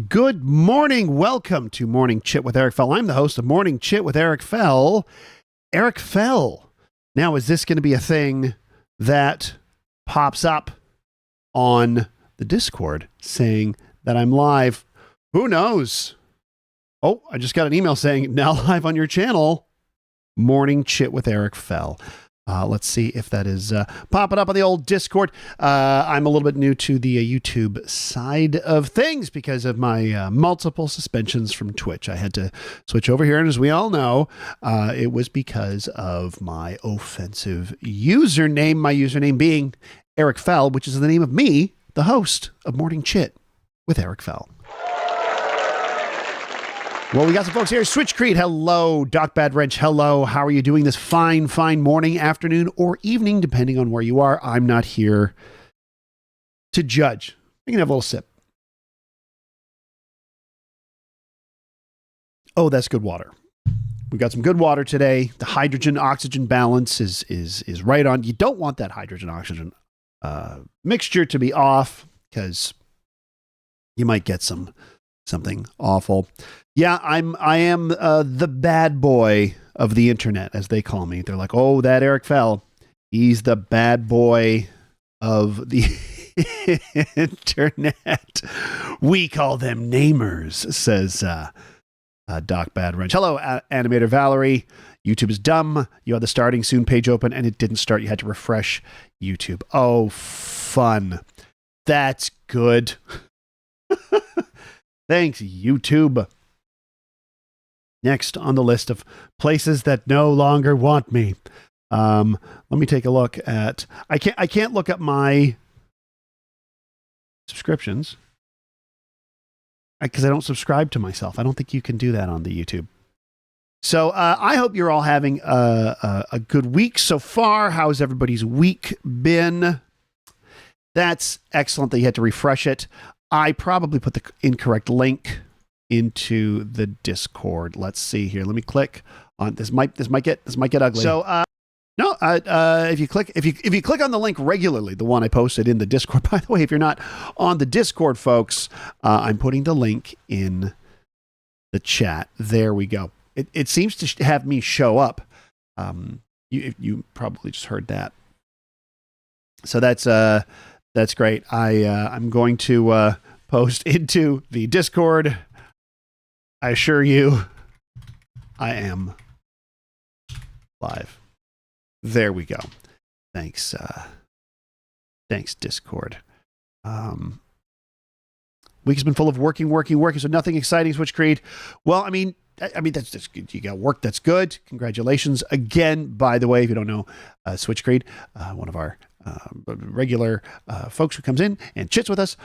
Good morning. Welcome to Morning Chit with Eric Fell. I'm the host of Morning Chit with Eric Fell. Eric Fell. Now, is this going to be a thing that pops up on the Discord saying that I'm live? Who knows? Oh, I just got an email saying now live on your channel, Morning Chit with Eric Fell. Let's see if that is popping up on the old Discord. I'm a little bit new to the YouTube side of things because of my multiple suspensions from Twitch. I had to switch over here, and as we all know, it was because of my offensive username, my username being Eric Fell, which is the name of me, the host of Morning Chit with Eric Fell. Well, we got some folks here. Switch Creed, hello. Doc Bad Wrench, hello. How are you doing this fine morning, afternoon, or evening, depending on where you are? I'm not here to judge. You can have a little sip. Oh, that's good water. We've got some good water today. The hydrogen-oxygen balance is right on. You don't want that hydrogen-oxygen mixture to be off because you might get something awful. Yeah, I am the bad boy of the internet, as they call me. They're like, oh, that Eric Fell. He's the bad boy of the internet. We call them namers, says Doc Bad Wrench. Hello, Animator Valerie. YouTube is dumb. You had the starting soon page open, and it didn't start. You had to refresh YouTube. Oh, fun. That's good. Thanks, YouTube. Next on the list of places that no longer want me. Let me take a look at. I can't look at my subscriptions because I don't subscribe to myself. I don't think you can do that on the YouTube. So I hope you're all having a good week so far. How's everybody's week been? That's excellent that you had to refresh it. I probably put the incorrect link into the Discord. Let's see here. Let me click on this. Might get ugly. So no, if you click on the link regularly, the one I posted in the Discord. By the way, if you're not on the Discord, folks, I'm putting the link in the chat. There we go. It seems to have me show up. You probably just heard that. So that's great. I'm going to post into the Discord. I assure you, I am live. There we go. Thanks. Thanks, Discord. Week has been full of working. So nothing exciting, Switch Creed. Well, I mean, that's good. You got work. That's good. Congratulations again. By the way, if you don't know, Switch Creed, one of our regular folks who comes in and chits with us,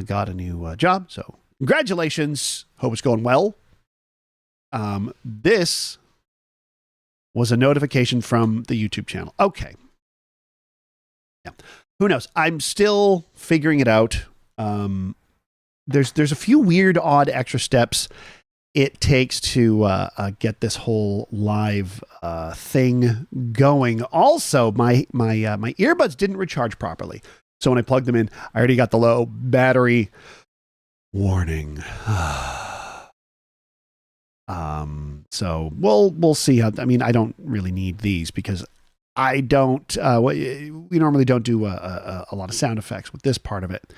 got a new job. So congratulations. Hope it's going well. This was a notification from the YouTube channel. Okay. Yeah. Who knows? I'm still figuring it out. There's a few weird, odd extra steps it takes to get this whole live thing going. Also, my earbuds didn't recharge properly. So when I plugged them in, I already got the low battery warning. So we'll see how. I mean, I don't really need these because I don't. We normally don't do a lot of sound effects with this part of it.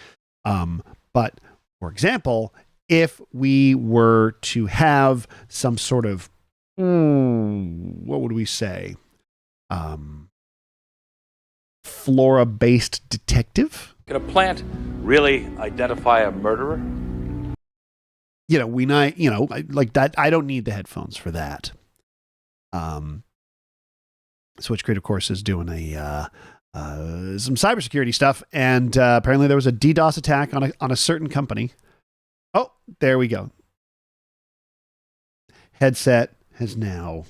But for example, if we were to have some sort of, what would we say? Flora-based detective. Can a plant really identify a murderer? Like that. I don't need the headphones for that. Switch Creed, of course, is doing some cybersecurity stuff, and apparently there was a DDoS attack on a certain company. Oh, there we go. Headset has now,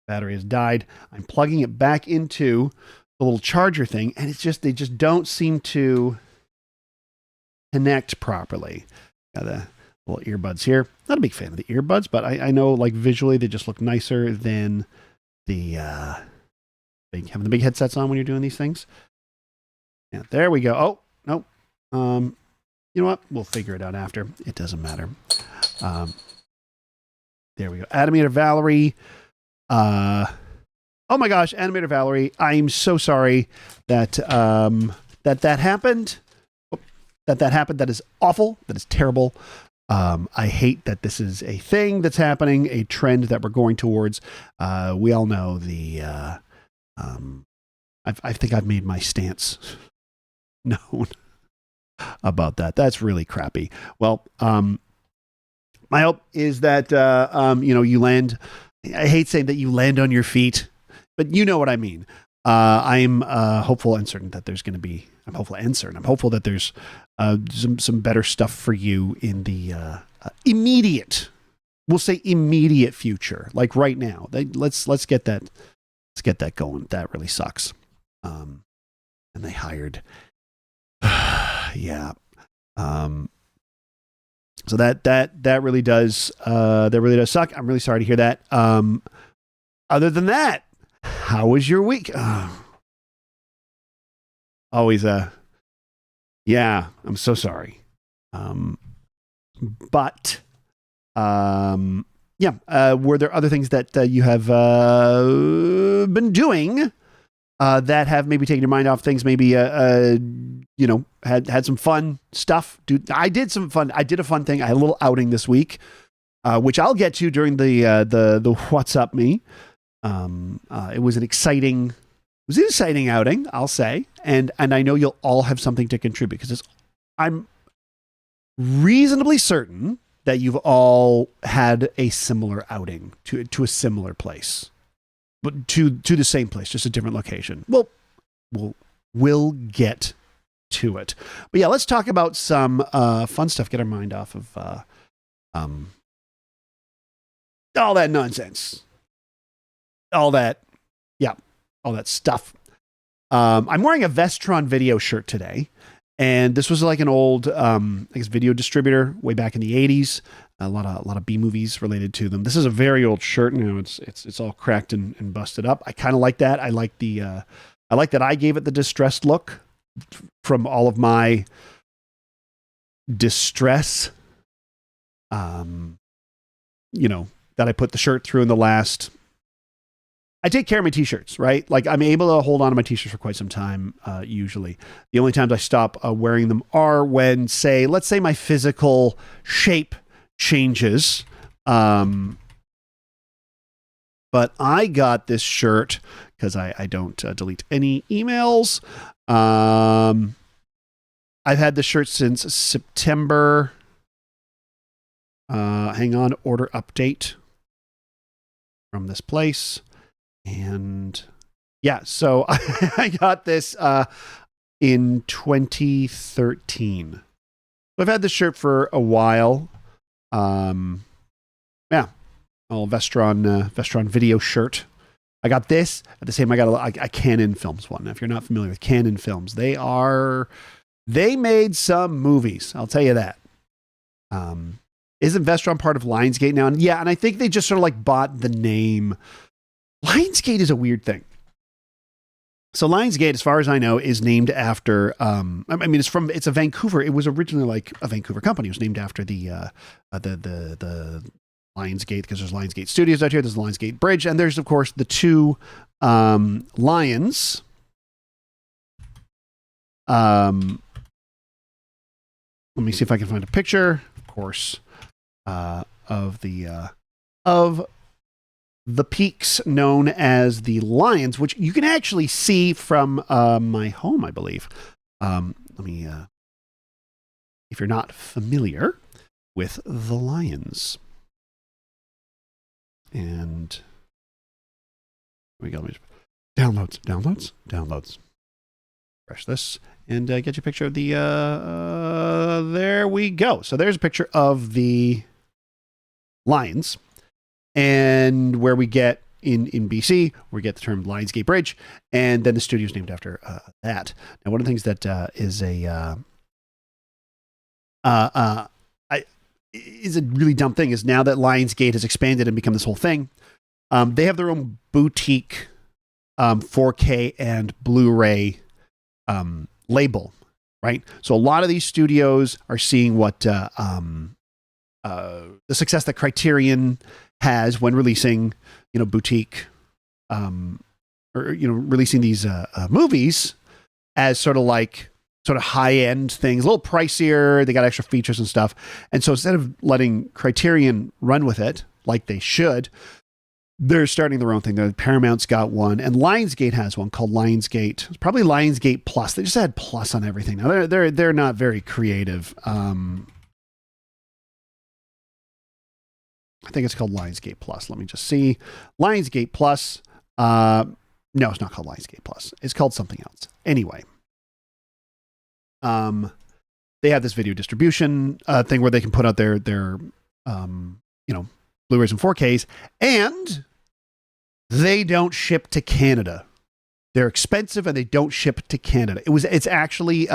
battery has died. I'm plugging it back into the little charger thing, and they just don't seem to connect properly. Got the little earbuds here. Not a big fan of the earbuds, but I know, like, visually they just look nicer than the having the big headsets on when you're doing these things. Yeah, there we go. Oh, no. You know what? We'll figure it out after. It doesn't matter. There we go. Animator Valerie. Oh my gosh, Animator Valerie. I'm so sorry that that happened. That happened. That is awful. That is terrible. I hate that this is a thing that's happening, a trend that we're going towards. We all know the. I think I've made my stance known about that. That's really crappy. Well, my hope is that you land. I hate saying that you land on your feet, but you know what I mean. I'm hopeful and certain that there's going to be. I'm hopeful and certain. I'm hopeful that there's some better stuff for you in the immediate. We'll say immediate future, like right now. Let's get that. Let's get that going. That really sucks. And they hired. Yeah. So that really does suck. I'm really sorry to hear that. Other than that, how was your week? Always yeah, I'm so sorry. But were there other things that you have been doing that have maybe taken your mind off things? Maybe had some fun stuff. Dude, I did a fun thing. I had a little outing this week, which I'll get to during the What's Up Me. It was an exciting outing, I'll say, and I know you'll all have something to contribute because I'm reasonably certain that you've all had a similar outing to a similar place, but to the same place, just a different location. Well, we'll get to it. But yeah, let's talk about some fun stuff. Get our mind off of all that nonsense, all that stuff. I'm wearing a Vestron video shirt today, and this was like an old video distributor way back in the 80s. A lot of B movies related to them. This is a very old shirt. It's all cracked and busted up. I kind of like that. I like that I gave it the distressed look from all of my distress. That I put the shirt through in the last. I take care of my t-shirts, right? Like I'm able to hold on to my t-shirts for quite some time. Usually, the only times I stop wearing them are when, let's say, my physical shape changes. But I got this shirt because I don't delete any emails. I've had this shirt since September. Hang on, order update from this place. And yeah, so I got this in 2013. So I've had this shirt for a while. Old Vestron video shirt. I got this at the same. I got a Canon Films one. If you're not familiar with Canon Films, they made some movies. I'll tell you that. Isn't Vestron part of Lionsgate now? And yeah, and I think they just sort of like bought the name. Lionsgate is a weird thing. So Lionsgate, as far as I know, is named after. It's a Vancouver. It was originally like a Vancouver company. It was named after the Lionsgate, because there's Lionsgate Studios out here. There's the Lionsgate Bridge, and there's of course the two lions. Let me see if I can find a picture. Of course, of the peaks known as the lions, which you can actually see from my home, I believe. If you're not familiar with the lions. And here we go. Downloads. Refresh this and get you a picture of the, there we go. So there's a picture of the lions. And where we get in BC, we get the term Lionsgate Bridge, and then the studio is named after that. Now, one of the things that is a really dumb thing is now that Lionsgate has expanded and become this whole thing, they have their own boutique 4K and Blu-ray label. right? So a lot of these studios are seeing what the success that Criterion has when releasing, boutique, or releasing these movies as sort of high end things, a little pricier. They got extra features and stuff, and so instead of letting Criterion run with it like they should, they're starting their own thing. Paramount's got one, and Lionsgate has one called Lionsgate. It's probably Lionsgate Plus. They just had Plus on everything. Now they're not very creative. I think it's called Lionsgate Plus. Let me just see. Lionsgate Plus. No, it's not called Lionsgate Plus. It's called something else. Anyway, they have this video distribution thing where they can put out their Blu-rays and 4Ks, and they don't ship to Canada. They're expensive and they don't ship to Canada. It's actually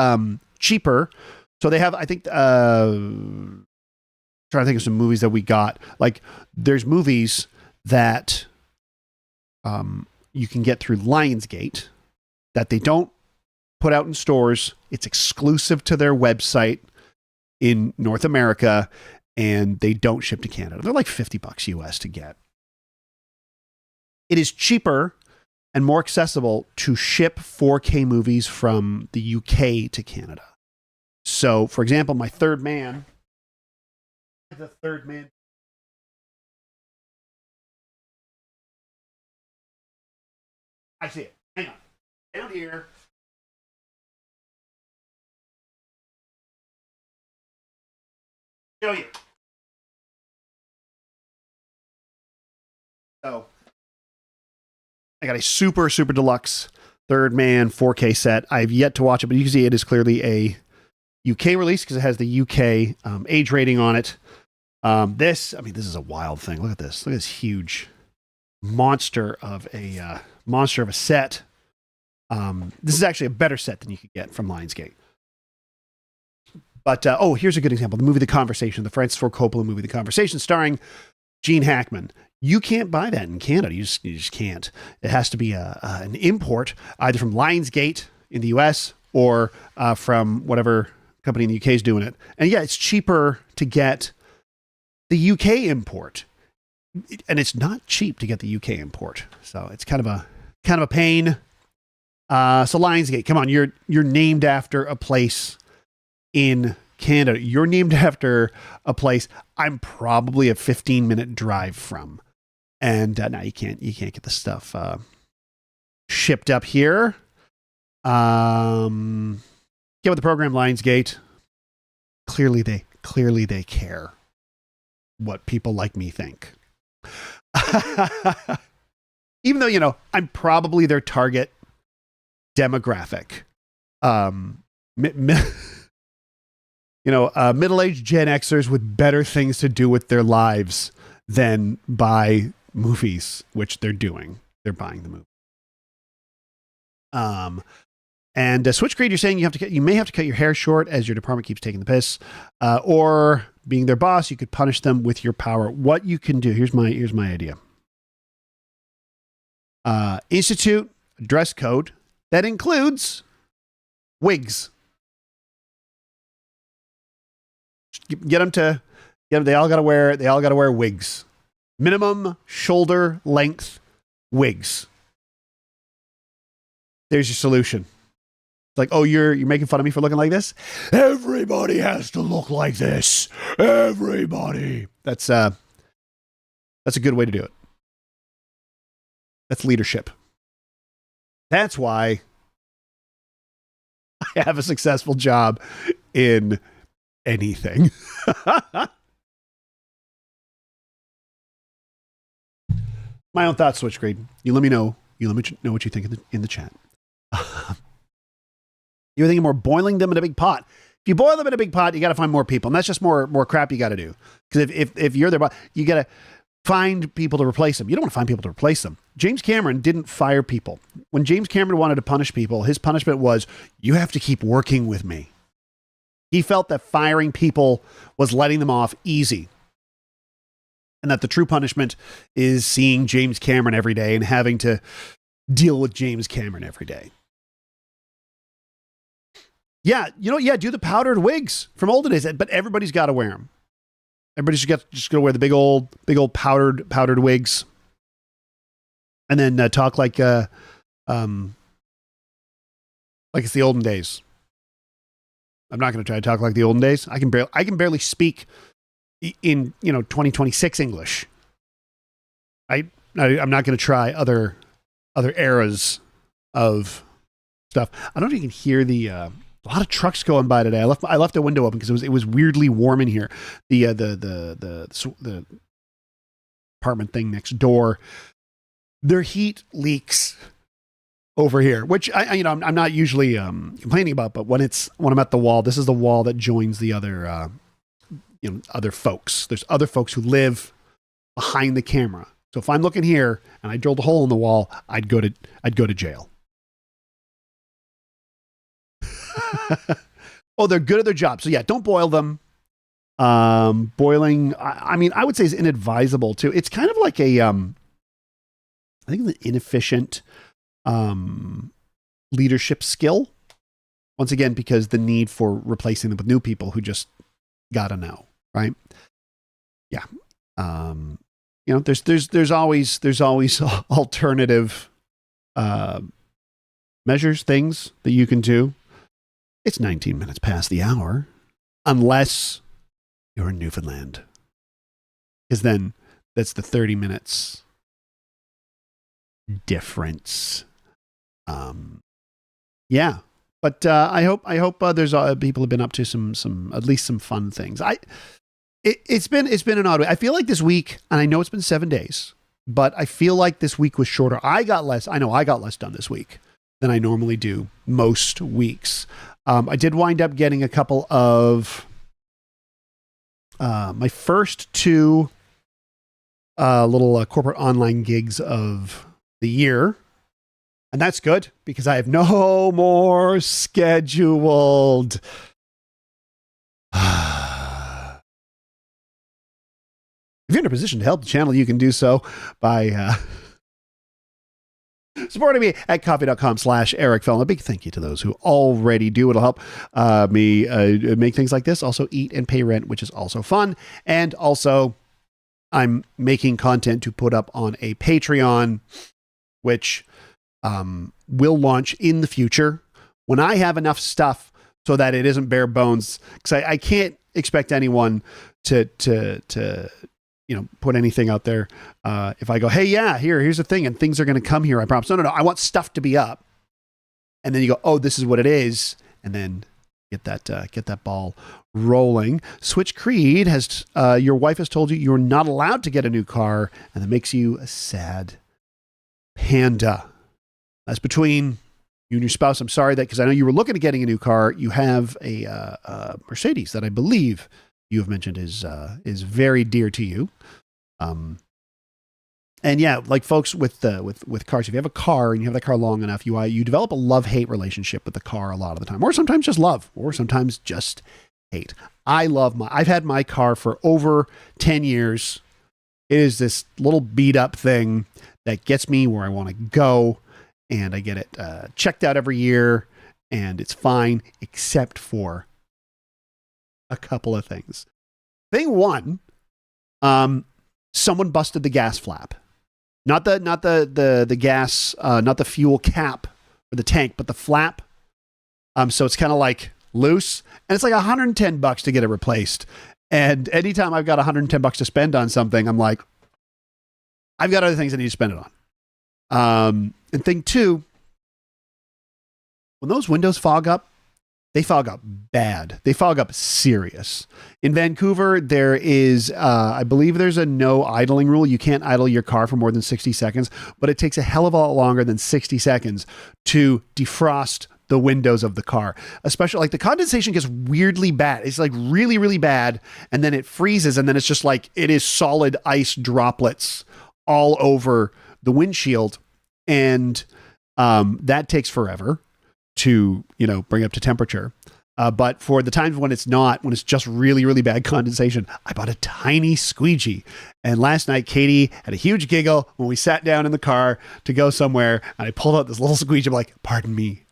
cheaper. So they have, I think, trying to think of some movies that we got. Like, there's movies that you can get through Lionsgate that they don't put out in stores. It's exclusive to their website in North America, and they don't ship to Canada. They're like $50 US to get. It is cheaper and more accessible to ship 4K movies from the UK to Canada. So, for example, my Third Man. The Third Man. I see it. Hang on. Down here. Show you. So, I got a super deluxe Third Man 4K set. I've yet to watch it, but you can see it is clearly a UK release because it has the UK age rating on it. This is a wild thing. Look at this. Look at this huge monster of a set. This is actually a better set than you could get from Lionsgate. But here's a good example: the movie The Conversation, the Francis Ford Coppola movie The Conversation, starring Gene Hackman. You can't buy that in Canada. You just can't. It has to be an import, either from Lionsgate in the US or from whatever company in the UK is doing it. And yeah, it's cheaper to get the UK import, and it's not cheap to get the UK import. So it's kind of a pain. So Lionsgate, come on, you're named after a place in Canada. You're named after a place I'm probably a 15-minute drive from. And now you can't get the stuff shipped up here. Get with the program, Lionsgate. Clearly they care what people like me think. Even though, I'm probably their target demographic. Middle-aged Gen Xers with better things to do with their lives than buy movies, which they're doing. They're buying the movie. And Switchgrade, you're saying you may have to cut your hair short as your department keeps taking the piss, or being their boss, you could punish them with your power. What you can do? Here's my idea. Institute a dress code that includes wigs. Get them. They all got to wear wigs. Minimum shoulder length wigs. There's your solution. It's like, oh, you're making fun of me for looking like this? Everybody has to look like this. Everybody. That's a good way to do it. That's leadership. That's why I have a successful job in anything. My own thoughts, Switchgrade. You let me know. You let me know what you think in the chat. You're thinking more boiling them in a big pot. If you boil them in a big pot, you got to find more people, and that's just more crap you got to do. Because if you're their boss, you got to find people to replace them. You don't want to find people to replace them. James Cameron didn't fire people. When James Cameron wanted to punish people, his punishment was, you have to keep working with me. He felt that firing people was letting them off easy. And that the true punishment is seeing James Cameron every day and having to deal with James Cameron every day. Yeah, do the powdered wigs from olden days, but everybody's got to wear them. Everybody's just going to wear the big old powdered wigs, and then talk like it's the olden days. I'm not going to try to talk like the olden days. I can barely speak in 2026 English. I'm not going to try other eras of stuff. I don't know if you can hear a lot of trucks going by today. I left the window open because it was weirdly warm in here. The apartment thing next door, their heat leaks over here, which I'm not usually complaining about, but when I'm at the wall, this is the wall that joins the other other folks. There's other folks who live behind the camera. So if I'm looking here and I drilled a hole in the wall, I'd go to jail. Oh, they're good at their job. So yeah, don't boil them. Boiling, I would say is inadvisable too. It's kind of like I think the inefficient leadership skill. Once again, because the need for replacing them with new people who just gotta know, right? Yeah. There's always alternative measures, things that you can do. It's 19 minutes past the hour, unless you're in Newfoundland, because then that's the 30 minutes difference. Yeah, but I hope there's people have been up to some at least some fun things. It's been an odd week. I feel like this week, and I know it's been 7 days, but I feel like this week was shorter. I got less done this week than I normally do most weeks. I did wind up getting a couple of my first two little corporate online gigs of the year. And that's good because I have no more scheduled. If you're in a position to help the channel, you can do so by supporting me at coffee.com/Eric Fellon. A big thank you to those who already do. It'll help me make things like this. Also eat and pay rent, which is also fun. And also I'm making content to put up on a Patreon, which will launch in the future when I have enough stuff so that it isn't bare bones. Because I can't expect anyone to put anything out there. If I go, hey, yeah, here's the thing, and things are going to come here, I promise. No. I want stuff to be up. And then you go, oh, this is what it is. And then get that ball rolling. Switch Creed has, your wife has told you you're not allowed to get a new car, and that makes you a sad panda. That's between you and your spouse. I'm sorry that, because I know you were looking at getting a new car. You have a Mercedes that I believe you have mentioned is very dear to you. And yeah, like folks with cars, if you have a car and you have that car long enough, you develop a love-hate relationship with the car a lot of the time, or sometimes just love, or sometimes just hate. I've had my car for over 10 years. It is this little beat up thing that gets me where I want to go, and I get it checked out every year, and it's fine, except for a couple of things. Thing one, someone busted the gas flap. Not the gas, not the fuel cap or the tank, but the flap. So it's kind of like loose, and it's like $110 to get it replaced. And anytime I've got $110 to spend on something, I'm like, I've got other things I need to spend it on. And thing two, when those windows fog up, they fog up bad. They fog up serious. In Vancouver, there is, I believe there's a no idling rule. You can't idle your car for more than 60 seconds, but it takes a hell of a lot longer than 60 seconds to defrost the windows of the car. Especially like the condensation gets weirdly bad. It's like really, really bad. And then it freezes. And then it's just like, it is solid ice droplets all over the windshield. And that takes forever to, bring up to temperature. But for the times when it's just really, really bad condensation, I bought a tiny squeegee. And last night, Katie had a huge giggle when we sat down in the car to go somewhere. And I pulled out this little squeegee. I'm like, pardon me.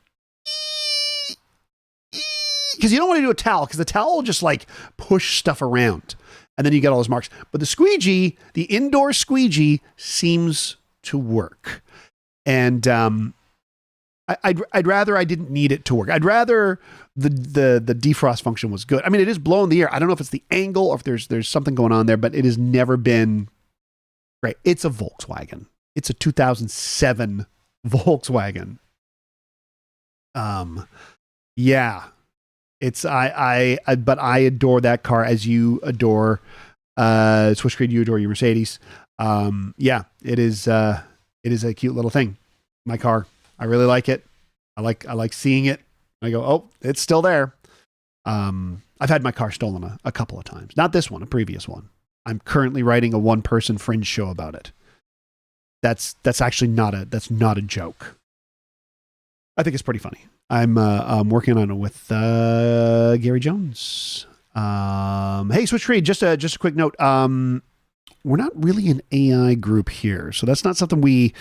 because you don't want to do a towel because the towel will just like push stuff around and then you get all those marks. But the squeegee, the indoor squeegee seems to work. And I'd rather I didn't need it to work. I'd rather the defrost function was good. I mean, it is blowing the air. I don't know if it's the angle or if there's something going on there, but it has never been great. It's a Volkswagen. It's a 2007 Volkswagen. Yeah. It's but I adore that car as you adore Swiss Creed, you adore your Mercedes. Yeah, it is a cute little thing. My car. I really like it. I like seeing it. I go, oh, it's still there. I've had my car stolen a couple of times. Not this one, a previous one. I'm currently writing a one-person Fringe show about it. That's actually not a joke. I think it's pretty funny. I'm working on it with Gary Jones. Hey, Switch Creed, just a quick note. We're not really an AI group here, so that's not something we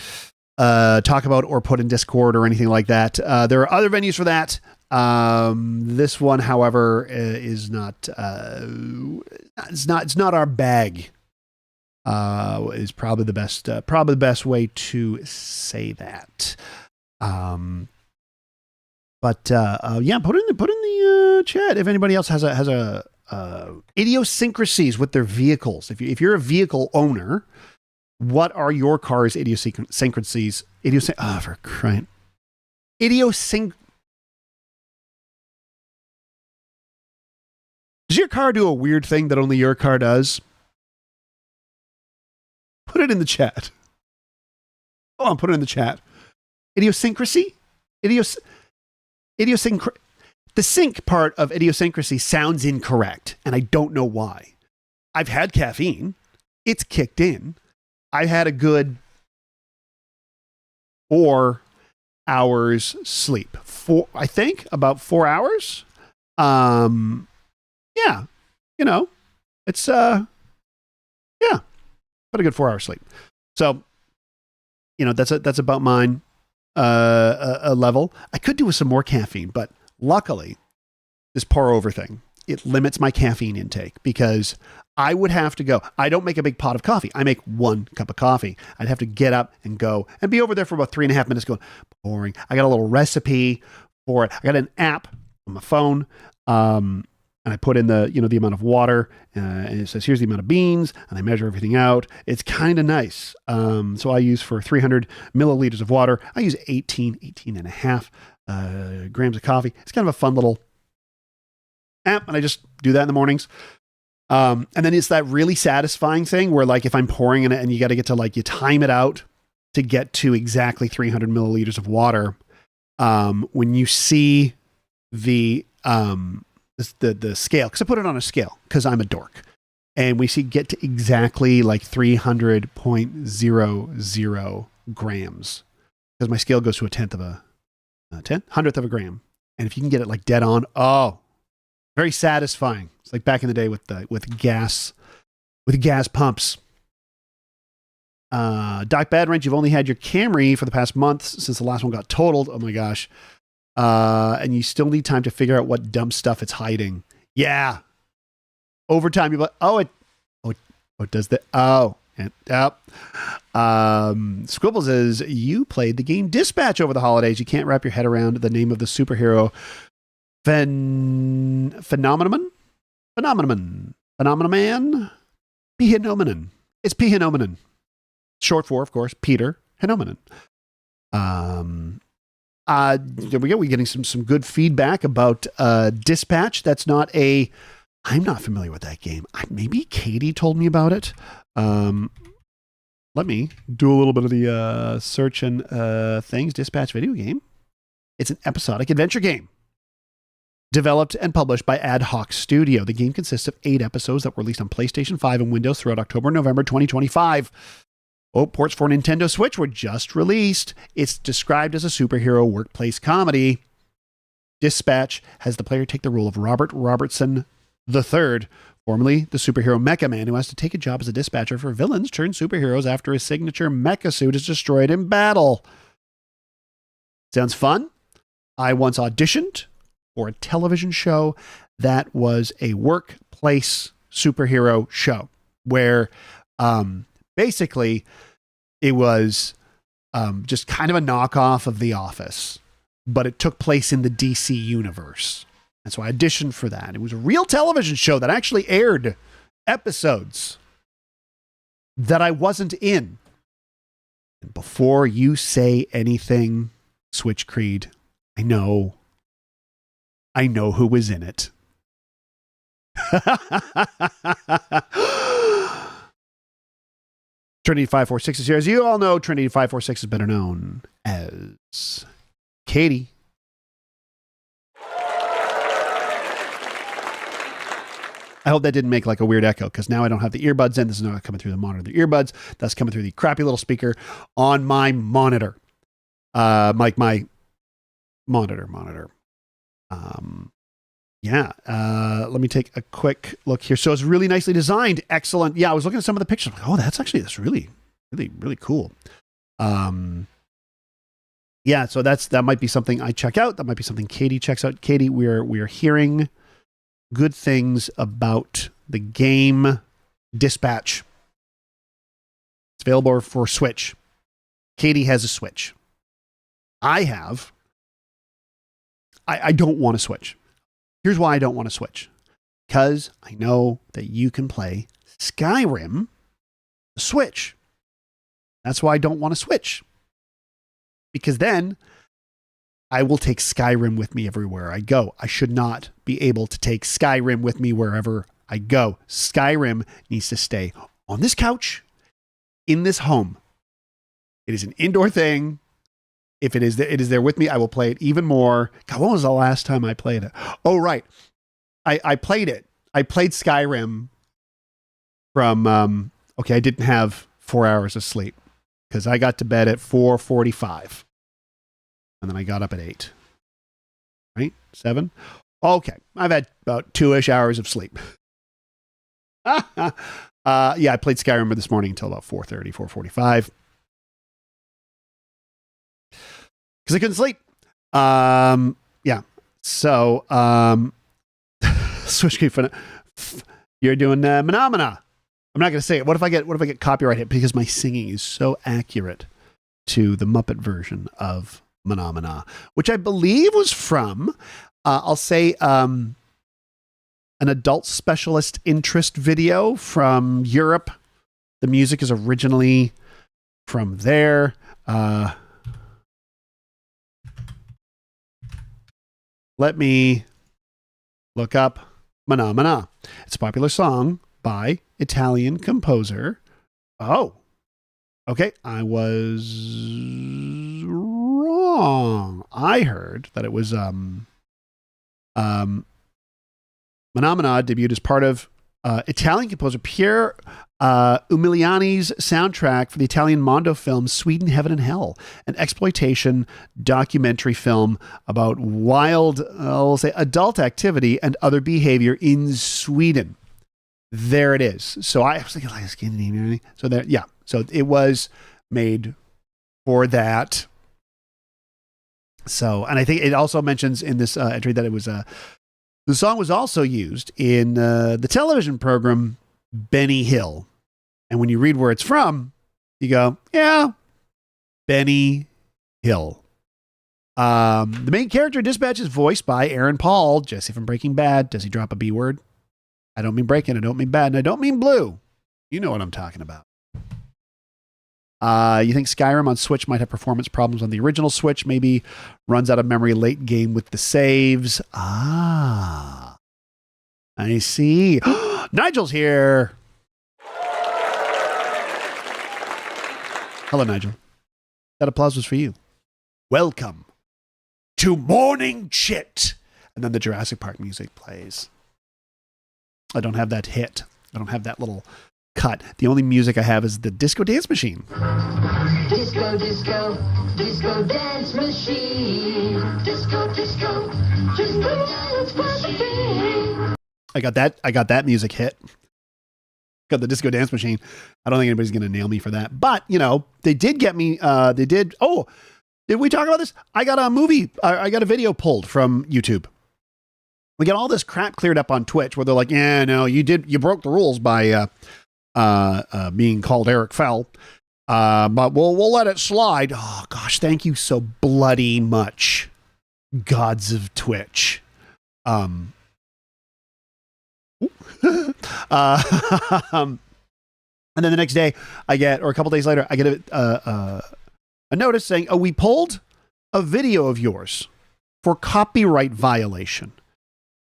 talk about or put in Discord or anything like that. There are other venues for that. This one, however, is not. It's not our bag. Is probably the best way to say that. But yeah, put in the chat if anybody else has a idiosyncrasies with their vehicles. If you're a vehicle owner, what are your car's idiosyncrasies? For crying. Does your car do a weird thing that only your car does? Put it in the chat. Oh, put it in the chat. Idiosyncrasy? The sync part of idiosyncrasy sounds incorrect, and I don't know why. I've had caffeine. It's kicked in. I had a good 4 hours sleep. I think about 4 hours. Yeah, it's yeah, but a good 4 hours sleep. So, that's about mine. A level. I could do with some more caffeine, but luckily, this pour over thing, it limits my caffeine intake because I would have to go. I don't make a big pot of coffee. I make 1 cup of coffee. I'd have to get up and go and be over there for about 3.5 minutes going, pouring. I got a little recipe for it. I got an app on my phone. And I put in the amount of water and it says, here's the amount of beans, and I measure everything out. It's kind of nice. So I use for 300 milliliters of water, I use 18 and a half grams of coffee. It's kind of a fun little app, and I just do that in the mornings. And then it's that really satisfying thing where like if I'm pouring in it and you got to get to like, you time it out to get to exactly 300 milliliters of water. When you see the scale, because I put it on a scale because I'm a dork, and we get to exactly like 300.00 grams because my scale goes to a hundredth of a gram, and if you can get it like dead on, oh, very satisfying. It's like back in the day with gas pumps. Doc Bad Wrench, you've only had your Camry for the past month since the last one got totaled. Oh my gosh. And you still need time to figure out what dumb stuff it's hiding. Yeah. Over time, you're like, it does that. Oh, and Scribble says, you played the game Dispatch over the holidays. You can't wrap your head around the name of the superhero phenomenon. Phenomenon. It's P. Henomenon. Short for, of course, Peter Henomenon. There we go. We're getting some good feedback about Dispatch. That's I'm not familiar with that game. Maybe Katie told me about it. Let me do a little bit of the search and things. Dispatch video game. It's an episodic adventure game developed and published by Ad Hoc Studio. The game consists of 8 episodes that were released on PlayStation 5 and Windows throughout October and November 2025. Ports for Nintendo Switch were just released. It's described as a superhero workplace comedy. Dispatch has the player take the role of Robert Robertson III, formerly the superhero Mecha Man, who has to take a job as a dispatcher for villains turned superheroes after his signature mecha suit is destroyed in battle. Sounds fun. I once auditioned for a television show that was a workplace superhero show where basically it was just kind of a knockoff of The Office, but it took place in the DC universe. And so I auditioned for that. It was a real television show that actually aired episodes that I wasn't in. And before you say anything, Switch Creed, I know who was in it. Trinity 546 is here. As you all know, Trinity 546 is better known as Katie. I hope that didn't make like a weird echo, because now I don't have the earbuds in. This is not coming through the monitor, the earbuds. That's coming through the crappy little speaker on my monitor. My monitor. Let me take a quick look here. So it's really nicely designed. Excellent. Yeah, I was looking at some of the pictures. Like, oh, that's really cool. Yeah, so that might be something I check out. That might be something Katie checks out. Katie, we are hearing good things about the game Dispatch. It's available for Switch. Katie has a Switch. I don't want to Switch. Here's why I don't want to Switch. Because I know that you can play Skyrim the Switch. That's why I don't want to Switch. Because then I will take Skyrim with me everywhere I go. I should not be able to take Skyrim with me wherever I go. Skyrim needs to stay on this couch, in this home. It is an indoor thing. If it is there with me, I will play it even more. God, when was the last time I played it? Oh, right. I played it. I played Skyrim from, I didn't have 4 hours of sleep because I got to bed at 4:45. And then I got up at 8. Right? 7? Okay. I've had about 2-ish hours of sleep. I played Skyrim this morning until about 4:30, 4:45. Because I couldn't sleep. So, Switch Creed, you're doing Phenomena. I'm not going to say it. What if I get copyright hit? Because my singing is so accurate to the Muppet version of Phenomena, which I believe was from, I'll say, an adult specialist interest video from Europe. The music is originally from there. Let me look up Phenomena. It's a popular song by Italian composer. Oh, okay. I was wrong. I heard that it was Phenomena debuted as part of Italian composer Pier Umiliani's soundtrack for the Italian Mondo film Sweden, Heaven and Hell, an exploitation documentary film about wild, we'll say, adult activity and other behavior in Sweden. There it is. So I was thinking like Scandinavian. So there, yeah. So it was made for that. So, and I think it also mentions in this entry that it was the song was also used in the television program Benny Hill. And when you read where it's from, you go, yeah, Benny Hill. The main character Dispatch is voiced by Aaron Paul, Jesse from Breaking Bad. Does he drop a B word? I don't mean breaking, I don't mean bad, and I don't mean blue. You know what I'm talking about. You think Skyrim on Switch might have performance problems on the original Switch? Maybe runs out of memory late game with the saves. I see. Nigel's here. Hello, Nigel. That applause was for you. Welcome to Morning Chit. And then the Jurassic Park music plays. I don't have that hit. I don't have that little cut. The only music I have is the disco dance machine. Disco, disco, disco dance machine. Disco, disco, disco dance machine. I got that music hit. Got the disco dance machine. I don't think anybody's going to nail me for that. But, they did get me. Did we talk about this? I got a video pulled from YouTube. We get all this crap cleared up on Twitch where they're like, yeah, no, you broke the rules by being called Eric Fell. But we'll let it slide. Oh gosh, thank you so bloody much, gods of Twitch. And then the next day or a couple days later, I get a notice saying, oh, we pulled a video of yours for copyright violation.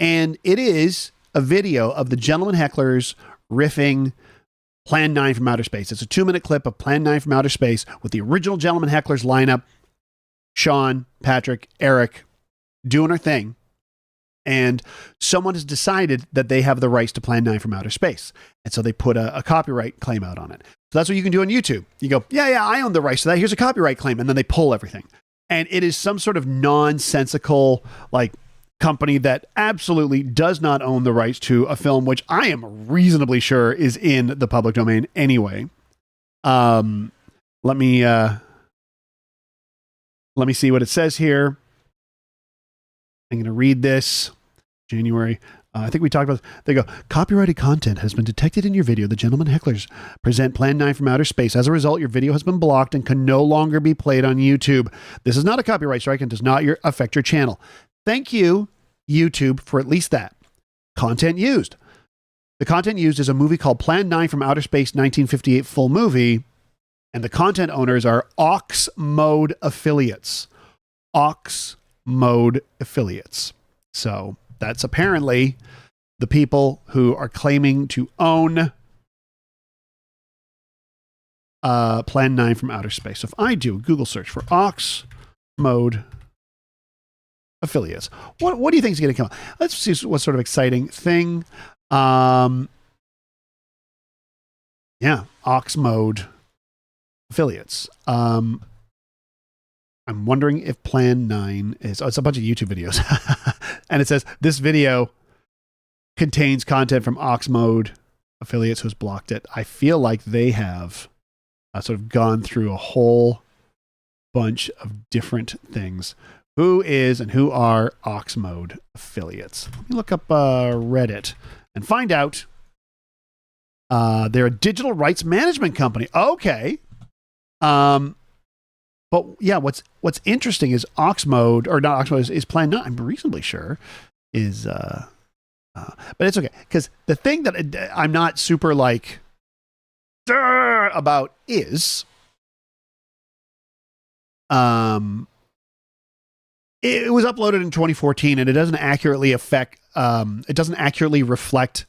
And it is a video of the Gentleman Hecklers riffing Plan 9 from Outer Space. It's a 2-minute clip of Plan 9 from Outer Space with the original Gentleman Hecklers lineup, Sean, Patrick, Eric, doing our thing. And someone has decided that they have the rights to Plan 9 from Outer Space. And so they put a copyright claim out on it. So that's what you can do on YouTube. You go, yeah, I own the rights to that. Here's a copyright claim. And then they pull everything. And it is some sort of nonsensical, company that absolutely does not own the rights to a film, which I am reasonably sure is in the public domain anyway. Let me see what it says here. I'm going to read this. January. I think we talked about this. They go, copyrighted content has been detected in your video. The Gentleman Hecklers present Plan 9 from Outer Space. As a result, your video has been blocked and can no longer be played on YouTube. This is not a copyright strike and does not affect your channel. Thank you, YouTube, for at least that. Content used. The content used is a movie called Plan 9 from Outer Space 1958 full movie, and the content owners are Aux Mode affiliates. Aux Mode affiliates. So that's apparently the people who are claiming to own Plan 9 from Outer Space. So if I do a Google search for Aux Mode affiliates, what do you think is going to come? Let's see what sort of exciting thing. Yeah, Aux Mode affiliates. I'm wondering if Plan 9 is... Oh, it's a bunch of YouTube videos. And it says, this video contains content from Aux Mode affiliates who's blocked it. I feel like they have sort of gone through a whole bunch of different things. Who is and who are Aux Mode affiliates? Let me look up Reddit and find out. They're a digital rights management company. Okay. But yeah, what's interesting is Aux Mode, or not Aux Mode, is Plan 9. I'm reasonably sure is, but it's okay. Because the thing that I'm not super about is, it was uploaded in 2014 and it doesn't accurately reflect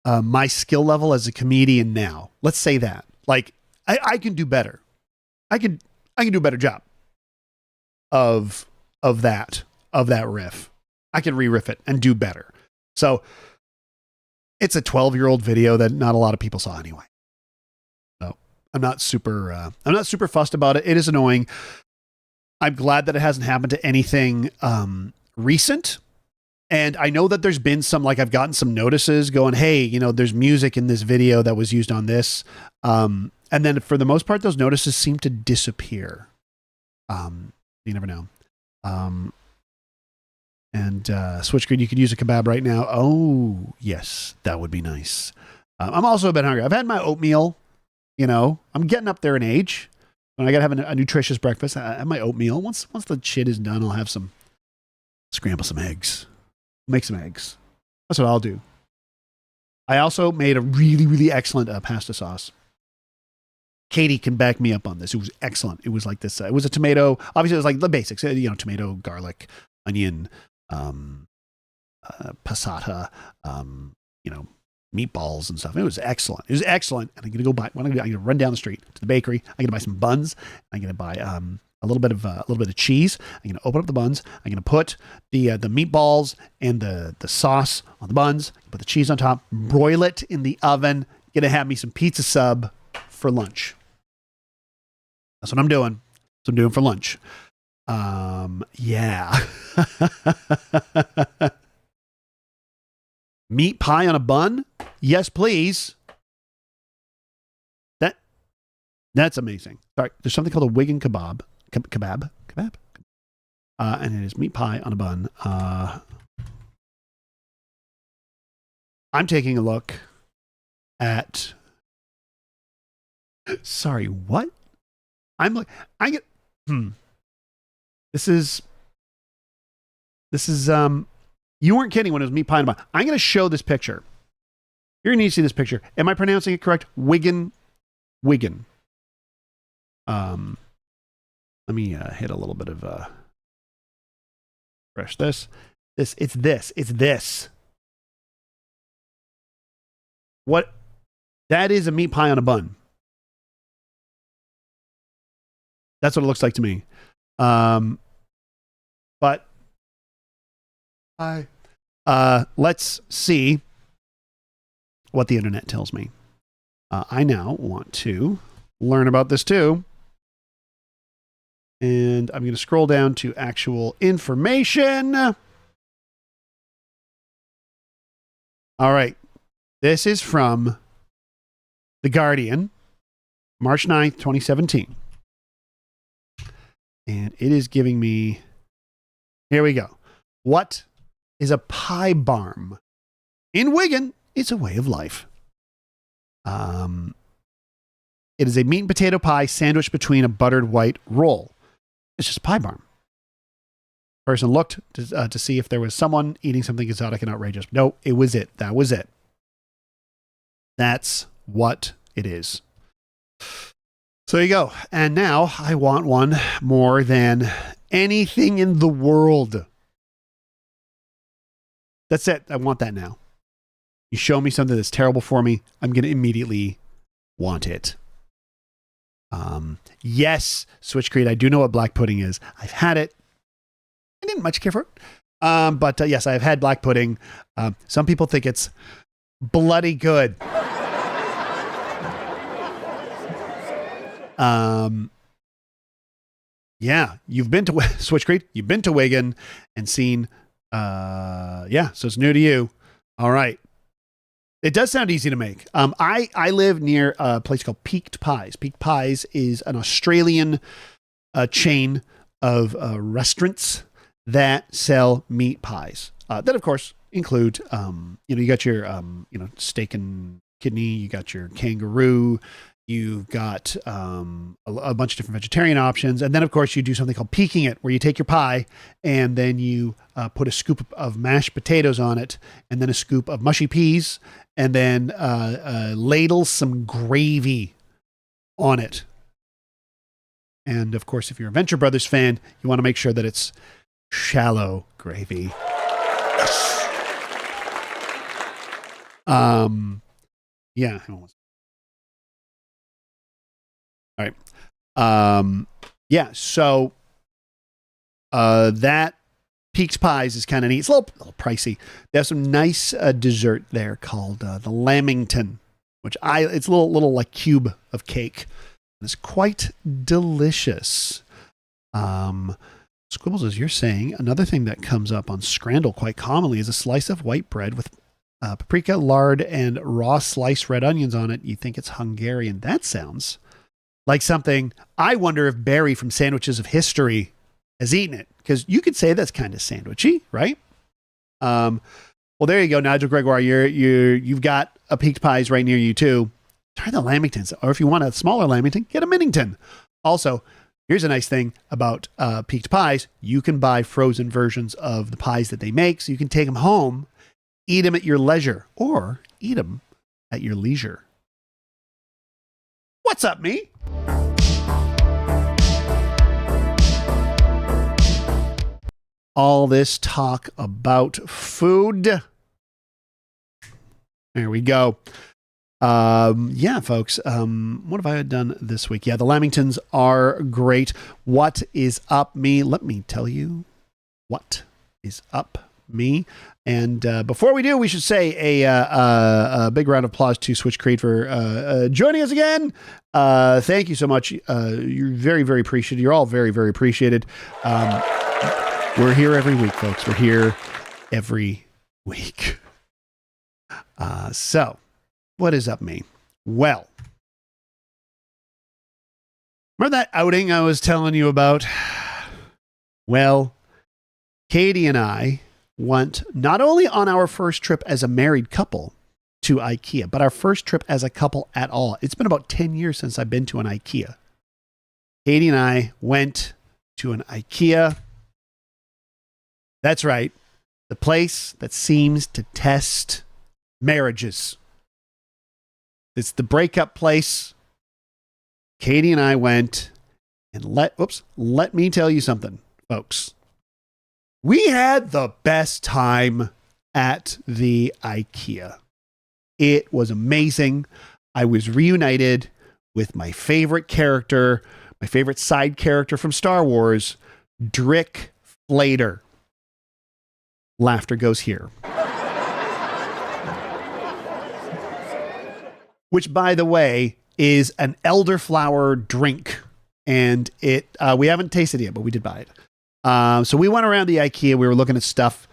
my skill level as a comedian now. Let's say that. I can do better. I can do a better job of that riff. I can re-riff it and do better. So it's a 12-year-old video that not a lot of people saw anyway. So I'm not super fussed about it. It is annoying. I'm glad that it hasn't happened to anything recent. And I know that there's been some, I've gotten some notices going, hey, there's music in this video that was used on this. And then for the most part, those notices seem to disappear. You never know. And Switch Grid, you could use a kebab right now. Oh, yes, that would be nice. I'm also a bit hungry. I've had my oatmeal. I'm getting up there in age. When I got to have a nutritious breakfast, I have my oatmeal. Once the shit is done, I'll scramble some eggs. Make some eggs. That's what I'll do. I also made a really, really excellent pasta sauce. Katie can back me up on this. It was excellent. It was like this. It was a tomato. Obviously, it was like the basics. Tomato, garlic, onion, passata, meatballs and stuff. It was excellent. And I'm going to go buy. I'm going to run down the street to the bakery. I'm going to buy some buns. I'm going to buy a little bit of cheese. I'm going to open up the buns. I'm going to put the meatballs and the sauce on the buns. Put the cheese on top. Broil it in the oven. Going to have me some pizza sub for lunch. That's what I'm doing. That's what I'm doing for lunch. Yeah. Meat pie on a bun? Yes, please. That's amazing. Sorry, there's something called a Wigan kebab. Kebab. And it is meat pie on a bun. I'm taking a look at. Sorry, what? I'm like, I get. This is. You weren't kidding when it was meat pie in a bun. I'm going to show this picture. You're going to need to see this picture. Am I pronouncing it correct? Wigan. Let me hit a little bit of fresh this. It's this. What? That is a meat pie on a bun. That's what it looks like to me. But let's see what the internet tells me. I now want to learn about this too. And I'm going to scroll down to actual information. All right. This is from The Guardian, March 9th, 2017. And it is giving me, here we go. What is a pie barm? In Wigan, it's a way of life. It is a meat and potato pie sandwiched between a buttered white roll. It's just a pie barm. Person looked to see if there was someone eating something exotic and outrageous. No, it was it. That was it. That's what it is. So there you go. And now I want one more than anything in the world. That's it. I want that now. You show me something that's terrible for me, I'm going to immediately want it. Yes, Switch Creed, I do know what black pudding is. I've had it. I didn't much care for it. But yes, I've had black pudding. Some people think it's bloody good. Yeah, you've been to Switch Creed, you've been to Wigan and seen, yeah, so it's new to you. All right. It does sound easy to make. I live near a place called Peaked Pies. Peaked Pies is an Australian chain of restaurants that sell meat pies. That, of course, include, you got your, steak and kidney, you got your kangaroo, you've got a bunch of different vegetarian options. And then, of course, you do something called peaking it, where you take your pie and then you put a scoop of mashed potatoes on it and then a scoop of mushy peas and then ladle some gravy on it. And, of course, if you're a Venture Brothers fan, you want to make sure that it's shallow gravy. Yes. Yeah. All right. Yeah. So, that Peaks Pies is kind of neat. It's a little pricey. They have some nice dessert there called the Lamington, which it's a little like cube of cake. It's quite delicious. Squibbles, as you're saying, another thing that comes up on Scrandle quite commonly is a slice of white bread with paprika, lard, and raw sliced red onions on it. You think it's Hungarian. That sounds like something. I wonder if Barry from Sandwiches of History has eaten it, because you could say that's kind of sandwichy, right? Well, there you go, Nigel Gregoire. You've got a Peaked Pies right near you too. Try the Lamingtons, or if you want a smaller Lamington, get a Minnington. Also, here's a nice thing about Peaked Pies: you can buy frozen versions of the pies that they make, so you can take them home, eat them at your leisure, or eat them at your leisure. What's up, me? All this talk about food. There we go. Yeah, folks. What have I done this week? Yeah, the Lamingtons are great. What is up, me? Let me tell you what is up, me. And before we do, we should say a big round of applause to Switch Creed for joining us again. Thank you so much. You're very, very appreciated. You're all very, very appreciated. We're here every week, folks. We're here every week. So, what is up, me? Well, remember that outing I was telling you about? Well, Katie and I went not only on our first trip as a married couple, to IKEA, but our first trip as a couple at all. It's been about 10 years since I've been to an IKEA. Katie and I went to an IKEA. That's right. The place that seems to test marriages. It's the breakup place. Katie and I went, and let me tell you something, folks. We had the best time at the IKEA. It was amazing. I was reunited with my favorite character, my favorite side character from Star Wars, Drick Flater. Laughter goes here. Which, by the way, is an elderflower drink. And we haven't tasted it yet, but we did buy it. So we went around the IKEA. We were looking at stuff,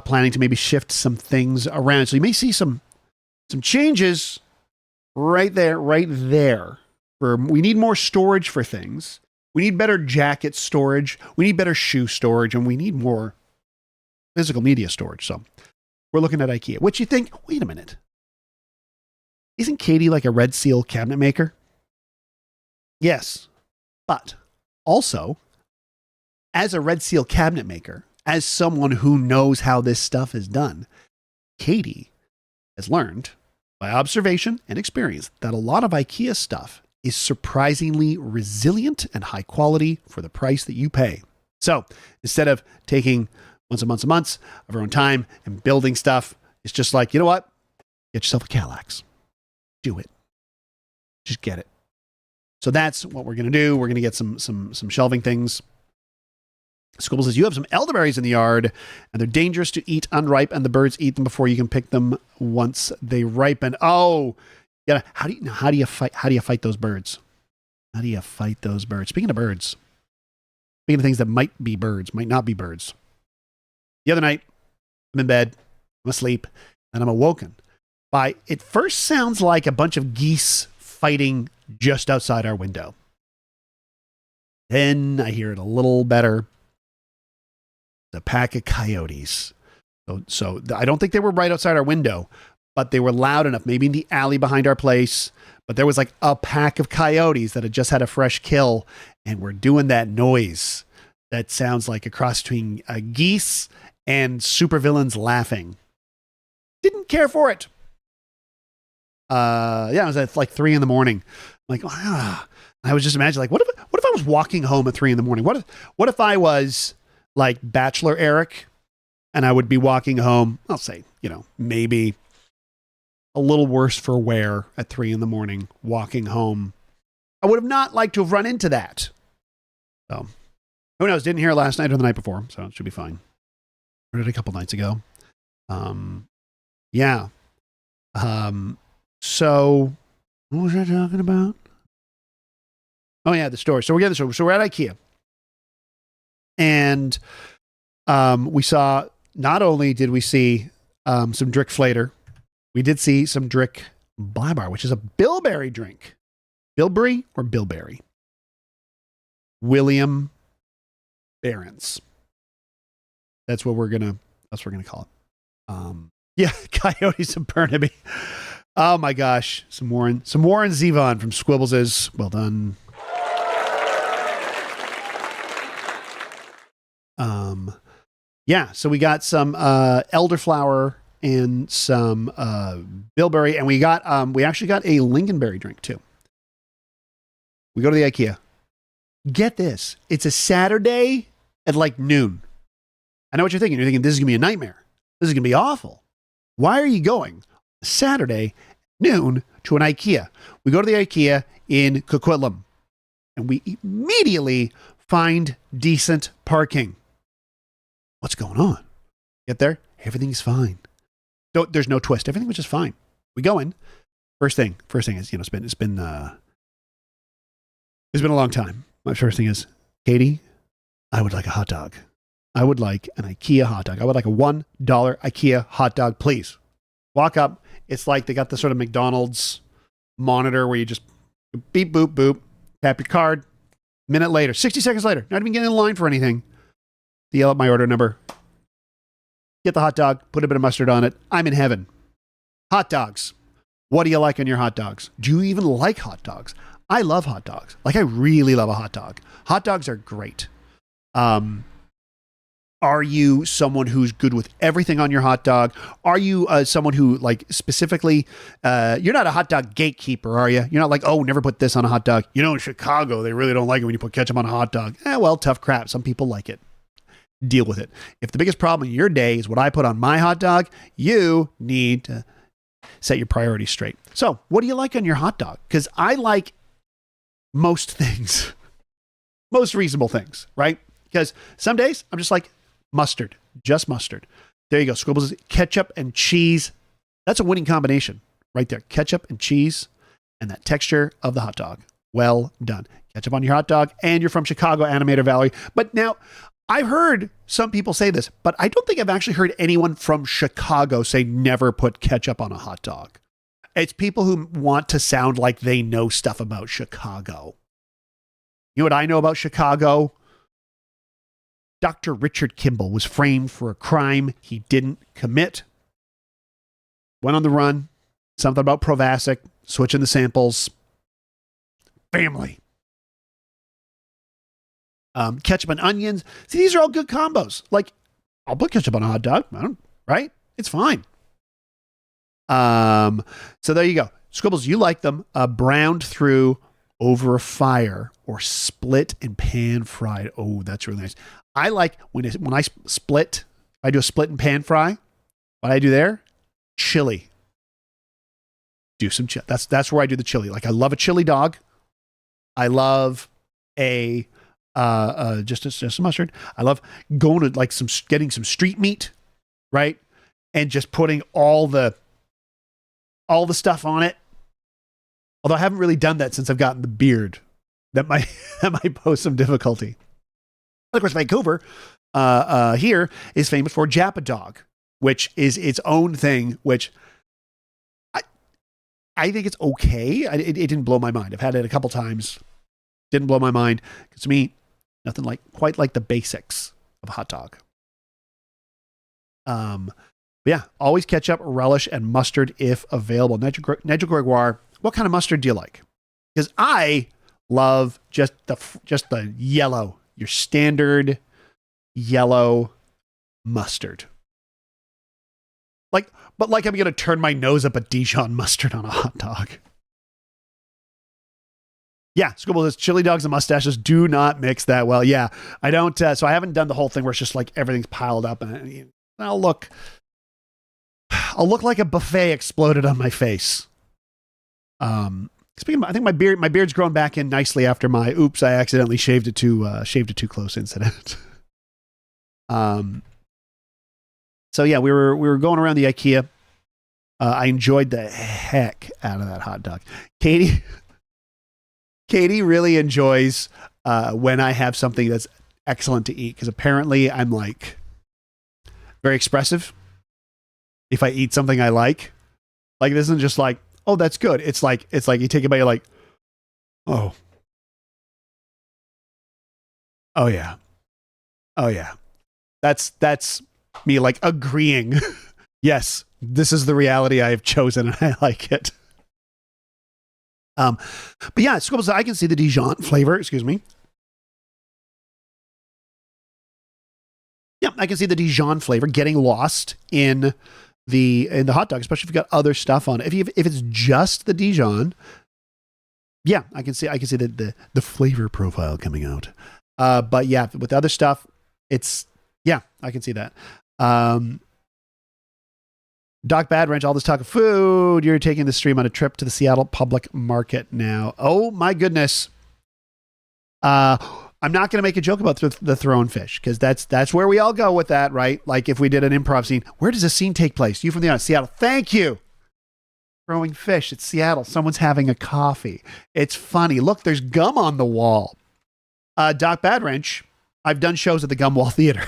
planning to maybe shift some things around. So you may see some changes right there. We need more storage for things. We need better jacket storage. We need better shoe storage. And we need more physical media storage. So we're looking at IKEA. Which you think, wait a minute. Isn't Katie like a Red Seal cabinet maker? Yes. But also, as a Red Seal cabinet maker, as someone who knows how this stuff is done, Katie has learned by observation and experience that a lot of IKEA stuff is surprisingly resilient and high quality for the price that you pay. So instead of taking months of our own time and building stuff, it's just like, you know what? Get yourself a Kallax. Do it. Just get it. So that's what we're going to do. We're going to get some shelving things. Squibble says, you have some elderberries in the yard, and they're dangerous to eat unripe, and the birds eat them before you can pick them once they ripen. Oh, yeah. How do you fight those birds? How do you fight those birds? Speaking of birds, speaking of things that might be birds, might not be birds. The other night, I'm in bed, I'm asleep, and I'm awoken by, it first sounds like a bunch of geese fighting just outside our window. Then I hear it a little better. A pack of coyotes. So I don't think they were right outside our window, but they were loud enough, maybe in the alley behind our place. But there was like a pack of coyotes that had just had a fresh kill and were doing that noise that sounds like a cross between geese and supervillains laughing. Didn't care for it. It was at like 3 a.m. Like, I was just imagining, like, what if I was walking home at 3 a.m? What if I was like Bachelor Eric and I would be walking home, I'll say, maybe a little worse for wear at 3 a.m, walking home. I would have not liked to have run into that. So who knows? Didn't hear it last night or the night before, so it should be fine. Heard it a couple nights ago. So what was I talking about? Oh yeah, the store. So we're at IKEA. And we saw, not only did we see some Drick Flater, we did see some Drick Blabber, which is a bilberry drink. Bilberry or bilberry? William Barron's. That's what we're gonna call it. Coyotes of Burnaby. Oh my gosh. Some Warren Zevon from Squibbles is well done. So we got some elderflower and some bilberry, and we actually got a lingonberry drink too. We go to the IKEA. Get this. It's a Saturday at like noon. I know what you're thinking. You're thinking this is going to be a nightmare. This is going to be awful. Why are you going Saturday noon to an IKEA? We go to the IKEA in Coquitlam, and we immediately find decent parking. What's going on? Get there, everything's fine. There's no twist. Everything was just fine. We go in. First thing is, it's been a long time. My first thing is, Katie, I would like a hot dog. I would like an IKEA hot dog. I would like a $1 IKEA hot dog, please. Walk up. It's like they got the sort of McDonald's monitor where you just beep, boop, boop, tap your card. Minute later, 60 seconds later, not even getting in line for anything. They yell out my order number. Get the hot dog, put a bit of mustard on it. I'm in heaven. Hot dogs. What do you like on your hot dogs? Do you even like hot dogs? I love hot dogs. Like, I really love a hot dog. Hot dogs are great. Are you someone who's good with everything on your hot dog? Are you someone who, like, specifically, you're not a hot dog gatekeeper, are you? You're not like, oh, never put this on a hot dog. You know, in Chicago, they really don't like it when you put ketchup on a hot dog. Well, tough crap. Some people like it. Deal with it. If the biggest problem in your day is what I put on my hot dog, you need to set your priorities straight. So, what do you like on your hot dog? Because I like most things, most reasonable things, right? Because some days I'm just like, mustard, just mustard. There you go. Scribbles, ketchup and cheese. That's a winning combination right there. Ketchup and cheese and that texture of the hot dog. Well done. Ketchup on your hot dog, and you're from Chicago, Animator Valerie. But now, I've heard some people say this, but I don't think I've actually heard anyone from Chicago say never put ketchup on a hot dog. It's people who want to sound like they know stuff about Chicago. You know what I know about Chicago? Dr. Richard Kimball was framed for a crime he didn't commit. Went on the run. Something about Provasic, switching the samples. Family. Ketchup and onions. See, these are all good combos. Like, I'll put ketchup on a hot dog. Right? It's fine. So there you go. Scribbles, you like them browned through over a fire or split and pan fried. Oh, that's really nice. I like when I split, I do a split and pan fry. What I do there, chili. Do some chili. That's where I do the chili. Like, I love a chili dog. I love a just a mustard. I love going to like getting some street meat, right, and just putting all the stuff on it. Although I haven't really done that since I've gotten the beard. That might pose some difficulty. Of course, Vancouver here is famous for Japa Dog, which is its own thing, which I think it's okay. It didn't blow my mind. I've had it a couple times. Didn't blow my mind. Because to me, nothing quite like the basics of a hot dog. But yeah, always ketchup, relish, and mustard if available. Nigel Gregoire, what kind of mustard do you like? Because I love just the yellow, your standard yellow mustard. But I'm going to turn my nose up at Dijon mustard on a hot dog. Yeah, Scribble says chili dogs and mustaches do not mix that well. Yeah, I don't. So I haven't done the whole thing where it's just like everything's piled up, and I'll look like a buffet exploded on my face. Speaking of, I think my beard's grown back in nicely after my oops, I accidentally shaved it too close incident. So yeah, we were going around the IKEA. I enjoyed the heck out of that hot dog. Katie really enjoys when I have something that's excellent to eat, because apparently I'm like very expressive. If I eat something I like this isn't just like, oh, that's good. It's like you take a bite, you're like, oh yeah. That's me like agreeing. Yes, this is the reality I have chosen, and I like it. But yeah, Scribbles, I can see the Dijon flavor. Excuse me. Yeah, I can see the Dijon flavor getting lost in the hot dog, especially if you've got other stuff on it. If it's just the Dijon, yeah, I can see the flavor profile coming out. But yeah, with other stuff, I can see that. Doc Bad Wrench, all this talk of food. You're taking the stream on a trip to the Seattle Public Market now. Oh my goodness. I'm not going to make a joke about the thrown fish, because that's where we all go with that, right? Like if we did an improv scene, where does a scene take place? You from the audience, Seattle. Thank you. Throwing fish. It's Seattle. Someone's having a coffee. It's funny. Look, there's gum on the wall. Doc Bad Wrench, I've done shows at the Gumwall Theater.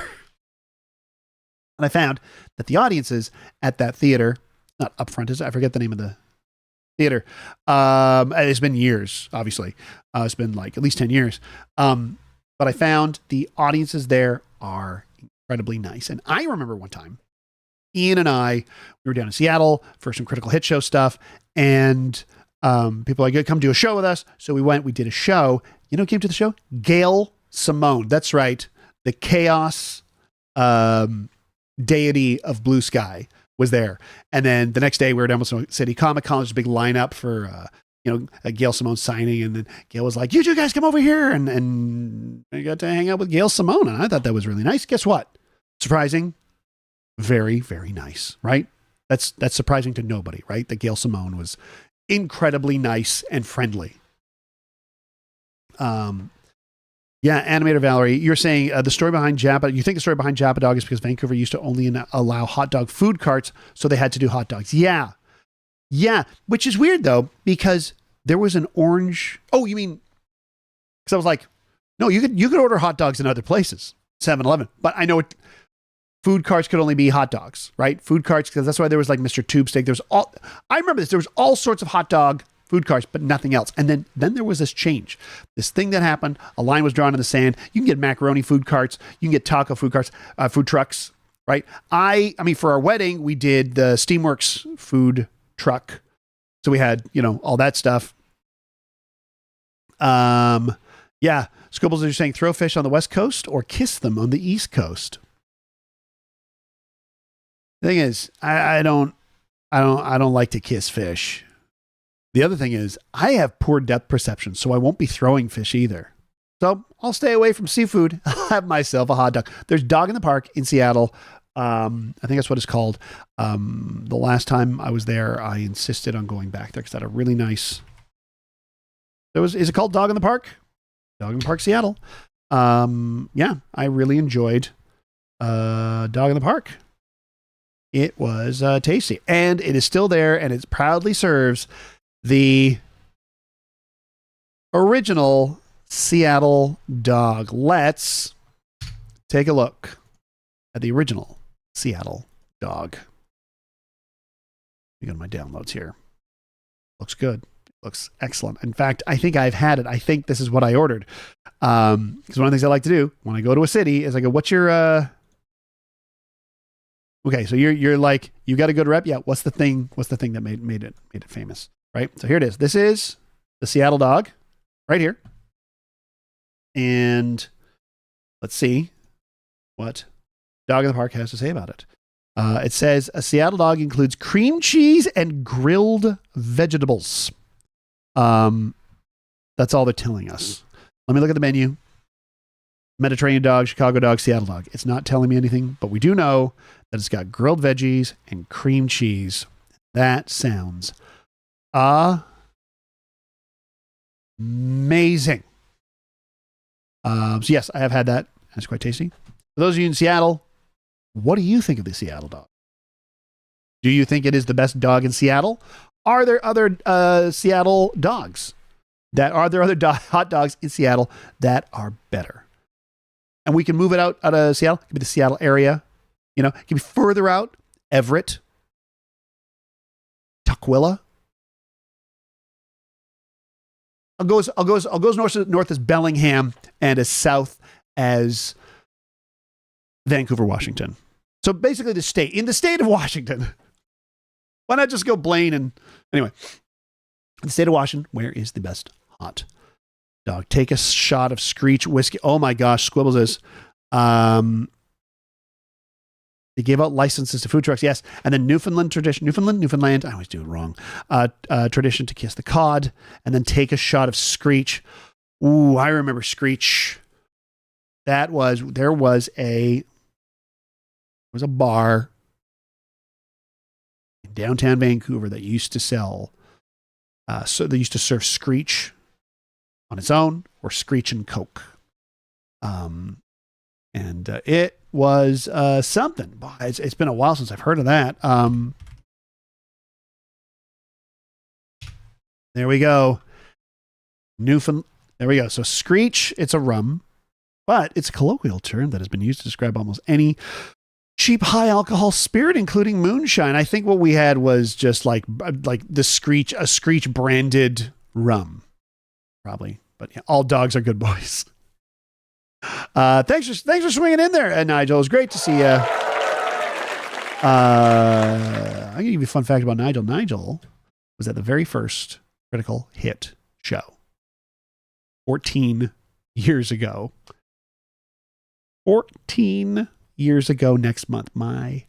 And I found that the audiences at that theater, not Upfront, I forget the name of the theater. It's been years, obviously. It's been like at least 10 years. But I found the audiences there are incredibly nice. And I remember one time Ian and I, we were down in Seattle for some Critical Hit show stuff, and people were like, come do a show with us. So we went, we did a show. You know who came to the show? Gail Simone. That's right. The chaos deity of Blue Sky was there. And then the next day we were at Emerald City Comic Con. There's a big lineup for, Gail Simone signing. And then Gail was like, you two guys come over here. And I got to hang out with Gail Simone. And I thought that was really nice. Guess what? Surprising. Very, very nice, right? That's surprising to nobody, right? That Gail Simone was incredibly nice and friendly. Animator Valerie, you're saying the story behind Jappa. You think the story behind Jappa Dog is because Vancouver used to only allow hot dog food carts, so they had to do hot dogs. Yeah, which is weird though, because there was an orange. Oh, you mean? Because I was like, no, you could order hot dogs in other places, 7-Eleven, but I know food carts could only be hot dogs, right? Food carts, because that's why there was like Mr. Tube Steak. I remember this. There was all sorts of hot dog food carts, but nothing else. And then there was this change, this thing that happened. A line was drawn in the sand. You can get macaroni food carts. You can get taco food carts, food trucks, right? I mean, for our wedding, we did the Steamworks food truck. So we had, all that stuff. Scribbles are saying throw fish on the West Coast or kiss them on the East Coast. The thing is, I don't like to kiss fish. The other thing is, I have poor depth perception, so I won't be throwing fish either. So I'll stay away from seafood. I'll have myself a hot dog. There's Dog in the Park in Seattle. I think that's what it's called. The last time I was there, I insisted on going back there because that had a really nice. Is it called Dog in the Park? Dog in the Park, Seattle. I really enjoyed Dog in the Park. It was tasty, and it is still there, and it proudly serves the original Seattle dog. Let's take a look at the original Seattle dog. You go to my downloads here. Looks good. Looks excellent. In fact, I think I've had it. I think this is what I ordered. Because one of the things I like to do when I go to a city is I go, what's your okay, so you're like, you got a good rep? Yeah, what's the thing that made it famous? Right? So here it is. This is the Seattle dog right here. And let's see what Dog in the Park has to say about it. It says a Seattle dog includes cream cheese and grilled vegetables. That's all they're telling us. Let me look at the menu. Mediterranean dog, Chicago dog, Seattle dog. It's not telling me anything, but we do know that it's got grilled veggies and cream cheese. That sounds amazing. So yes, I have had that. That's quite tasty. For those of you in Seattle, what do you think of the Seattle dog? Do you think it is the best dog in Seattle? Are there other Seattle dogs? Hot dogs in Seattle that are better? And we can move it out of Seattle. It could be the Seattle area. It can be further out. Everett. Tukwila. I'll go as north as Bellingham and as south as Vancouver, Washington. So basically in the state of Washington. Why not just go Blaine and anyway. In the state of Washington, where is the best hot dog? Take a shot of Screech whiskey. Oh my gosh, Squibbles is. They gave out licenses to food trucks, yes. And then Newfoundland, I always do it wrong. Tradition to kiss the cod and then take a shot of Screech. Ooh, I remember Screech. There was a bar in downtown Vancouver that used to sell, so they used to serve Screech on its own or Screech and Coke. And it was something. It's been a while since I've heard of that. There we go. Newfoundland. There we go. So Screech, it's a rum, but it's a colloquial term that has been used to describe almost any cheap high alcohol spirit, including moonshine. I think what we had was just like the Screech, a Screech branded rum, probably. But yeah, all dogs are good boys. Thanks for swinging in there, Nigel. It was great to see you. I'm going to give you a fun fact about Nigel. Nigel was at the very first Critical Hit show 14 years ago. 14 years ago next month. My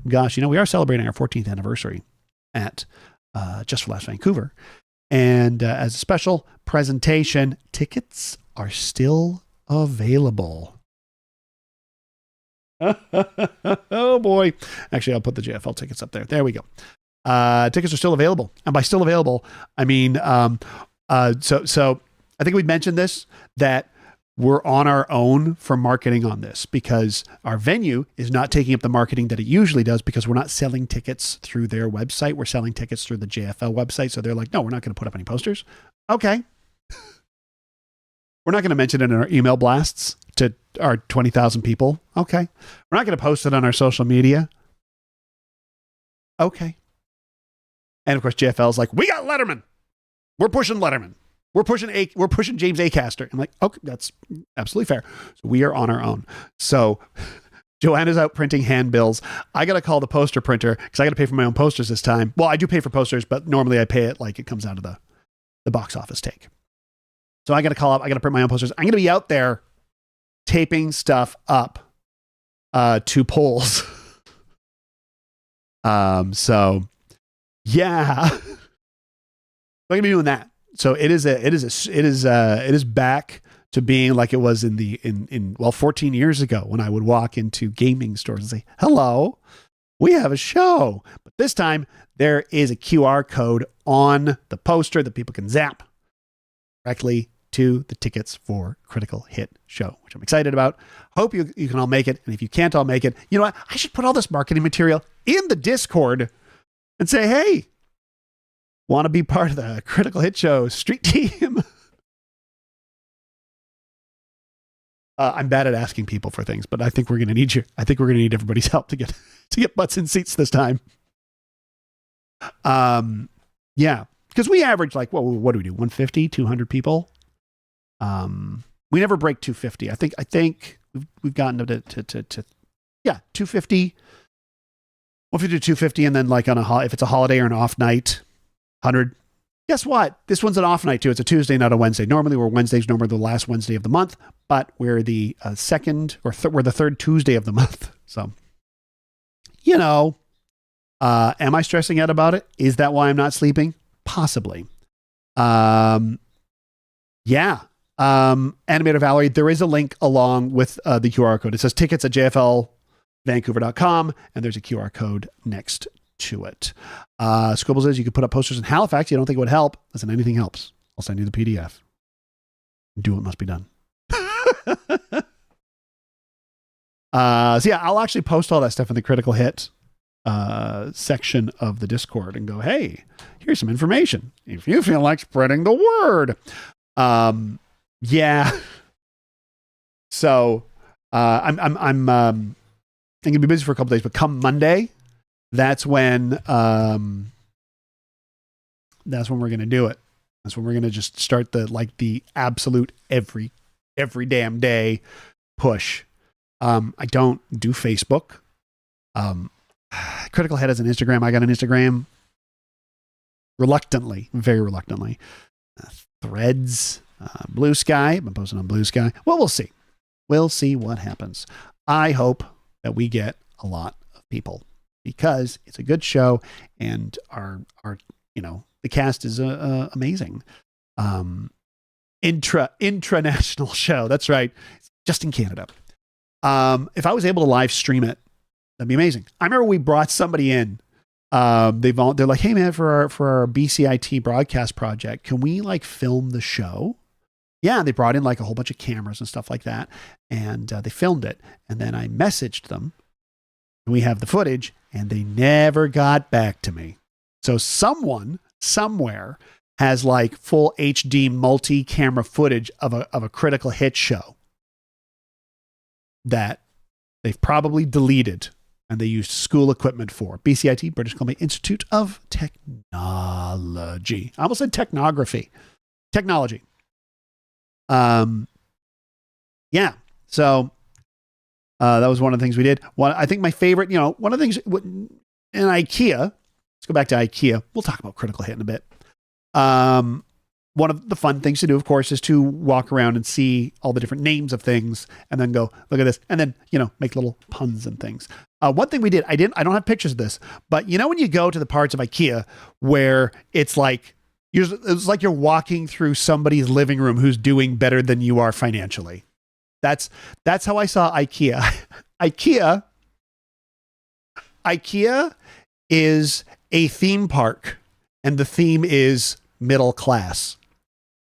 gosh, we are celebrating our 14th anniversary at Just for Laughs Vancouver. And as a special presentation, tickets are still available. Oh boy. Actually, I'll put the JFL tickets up there. There we go. Tickets are still available. And by still available, I mean, so I think we mentioned this, that we're on our own for marketing on this because our venue is not taking up the marketing that it usually does because we're not selling tickets through their website. We're selling tickets through the JFL website. So they're like, no, we're not going to put up any posters. Okay. We're not going to mention it in our email blasts to our 20,000 people. Okay. We're not going to post it on our social media. Okay. And of course, JFL's like, we got Letterman. We're pushing Letterman. We're pushing James Acaster. I'm like, okay, that's absolutely fair. So we are on our own. So Joanna's out printing handbills. I got to call the poster printer because I got to pay for my own posters this time. Well, I do pay for posters, but normally I pay it like it comes out of the box office take. So I got to call up. I got to print my own posters. I'm going to be out there taping stuff up to polls. So yeah, I'm going to be doing that. So it is back to being like it was in 14 years ago when I would walk into gaming stores and say, hello, we have a show. But this time there is a QR code on the poster that people can zap directly to the tickets for Critical Hit show, which I'm excited about. Hope you can all make it. And if you can't all make it, you know what? I should put all this marketing material in the Discord and say, hey, want to be part of the Critical Hit Show street team? I'm bad at asking people for things, but I think we're going to need you. I think we're going to need everybody's help to get butts in seats this time. Yeah, because we average like, what do we do? 150, 200 people. We never break 250. I think we've gotten to 250. 150 to 250, and then like if it's a holiday or an off night, 100. Guess what? This one's an off night too. It's a Tuesday, not a Wednesday. Normally we're Wednesdays, normally the last Wednesday of the month, but we're the second or we're the third Tuesday of the month. So, am I stressing out about it? Is that why I'm not sleeping? Possibly. Yeah. Animator Valerie, there is a link along with the QR code. It says tickets at jflvancouver.com, and there's a QR code next to it. Scribble says you could put up posters in Halifax. You don't think it would help? Listen, anything helps. I'll send you the PDF. Do what must be done. So yeah, I'll actually post all that stuff in the Critical Hit section of the Discord and go, hey, here's some information if you feel like spreading the word. Yeah. So I'm gonna be busy for a couple days, but come Monday, that's when we're gonna do it. That's when we're gonna just start the absolute every damn day push. I don't do Facebook. Critical Head has an Instagram. I got an Instagram. Reluctantly, very reluctantly. Threads, Blue Sky. I've been posting on Blue Sky. Well, we'll see. We'll see what happens. I hope that we get a lot of people because it's a good show and our the cast is amazing. Intranational show. That's right. Just in Canada. If I was able to live stream it, that'd be amazing. I remember we brought somebody in. They're like, hey man, for our BCIT broadcast project, can we film the show? Yeah, they brought in a whole bunch of cameras and stuff like that, and they filmed it. And then I messaged them, and we have the footage, and they never got back to me. So someone somewhere has full HD multi-camera footage of a Critical Hit show that they've probably deleted and they used school equipment for. BCIT, British Columbia Institute of Technology. I almost said technography. Technology. Yeah. So That was one of the things we did. I think my favorite, one of the things in IKEA, let's go back to IKEA. We'll talk about Critical Hit in a bit. One of the fun things to do, of course, is to walk around and see all the different names of things and then go, look at this. And then, make little puns and things. One thing we did, I don't have pictures of this, but when you go to the parts of IKEA where it's like you're walking through somebody's living room who's doing better than you are financially. That's how I saw IKEA. IKEA is a theme park, and the theme is middle class.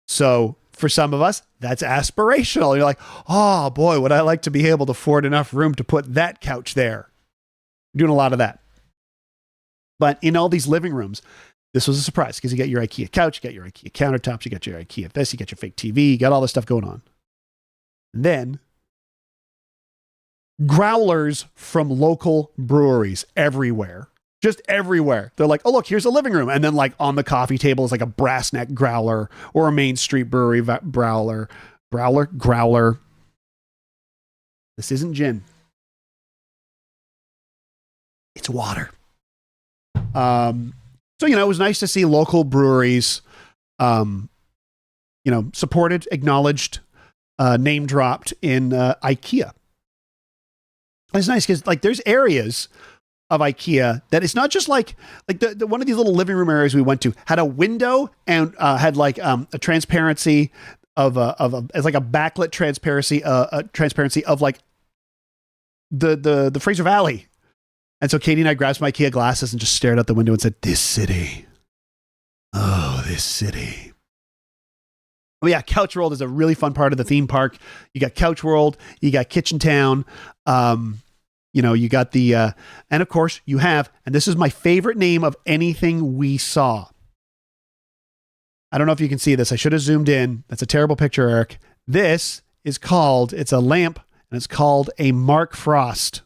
So for some of us, that's aspirational. You're like, oh boy, would I like to be able to afford enough room to put that couch there? Doing a lot of that. But in all these living rooms, this was a surprise because you got your IKEA couch, you got your IKEA countertops, you got your IKEA this, you got your fake TV, you got all this stuff going on. And then growlers from local breweries everywhere. Just everywhere. They're like, oh, look, here's a living room. And then like on the coffee table is like a brass neck growler or a Main Street Brewery growler. This isn't gin. It's water. So, it was nice to see local breweries, supported, acknowledged, name dropped in IKEA. It's nice because like there's areas of IKEA that it's not just like the one of these little living room areas we went to had a window and had like a transparency as like a backlit transparency of like the Fraser Valley. And so Katie and I grabbed my IKEA glasses and just stared out the window and said, this city. Oh, this city. Oh yeah, Couch World is a really fun part of the theme park. You got Couch World, you got Kitchen Town, you got the, and of course you have, and this is my favorite name of anything we saw. I don't know if you can see this. I should have zoomed in. That's a terrible picture, Eric. This is called, it's a lamp, and it's called a Mark Frost.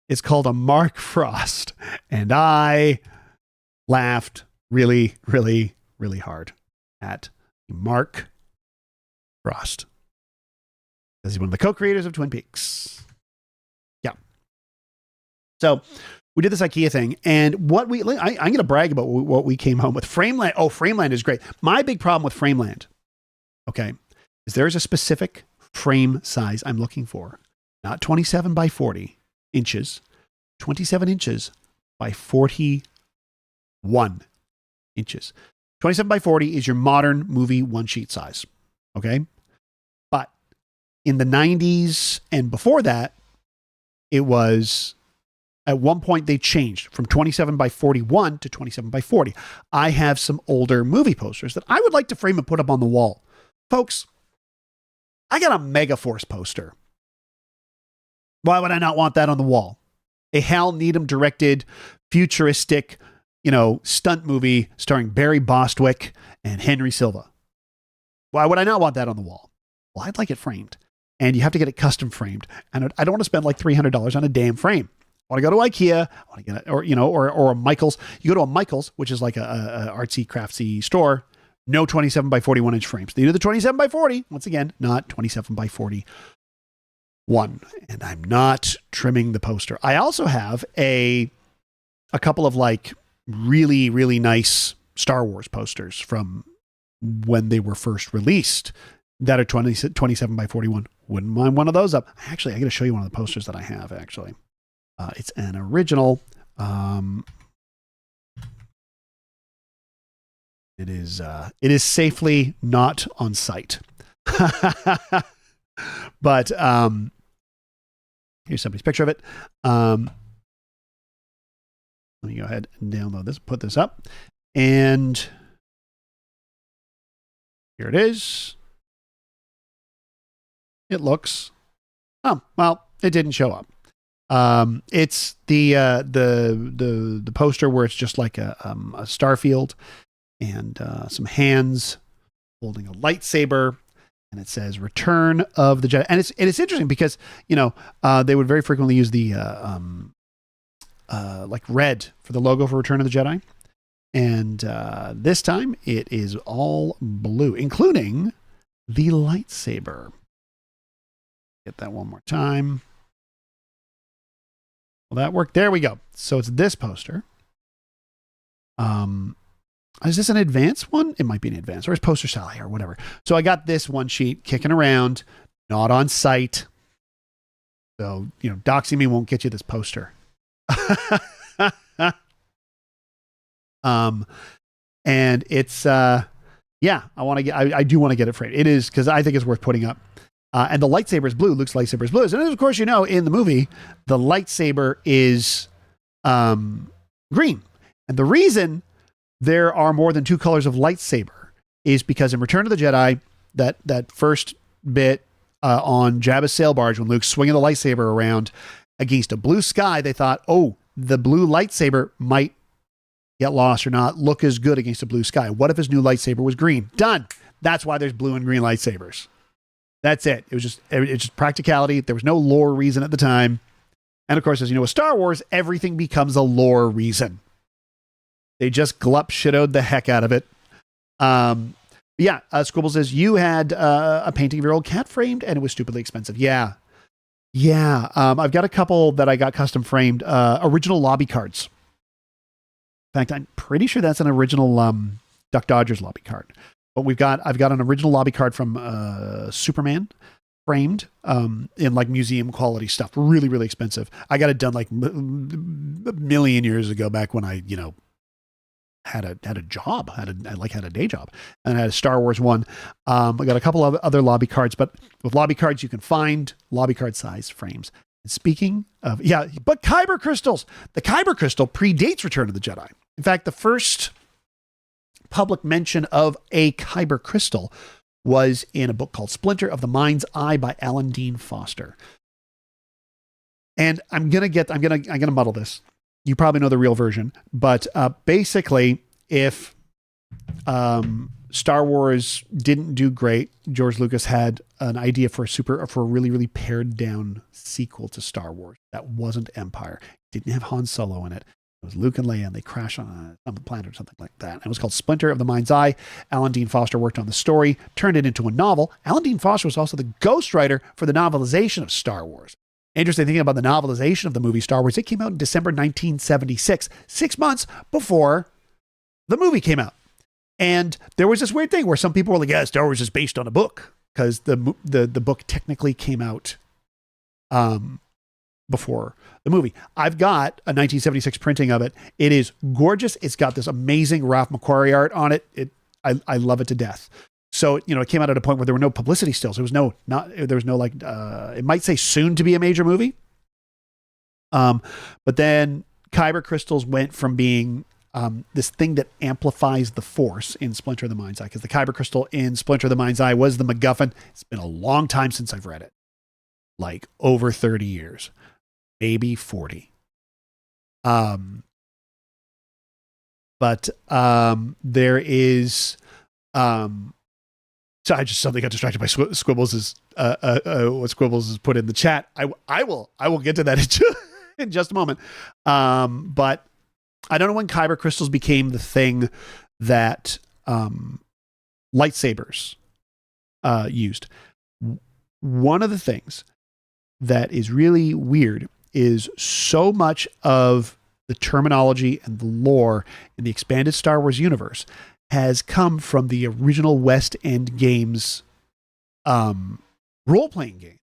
It's called a Mark Frost. And I laughed really, really, really hard at Mark Frost. Because he's one of the co-creators of Twin Peaks. Yeah. So we did this IKEA thing, and I'm going to brag about what we came home with. Frameland. Oh, Frameland is great. My big problem with Frameland, okay, is there is a specific frame size I'm looking for. Not 27 by 40 inches, 27 inches by 41 inches. 27 by 40 is your modern movie one sheet size. Okay. But in the 90s and before that, it was at one point they changed from 27 by 41 to 27 by 40. I have some older movie posters that I would like to frame and put up on the wall. Folks, I got a Megaforce poster. Why would I not want that on the wall? A Hal Needham directed futuristic, stunt movie starring Barry Bostwick and Henry Silva. Why would I not want that on the wall? Well, I'd like it framed, and you have to get it custom framed. And I don't want to spend like $300 on a damn frame. I want to go to IKEA, I want to get it, or a Michaels. You go to a Michaels, which is like a artsy, craftsy store. No 27 by 41 inch frames. They do the 27 by 40. Once again, not 27 by 41. And I'm not trimming the poster. I also have a couple of like really, really nice Star Wars posters from when they were first released that are 27 by 41. Wouldn't mind one of those up. Actually, I got to show you one of the posters that I have, actually. It's an original. It is safely not on site. But here's somebody's picture of it. Let me go ahead and download this, put this up. And here it is. It looks, oh, well, it didn't show up. It's the poster where it's just like a starfield and some hands holding a lightsaber, and it says "Return of the Jedi." And it's interesting because they would very frequently use the like red for the logo for Return of the Jedi, and this time it is all blue, including the lightsaber. Get that one more time. Will that work? There we go. So it's this poster. Is this an advanced one? It might be an advanced, or it's poster style here, or whatever. So I got this one sheet kicking around, not on site. So, doxing me won't get you this poster. And it's, I do want to get it framed. It is, because I think it's worth putting up. And the lightsaber is blue. Luke's lightsaber is blue. And of course, in the movie, the lightsaber is green. And the reason there are more than two colors of lightsaber is because in Return of the Jedi, that first bit on Jabba's sail barge, when Luke's swinging the lightsaber around against a blue sky, they thought, oh, the blue lightsaber might get lost or not look as good against a blue sky. What if his new lightsaber was green? Done. That's why there's blue and green lightsabers. That's it. It's just practicality. There was no lore reason at the time. And of course, as you know, with Star Wars, everything becomes a lore reason. They just glup shitowed the heck out of it. Squibble says, you had a painting of your old cat framed and it was stupidly expensive. Yeah. I've got a couple that I got custom framed, original lobby cards. In fact, I'm pretty sure that's an original Duck Dodgers lobby card. But I've got an original lobby card from Superman framed in like museum quality stuff. Really, really expensive. I got it done like a million years ago, back when I, had a job, had a day job, and I had a Star Wars one. I got a couple of other lobby cards, but with lobby cards, you can find lobby card size frames. And speaking of, but Kyber crystals, the Kyber crystal predates Return of the Jedi. In fact, the first public mention of a Kyber crystal was in a book called Splinter of the Mind's Eye by Alan Dean Foster. And I'm gonna muddle this. You probably know the real version, but basically, if Star Wars didn't do great, George Lucas had an idea for a really, really pared down sequel to Star Wars that wasn't Empire. It didn't have Han Solo in it. It was Luke and Leia, and they crash on a planet or something like that. And it was called Splinter of the Mind's Eye. Alan Dean Foster worked on the story, turned it into a novel. Alan Dean Foster was also the ghostwriter for the novelization of Star Wars. Interesting thinking about the novelization of the movie Star Wars. It came out in December 1976, 6 months before the movie came out. And there was this weird thing where some people were like, yeah, Star Wars is based on a book, because the book technically came out before the movie. I've got a 1976 printing of it. It is gorgeous. It's got this amazing Ralph McQuarrie art on it. I love it to death. So, it came out at a point where there were no publicity stills. There was no it might say soon to be a major movie. But then Kyber crystals went from being this thing that amplifies the Force in Splinter of the Mind's Eye, because the Kyber crystal in Splinter of the Mind's Eye was the MacGuffin. It's been a long time since I've read it. Like over 30 years, maybe 40. But there is, so I just suddenly got distracted by Squibbles' what Squibbles has put in the chat. I will get to that in just a moment. But I don't know when Kyber crystals became the thing that lightsabers used. One of the things that is really weird is so much of the terminology and the lore in the expanded Star Wars universe has come from the original West End Games role-playing game.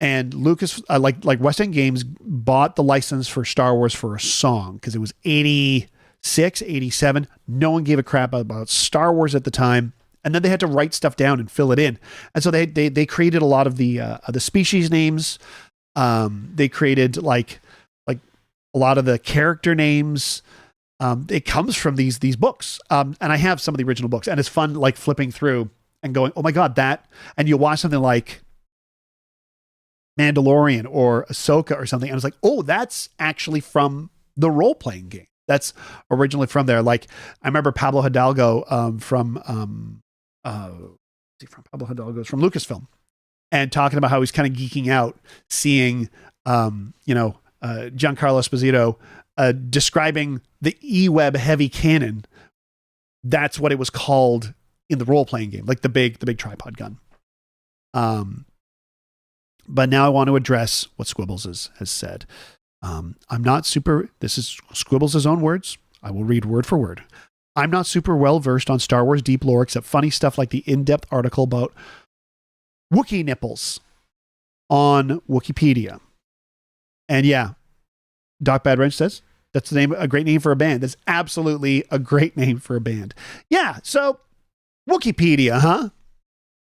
And Lucas, like West End Games, bought the license for Star Wars for a song, because it was 86, 87. No one gave a crap about Star Wars at the time. And then they had to write stuff down and fill it in. And so they created a lot of the species names. They created like a lot of the character names. It comes from these books. And I have some of the original books, and it's fun, like flipping through and going, oh my God, that, and you watch something like Mandalorian or Ahsoka or something, and it's like, oh, that's actually from the role-playing game. That's originally from there. Like, I remember Pablo Hidalgo from Lucasfilm, and talking about how he's kind of geeking out seeing, Giancarlo Esposito describing the E-Web heavy cannon. That's what it was called in the role-playing game, like the big tripod gun. But now I want to address what Squibbles has said. I'm not super, this is Squibbles' own words. I will read word for word. I'm not super well versed on Star Wars deep lore, except funny stuff like the in-depth article about Wookiee nipples on Wikipedia. And yeah, Doc Bad Wrench says, that's the name, a great name for a band. That's absolutely a great name for a band. Yeah, so Wikipedia, huh?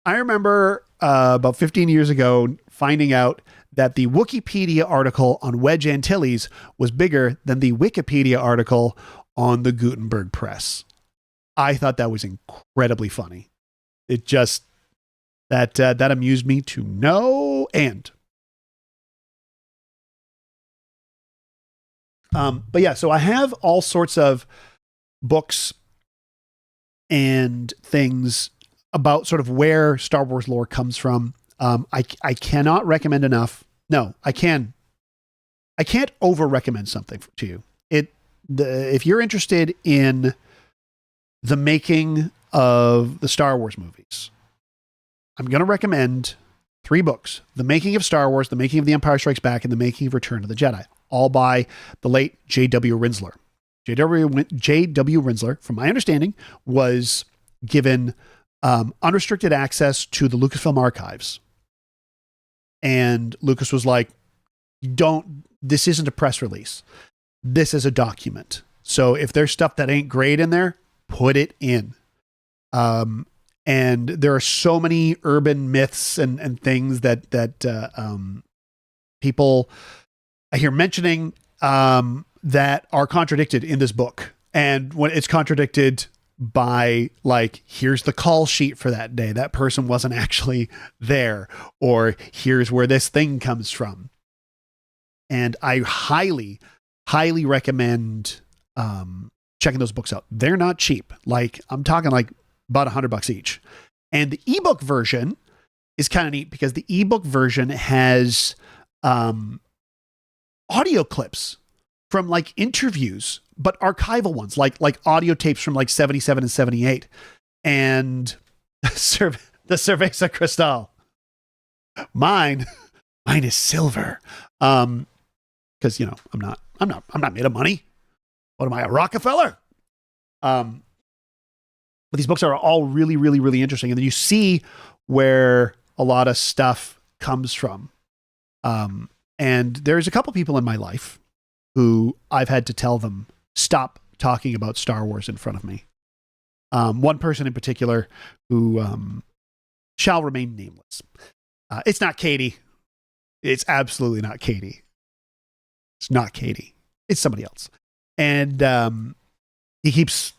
I remember about 15 years ago finding out that the Wikipedia article on Wedge Antilles was bigger than the Wikipedia article on the Gutenberg Press. I thought that was incredibly funny. It just, that amused me to no end. But yeah, so I have all sorts of books and things about sort of where Star Wars lore comes from. I cannot recommend enough. No, I can't over recommend something to you. If you're interested in the making of the Star Wars movies, I'm going to recommend 3 books: The Making of Star Wars, The Making of The Empire Strikes Back, and The Making of Return of the Jedi, all by the late J.W. Rinsler. J.W. Rinsler, from my understanding, was given unrestricted access to the Lucasfilm archives. And Lucas was like, this isn't a press release. This is a document. So if there's stuff that ain't great in there, put it in. And there are so many urban myths and things that people I hear mentioning that are contradicted in this book. And when it's contradicted by, like, here's the call sheet for that day, that person wasn't actually there, or here's where this thing comes from. And I highly recommend checking those books out. They're not cheap. Like, I'm talking like about $100 each. And the ebook version is kind of neat because the ebook version has audio clips from like interviews, but archival ones, like audio tapes from like 77 and 78. And the Cerveza Cristal. Mine is silver. Because, you know, I'm not made of money. What am I, a Rockefeller? But these books are all really, really, really interesting. And then you see where a lot of stuff comes from. And there's a couple people in my life who I've had to tell them, stop talking about Star Wars in front of me. One person in particular who shall remain nameless. It's not Katie. It's absolutely not Katie. It's not Katie. It's somebody else. And he keeps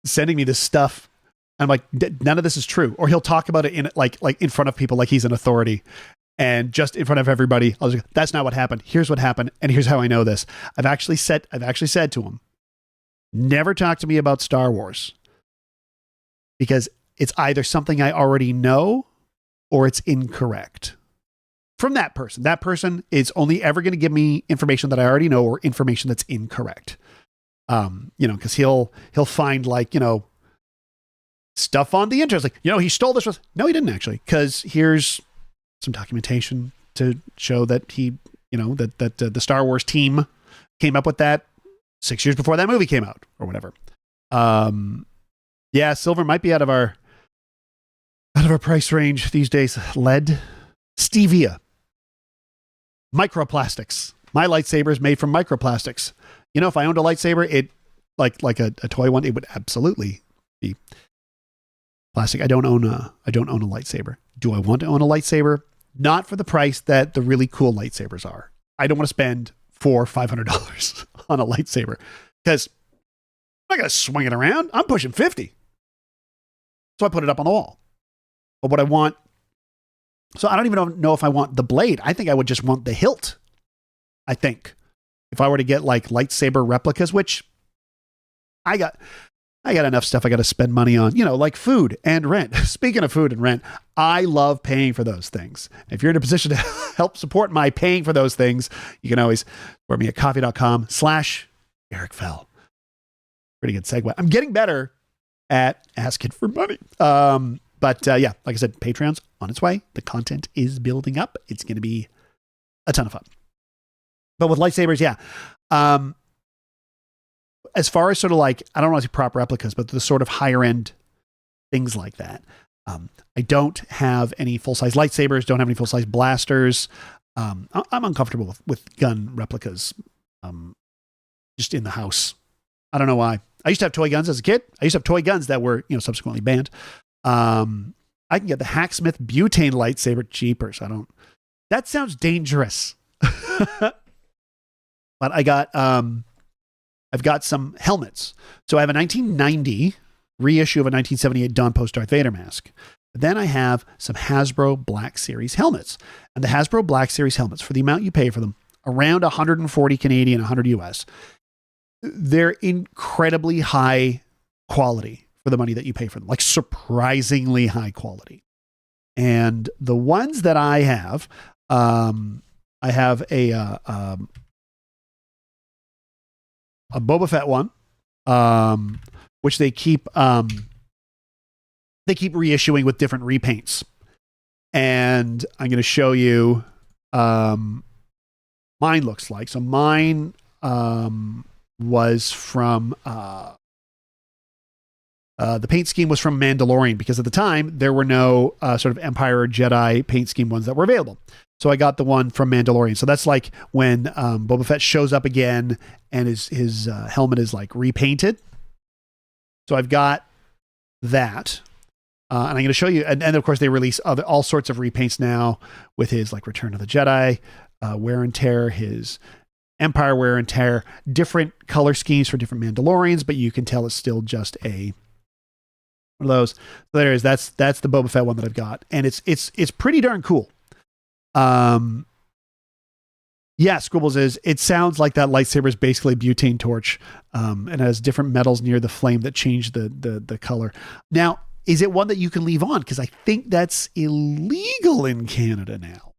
sending me this stuff. I'm like, none of this is true. Or he'll talk about it in like in front of people like he's an authority. And just in front of everybody, I was like, that's not what happened. Here's what happened. And here's how I know this. I've actually said to him, never talk to me about Star Wars. Because it's either something I already know or it's incorrect. From that person. That person is only ever going to give me information that I already know or information that's incorrect. Because he'll find like, stuff on the internet. Like, he stole this. No, he didn't actually. Because here's some documentation to show that he, that the Star Wars team came up with that 6 years before that movie came out or whatever. Yeah, silver might be out of our price range these days. Lead, stevia, microplastics. My lightsaber is made from microplastics. If I owned a lightsaber, it like a toy one, it would absolutely be plastic. I don't own a lightsaber. Do I want to own a lightsaber? Not for the price that the really cool lightsabers are. I don't want to spend $400-$500 on a lightsaber because I'm not going to swing it around. I'm pushing 50. So I put it up on the wall. But what I want, so I don't even know if I want the blade. I think I would just want the hilt. I think if I were to get like lightsaber replicas, which I got enough stuff I got to spend money on, like food and rent. Speaking of food and rent, I love paying for those things. If you're in a position to help support my paying for those things, you can always support me at coffee.com/Eric Fell. Pretty good segue. I'm getting better at asking for money. But yeah, like I said, Patreon's on its way. The content is building up. It's going to be a ton of fun. But with lightsabers, yeah. As far as sort of like, I don't want to say prop replicas, but the sort of higher end things like that. I don't have any full-size lightsabers, don't have any full-size blasters. I'm uncomfortable with gun replicas just in the house. I don't know why. I used to have toy guns as a kid. I used to have toy guns that were, subsequently banned. I can get the Hacksmith butane lightsaber. Jeepers. That sounds dangerous. But I've got some helmets. So I have a 1990 reissue of a 1978 Dawn Post Darth Vader mask. Then I have some Hasbro Black Series helmets. And the Hasbro Black Series helmets, for the amount you pay for them, around 140 Canadian, 100 US, they're incredibly high quality for the money that you pay for them, like surprisingly high quality. And the ones that I have a Boba Fett one, which they keep reissuing with different repaints. And I'm going to show you mine looks like. So mine was from the paint scheme was from Mandalorian, because at the time there were no sort of Empire or Jedi paint scheme ones that were available. So I got the one from Mandalorian. So that's like when Boba Fett shows up again and his helmet is like repainted. So I've got that. And I'm going to show you. And of course they release all sorts of repaints now with his like Return of the Jedi, wear and tear, his Empire wear and tear, different color schemes for different Mandalorians, but you can tell it's still just one of those. So there it is. That's the Boba Fett one that I've got. And it's pretty darn cool. Yeah, Scribbles it sounds like that lightsaber is basically a butane torch, and has different metals near the flame that change the color. Now, is it one that you can leave on? Because I think that's illegal in Canada now.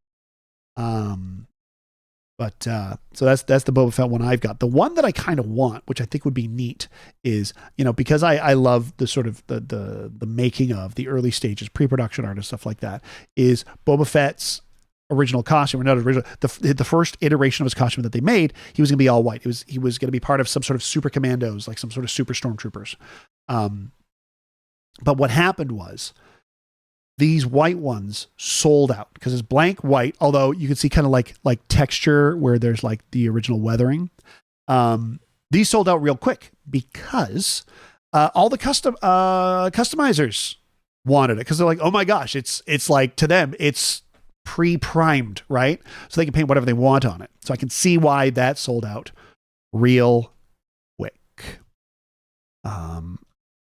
But so that's the Boba Fett one I've got. The one that I kind of want, which I think would be neat, is, because I love the sort of the making of the early stages, pre-production art and stuff like that, is Boba Fett's original costume, or not original, the first iteration of his costume that they made. He was going to be all white. He was going to be part of some sort of super commandos, like some sort of super stormtroopers. But what happened was these white ones sold out because it's blank white, although you can see kind of like texture where there's like the original weathering. These sold out real quick because all the customizers wanted it, because they're like, oh my gosh, it's like, to them it's pre-primed, right? So they can paint whatever they want on it. So I can see why that sold out real quick. So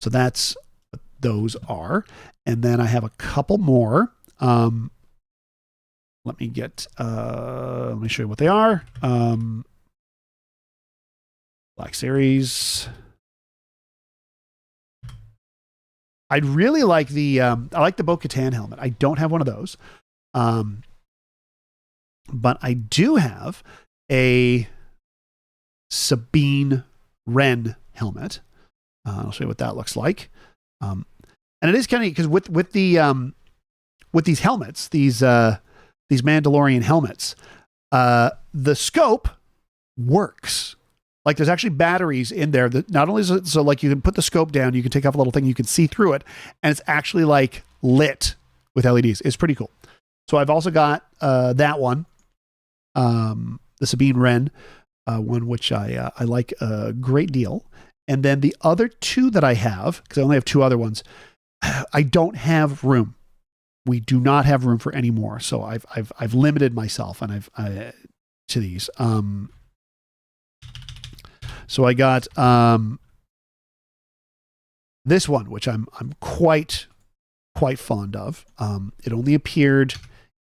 that's what those are. And then I have a couple more. Let me show you what they are. Black Series. I'd really like I like the Bo-Katan helmet. I don't have one of those. But I do have a Sabine Wren helmet. I'll show you what that looks like. And it is kind of, because with these helmets, these Mandalorian helmets, the scope works. Like, there's actually batteries in there that not only is it so like you can put the scope down, you can take off a little thing, you can see through it, and it's actually like lit with LEDs. It's pretty cool. So I've also got that one, the Sabine Wren one, which I like a great deal. And then the other two that I have, because I only have two other ones, I don't have room. We do not have room for any more. So I've limited myself, and to these. So I got this one, which I'm quite fond of. It only appeared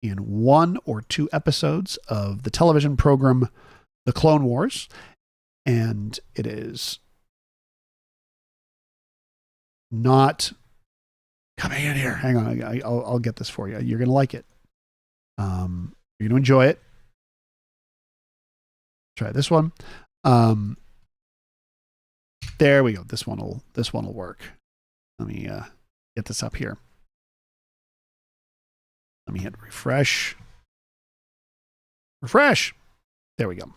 in 1 or 2 episodes of the television program The Clone Wars, and it is not coming in here. Hang on, I'll get this for you. You're gonna like it. You're gonna enjoy it. Try this one. There we go. This one will work. Let me get this up here. Let me hit refresh. Refresh. There we go.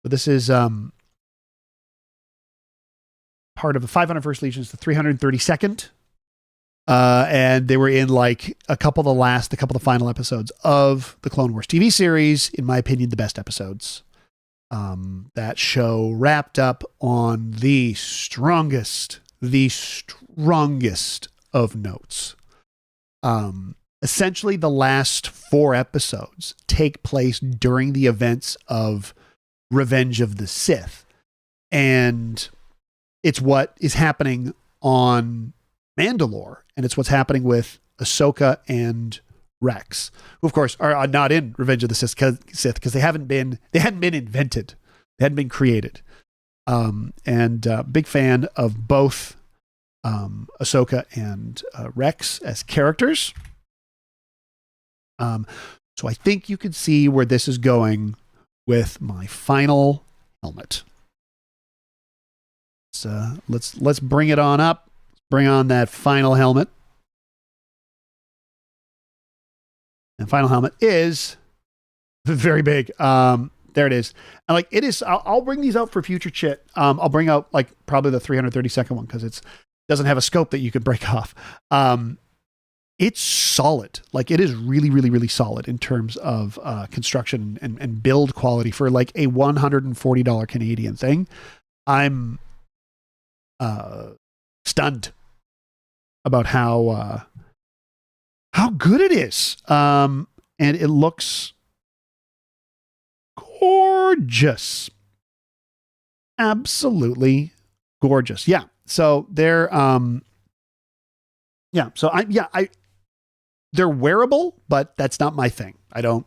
But this is part of the 501st Legion, the 332nd. And they were in like a couple of the final episodes of the Clone Wars TV series. In my opinion, the best episodes. That show wrapped up on the strongest of notes. Essentially, the last 4 episodes take place during the events of Revenge of the Sith. And it's what is happening on Mandalore, and it's what's happening with Ahsoka and Rex, who of course are not in Revenge of the Sith because they hadn't been invented, they hadn't been created. Big fan of both Ahsoka and Rex as characters. So I think you can see where this is going with my final helmet. So let's bring it on up. Bring on that final helmet. And final helmet is very big. There it is. And like it is, I'll bring these out for future chit. I'll bring out like probably the 332nd one because it doesn't have a scope that you could break off. It's solid. Like it is really, really, really solid in terms of construction and build quality for like a $140 Canadian thing. I'm stunned about how good it is. And it looks gorgeous. Absolutely gorgeous. Yeah. So they're they're wearable, but that's not my thing. I don't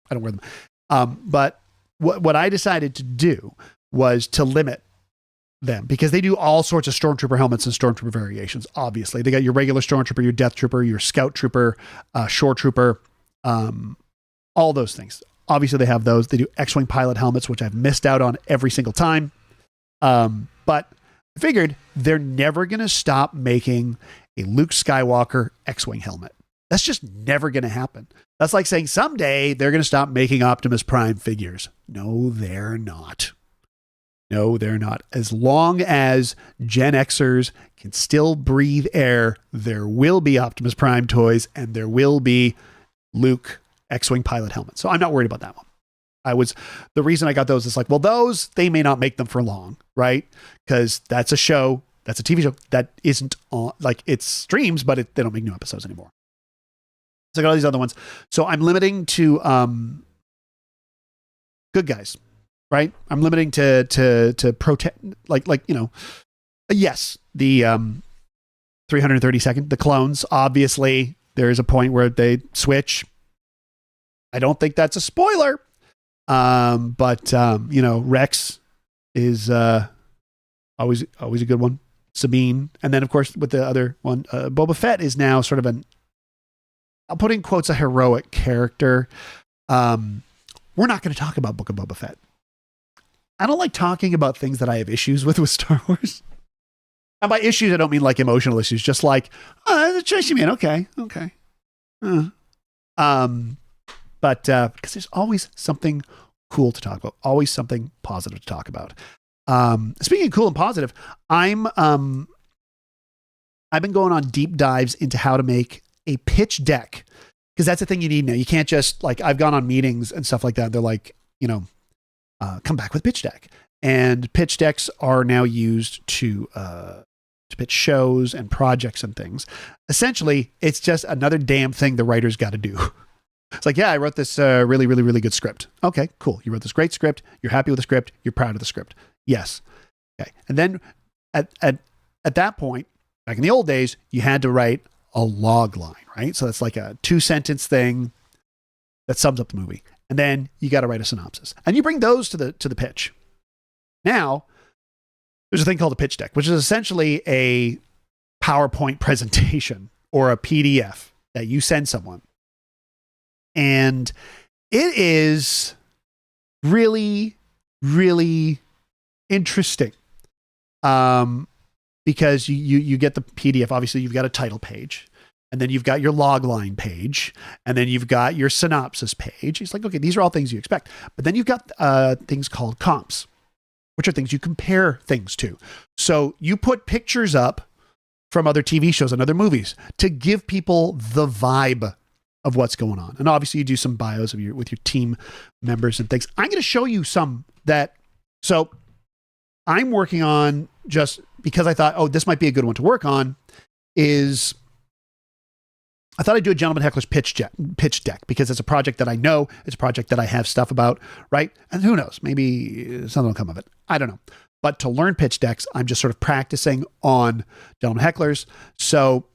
wear them. But what I decided to do was to limit them because they do all sorts of Stormtrooper helmets and Stormtrooper variations. Obviously, they got your regular Stormtrooper, your Death Trooper, your Scout Trooper, Shore Trooper, all those things. Obviously, they have those. They do X-Wing pilot helmets, which I've missed out on every single time. But I figured they're never going to stop making a Luke Skywalker X-Wing helmet. That's just never going to happen. That's like saying someday they're going to stop making Optimus Prime figures. No, they're not. No, they're not. As long as Gen Xers can still breathe air, there will be Optimus Prime toys and there will be Luke X-Wing pilot helmets. So I'm not worried about that one. The reason I got those is like, well, those, they may not make them for long, right? Because that's a show, that's a TV show that isn't on, like it's streams, but they don't make new episodes anymore. So I got all these other ones. So I'm limiting to good guys. Right, I'm limiting to protect, like yes, the 332nd, the clones. Obviously, there is a point where they switch. I don't think that's a spoiler, but Rex is always a good one. Sabine, and then of course with the other one, Boba Fett is now sort of I'll put in quotes, a heroic character. We're not going to talk about Book of Boba Fett. I don't like talking about things that I have issues with Star Wars. And by issues, I don't mean like emotional issues, just like, oh, that's a choice you made. Okay. But because there's always something cool to talk about, always something positive to talk about. Speaking of cool and positive, I've been going on deep dives into how to make a pitch deck, because that's the thing you need now. You can't just like, I've gone on meetings and stuff like that. They're like, come back with pitch deck, and pitch decks are now used to pitch shows and projects and things. Essentially, it's just another damn thing the writer's got to do. It's like, yeah, I wrote this really, really, really good script. Okay, cool. You wrote this great script. You're happy with the script. You're proud of the script. Yes. Okay. And then at that point, back in the old days, you had to write a log line, right? So that's like a 2-sentence thing that sums up the movie. And then you got to write a synopsis, and you bring those to the pitch. Now, there's a thing called a pitch deck, which is essentially a PowerPoint presentation or a PDF that you send someone. And it is really, really interesting. Because you get the PDF, obviously you've got a title page. And then you've got your logline page, and then you've got your synopsis page. He's like, okay, these are all things you expect. But then you've got things called comps, which are things you compare things to. So you put pictures up from other TV shows and other movies to give people the vibe of what's going on. And obviously you do some bios of with your team members and things. I'm going to show you some that, so I'm working on, just because I thought, oh, this might be a good one to work on, is I thought I'd do a Gentleman Heckler's pitch deck, because it's a project that I know, it's a project that I have stuff about, right? And who knows, maybe something will come of it. I don't know. But to learn pitch decks, I'm just sort of practicing on Gentleman Hecklers. So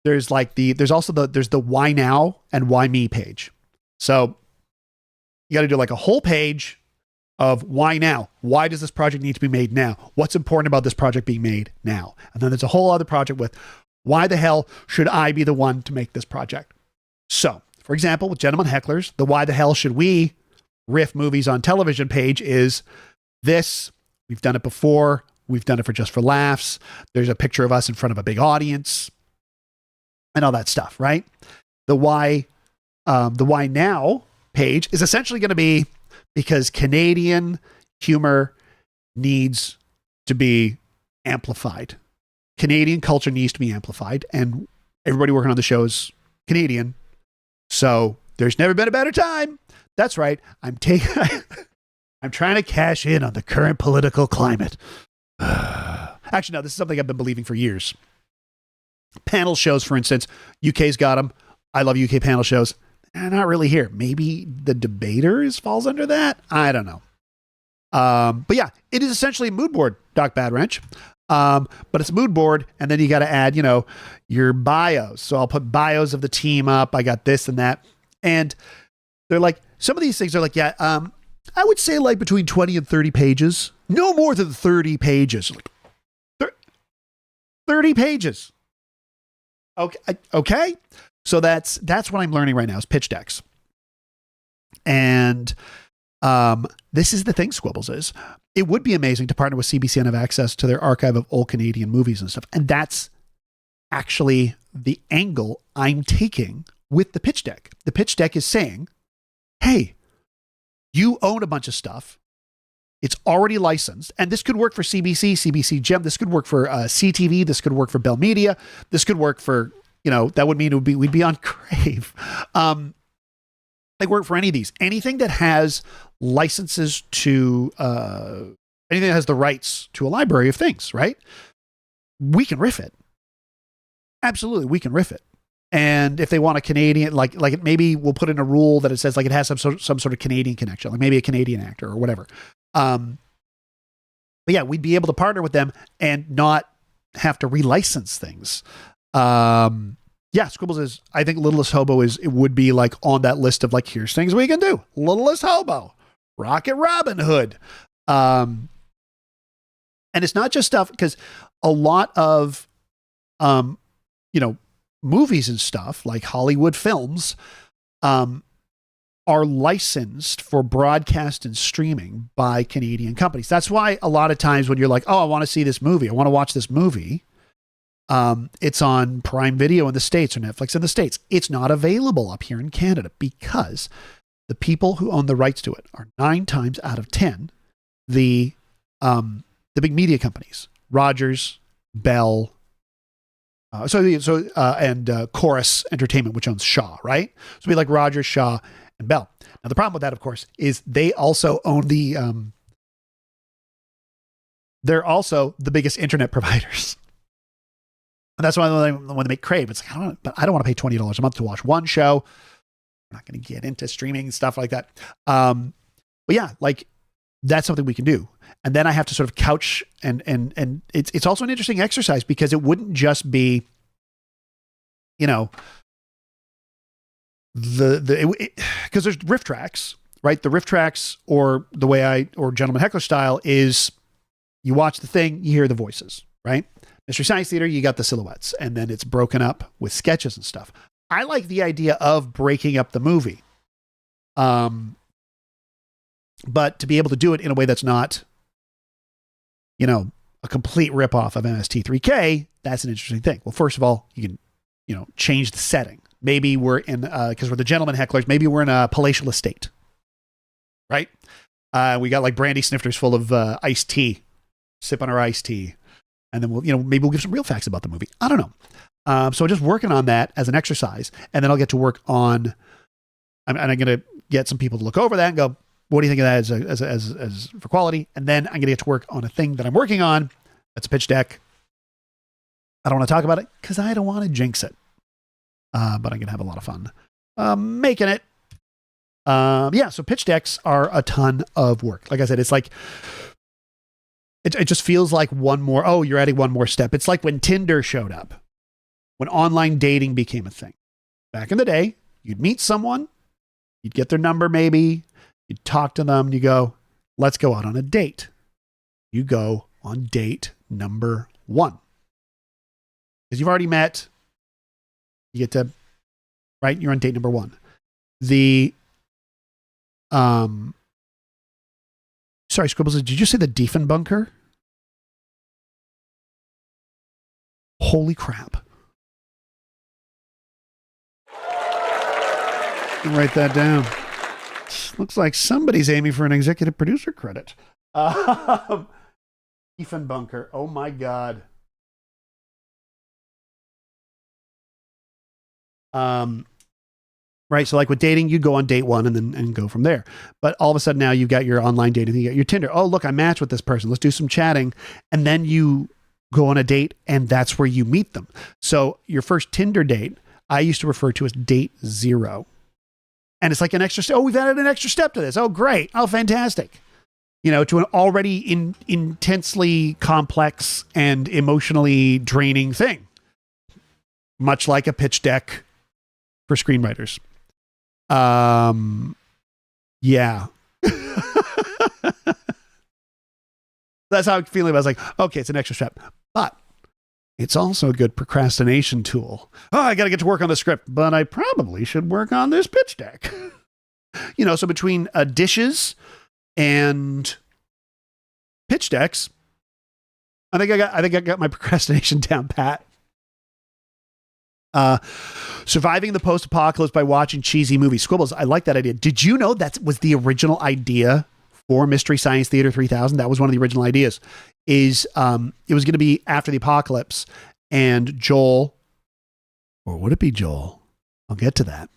there's also the why now and why me page. So you got to do like a whole page of why now. Why does this project need to be made now? What's important about this project being made now? And then there's a whole other project with why the hell should I be the one to make this project? So, for example, with Gentleman Hecklers, the why the hell should we riff movies on television page is this. We've done it before. We've done it for just for laughs. There's a picture of us in front of a big audience and all that stuff, right? The why now page is essentially going to be because Canadian humor needs to be amplified. Canadian culture needs to be amplified, and everybody working on the show is Canadian. So there's never been a better time. That's right. I'm trying to cash in on the current political climate. Actually, no, this is something I've been believing for years. Panel shows, for instance, UK's got them. I love UK panel shows. They're not really here. Maybe The Debaters falls under that. I don't know. But yeah, it is essentially a mood board, Doc Bad Wrench. But it's a mood board, and then you got to add, your bios. So I'll put bios of the team up. I got this and that. And they're like, some of these things are like, yeah, I would say like between 20 and 30 pages. No more than 30 pages. 30 pages. Okay. So that's what I'm learning right now is pitch decks. And this is the thing, Squibbles, is it would be amazing to partner with CBC and have access to their archive of old Canadian movies and stuff. And that's actually the angle I'm taking with the pitch deck. The pitch deck is saying, hey, you own a bunch of stuff. It's already licensed. And this could work for CBC, CBC Gem. This could work for CTV. This could work for Bell Media. This could work for, that would mean we'd be on Crave. They work for any of these. Anything that has licenses to, anything that has the rights to a library of things, right? We can riff it. Absolutely, we can riff it. And if they want a Canadian, like maybe we'll put in a rule that it says like it has some sort of Canadian connection, like maybe a Canadian actor or whatever. But yeah, we'd be able to partner with them and not have to relicense things. Yeah, Squibbles is, I think Littlest Hobo it would be like on that list of like, here's things we can do. Littlest Hobo, Rocket Robin Hood. And it's not just stuff, because a lot of, movies and stuff like Hollywood films, are licensed for broadcast and streaming by Canadian companies. That's why a lot of times when you're like, oh, I want to see this movie, I want to watch this movie, it's on Prime Video in the States or Netflix in the States. It's not available up here in Canada because the people who own the rights to it are 9 times out of 10 the big media companies, Rogers, Bell, and Chorus Entertainment, which owns Shaw, right? So it'd be like Rogers, Shaw, and Bell. Now the problem with that, of course, is they also own they're also the biggest internet providers. And that's why when they make Crave, it's like, I don't want to pay $20 a month to watch one show. I'm not going to get into streaming and stuff like that. But yeah, like that's something we can do. And then I have to sort of couch and it's also an interesting exercise because it wouldn't just be, because there's riff tracks, right? The riff tracks or the way or Gentleman Heckler style is you watch the thing, you hear the voices, right? Mystery Science Theater, you got the silhouettes, and then it's broken up with sketches and stuff. I like the idea of breaking up the movie. But to be able to do it in a way that's not, a complete ripoff of MST3K, that's an interesting thing. Well, first of all, you can change the setting. Maybe we're in, because we're the gentleman hecklers, maybe we're in a palatial estate, right? We got like brandy snifters full of iced tea, sip on our iced tea. And then maybe we'll give some real facts about the movie. I don't know. So just working on that as an exercise. And then I'll get to work on, and I'm going to get some people to look over that and go, what do you think of that as for quality? And then I'm going to get to work on a thing that I'm working on. That's a pitch deck. I don't want to talk about it because I don't want to jinx it. But I'm going to have a lot of fun making it. So pitch decks are a ton of work. Like I said, it's like, it just feels like you're adding one more step. It's like when Tinder showed up, when online dating became a thing. Back in the day, you'd meet someone, you'd get their number maybe, you'd talk to them, and you go, let's go out on a date. You go on date number 1. Because you've already met, you get to, right? You're on date number 1. Sorry, Scribbles, did you say the Diefenbunker? Holy crap. Write that down. Looks like somebody's aiming for an executive producer credit. Diefenbunker. Oh my God. Right. So like with dating, you go on date 1 and go from there. But all of a sudden now you've got your online dating, you got your Tinder. Oh, look, I matched with this person. Let's do some chatting. And then you go on a date and that's where you meet them. So your first Tinder date, I used to refer to as date 0. And it's like an extra step. Oh, we've added an extra step to this. Oh, great. Oh, fantastic. To an already intensely complex and emotionally draining thing. Much like a pitch deck for screenwriters. Yeah. That's how I'm feeling. I was like, okay, it's an extra step, but it's also a good procrastination tool. Oh, I got to get to work on the script, but I probably should work on this pitch deck. So between dishes and pitch decks, I think I got my procrastination down pat. Surviving the post-apocalypse by watching cheesy movies. Squibbles, I like that idea. Did you know that was the original idea for Mystery Science Theater 3000? That was one of the original ideas. It was going to be after the apocalypse, and Joel, or would it be Joel? I'll get to that.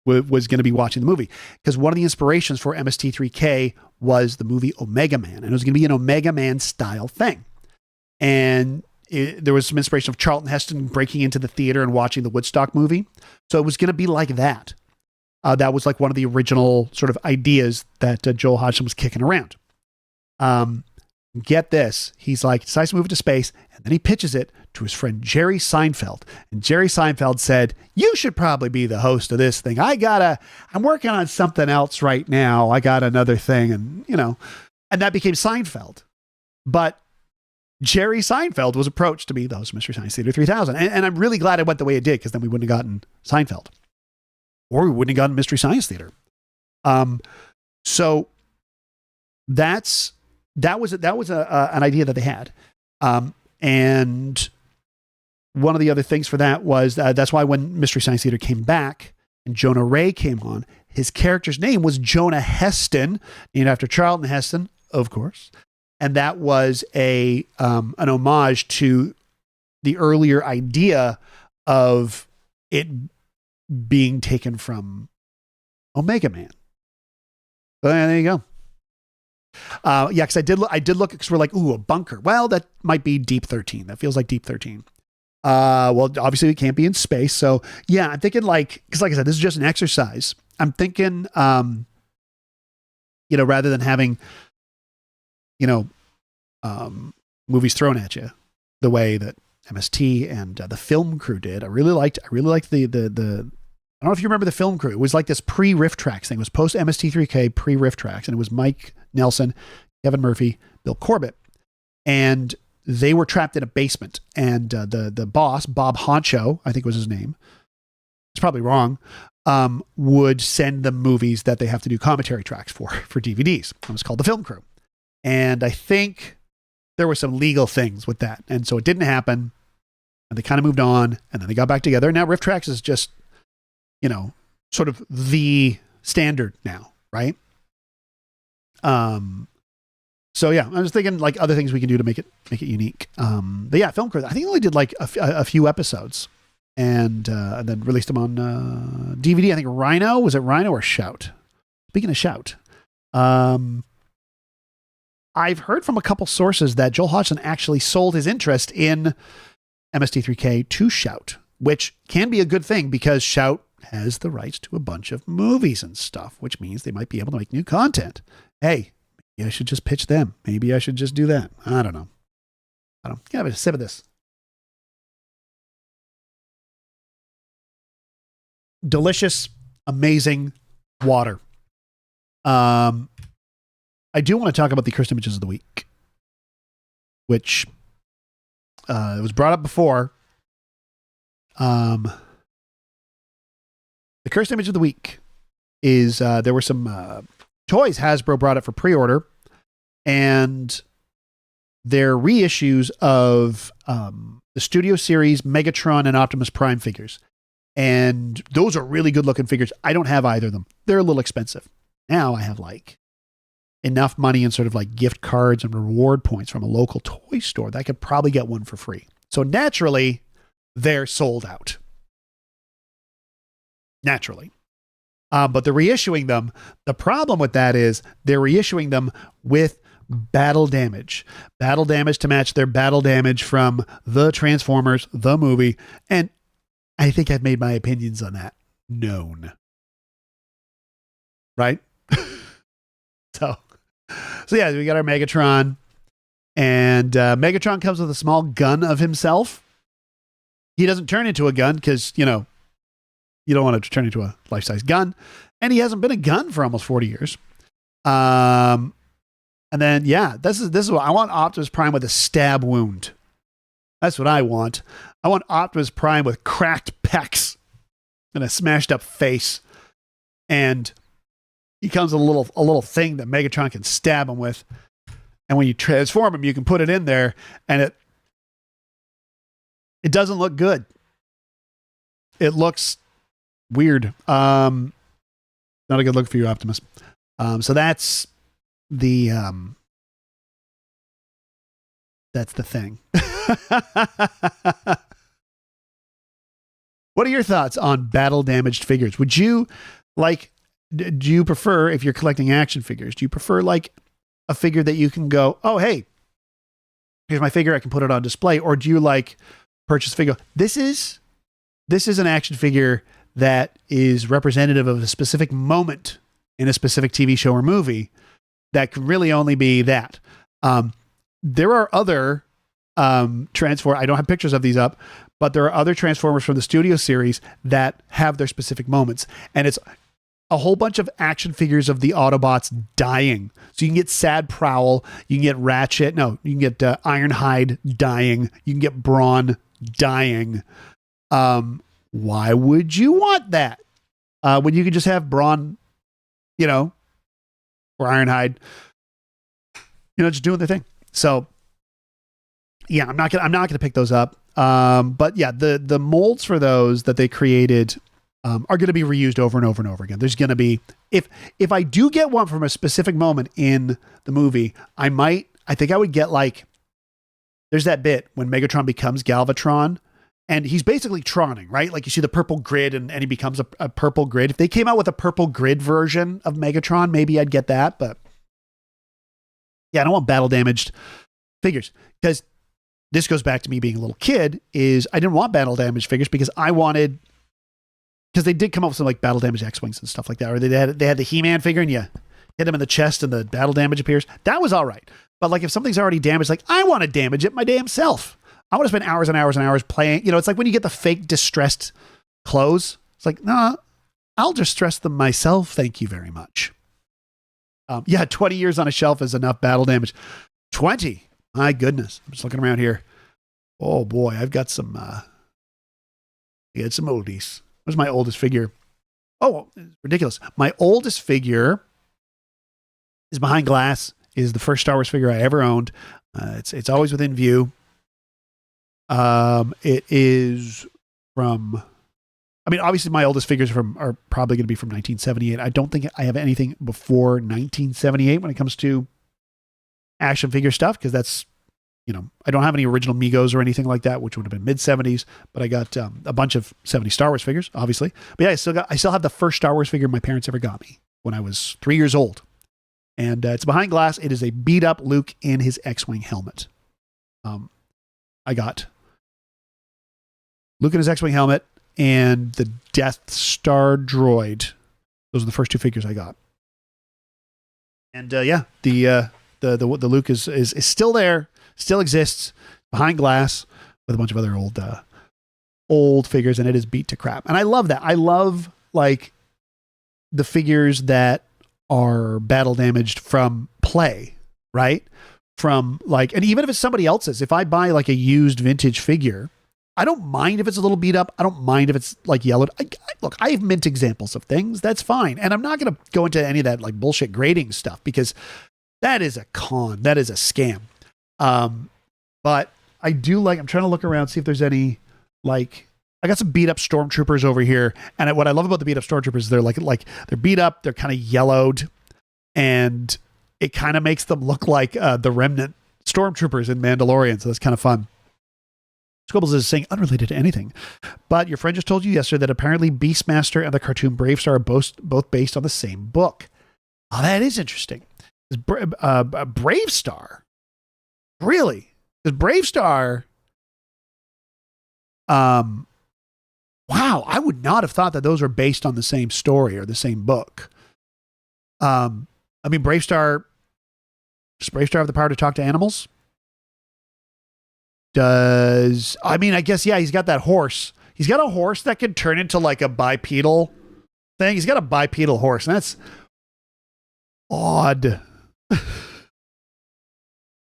Was going to be watching the movie because one of the inspirations for MST3K was the movie Omega Man, and it was going to be an Omega Man style thing. And there was some inspiration of Charlton Heston breaking into the theater and watching the Woodstock movie. So it was going to be like that. That was like one of the original sort of ideas that Joel Hodgson was kicking around. Get this. He's like, decides to move it to space, and then he pitches it to his friend Jerry Seinfeld. And Jerry Seinfeld said, you should probably be the host of this thing. I'm working on something else right now. I got another thing. And, and that became Seinfeld. But Jerry Seinfeld was approached to be the host of Mystery Science Theater 3000. And I'm really glad it went the way it did, because then we wouldn't have gotten Seinfeld. Or we wouldn't have gotten Mystery Science Theater. So that was an idea that they had. And one of the other things for that was that's why when Mystery Science Theater came back and Jonah Ray came on, his character's name was Jonah Heston, named after Charlton Heston, of course. And that was an homage to the earlier idea of it being taken from Omega Man. So there you go. Because I did look because we're like, ooh, a bunker. Well, that might be Deep 13. That feels like Deep 13. Well, obviously it can't be in space. So yeah, I'm thinking because like I said, this is just an exercise. I'm thinking, rather than having, movies thrown at you the way that MST and the film crew did. I really liked the I don't know if you remember the film crew. It was like this pre-riff tracks thing. It was post MST3K pre-riff tracks, and it was Mike Nelson, Kevin Murphy, Bill Corbett, and they were trapped in a basement. And the boss, Bob Honcho, I think was his name. It's probably wrong. Would send them movies that they have to do commentary tracks for DVDs. It was called the Film Crew, and I think there were some legal things with that, and so it didn't happen. and they kind of moved on, and then they got back together. And now Riff Tracks is just, you know, sort of the standard now, right? So yeah, I was thinking like other things we can do to make it unique. But yeah, Film Crew, I think they only did like a few episodes, and then released them on DVD. I think Rhino, was it Rhino or Shout? Speaking of Shout, I've heard from a couple sources that Joel Hodgson actually sold his interest in MST3K to Shout, which can be a good thing because Shout has the rights to a bunch of movies and stuff, which means they might be able to make new content. Hey, maybe I should just pitch them. Maybe I should just do that. I don't know. Have a sip of this. Delicious, amazing water. I do want to talk about the cursed images of the week, which it was brought up before. The cursed image of the week is there were some toys Hasbro brought up for pre-order, and they're reissues of the Studio Series Megatron and Optimus Prime figures. And those are really good looking figures. I don't have either of them. They're a little expensive. Now I have like enough money in sort of like gift cards and reward points from a local toy store that I could probably get one for free. So naturally, they're sold out. Naturally. But they're reissuing them. The problem with that is they're reissuing them with battle damage. Battle damage to match their battle damage from the Transformers, the movie. And I think I've made my opinions on that known. Right? So yeah, we got our Megatron. And Megatron comes with a small gun of himself. He doesn't turn into a gun because, you know, you don't want it to turn into a life-size gun. And he hasn't been a gun for almost 40 years. And then, yeah, this is what I want. Optimus Prime with a stab wound. That's what I want. I want Optimus Prime with cracked pecs and a smashed up face. And he comes with a little thing that Megatron can stab him with. And when you transform him, you can put it in there, and it doesn't look good. It looks weird. Not a good look for you, Optimus. So that's the thing. What are your thoughts on battle damaged figures? Would you like? Do you prefer, if you're collecting action figures, do you prefer like a figure that you can go, oh hey, here's my figure, I can put it on display, or do you like purchase a figure? This is an action figure that is representative of a specific moment in a specific TV show or movie that can really only be that. There are other Transformers. I don't have pictures of these up, but there are other Transformers from the Studio Series that have their specific moments, and it's a whole bunch of action figures of the Autobots dying. So you can get Sad Prowl, you can get Ratchet, no, you can get Ironhide dying, you can get Brawn dying. Why would you want that? When you could just have Brawn, you know, or Ironhide, you know, just doing their thing. So yeah, I'm not gonna pick those up. But yeah, the molds for those that they created are going to be reused over and over and over again. There's going to be, if I do get one from a specific moment in the movie, I think I would get like, there's that bit when Megatron becomes Galvatron and he's basically Troning, right? Like you see the purple grid and he becomes a purple grid. If they came out with a purple grid version of Megatron, maybe I'd get that. But yeah, I don't want battle damaged figures because this goes back to me being a little kid is I didn't want battle damaged figures because because they did come up with some like battle damage X-Wings and stuff like that. Or they had the He-Man figure and you hit him in the chest and the battle damage appears. That was all right. But like if something's already damaged, like I want to damage it my damn self. I want to spend hours and hours and hours playing. You know, it's like when you get the fake distressed clothes. It's like, no, I'll distress them myself. Thank you very much. 20 years on a shelf is enough battle damage. 20. My goodness. I'm just looking around here. Oh boy, I've got some oldies. What's my oldest figure? Oh, it's ridiculous. My oldest figure is behind glass, is the first Star Wars figure I ever owned. It's always within view. It is from, I mean, obviously my oldest figures are probably going to be from 1978. I don't think I have anything before 1978 when it comes to action figure stuff, because that's, I don't have any original Migos or anything like that, which would have been mid 70s, but I got a bunch of 70 Star Wars figures, obviously. But yeah, I still have the first Star Wars figure my parents ever got me when I was 3 years old. And it's behind glass. It is a beat up Luke in his X-Wing helmet. I got Luke in his X-Wing helmet and the Death Star droid. Those are the first two figures I got. And the Luke is still there, still exists behind glass with a bunch of other old figures, and it is beat to crap. And I love that. I love like the figures that are battle damaged from play, right? From like, and even if it's somebody else's, if I buy like a used vintage figure, I don't mind if it's a little beat up. I don't mind if it's like yellowed. Look, I have mint examples of things. That's fine. And I'm not going to go into any of that like bullshit grading stuff, because that is a con. That is a scam. But I do like, I'm trying to look around, see if there's any, like, I got some beat up stormtroopers over here. And what I love about the beat up stormtroopers is they're like they're beat up. They're kind of yellowed, and it kind of makes them look like the remnant stormtroopers in Mandalorian. So that's kind of fun. Squibbles is saying unrelated to anything, but your friend just told you yesterday that apparently Beastmaster and the cartoon Bravestar are both based on the same book. Oh, that is interesting. Bravestar, really? Because Bravestar, wow, I would not have thought that those are based on the same story or the same book. I mean, Bravestar, does Bravestar have the power to talk to animals? I guess, yeah, he's got that horse. He's got a horse that can turn into like a bipedal thing. He's got a bipedal horse, and that's odd.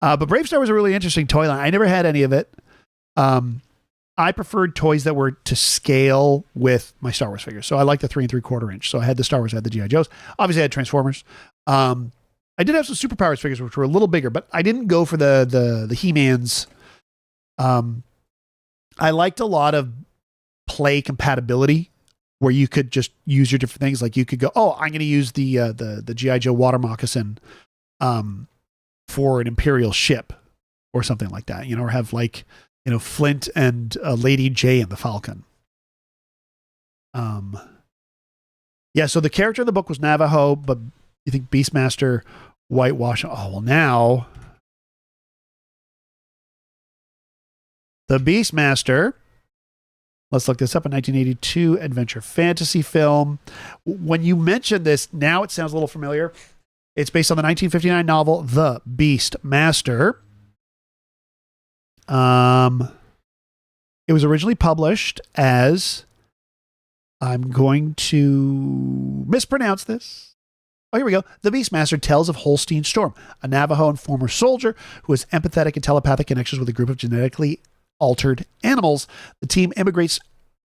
But Bravestar was a really interesting toy line. I never had any of it. I preferred toys that were to scale with my Star Wars figures. So I like the 3 3/4 inch. So I had the Star Wars, I had the G.I. Joes. Obviously I had Transformers. I did have some Superpowers figures, which were a little bigger, but I didn't go for the He-Mans. I liked a lot of play compatibility where you could just use your different things. Like you could go, oh, I'm going to use the G.I. Joe water moccasin, for an Imperial ship or something like that, or have like, Flint and Lady J and the Falcon. Yeah. So the character in the book was Navajo, but you think Beastmaster whitewash? Oh, well now, the Beastmaster, let's look this up, a 1982 adventure fantasy film. When you mention this, now it sounds a little familiar. It's based on the 1959 novel, The Beastmaster. It was originally published as, I'm going to mispronounce this. Oh, here we go. The Beastmaster tells of Holstein Storm, a Navajo and former soldier who has empathetic and telepathic connections with a group of genetically altered animals. The team immigrates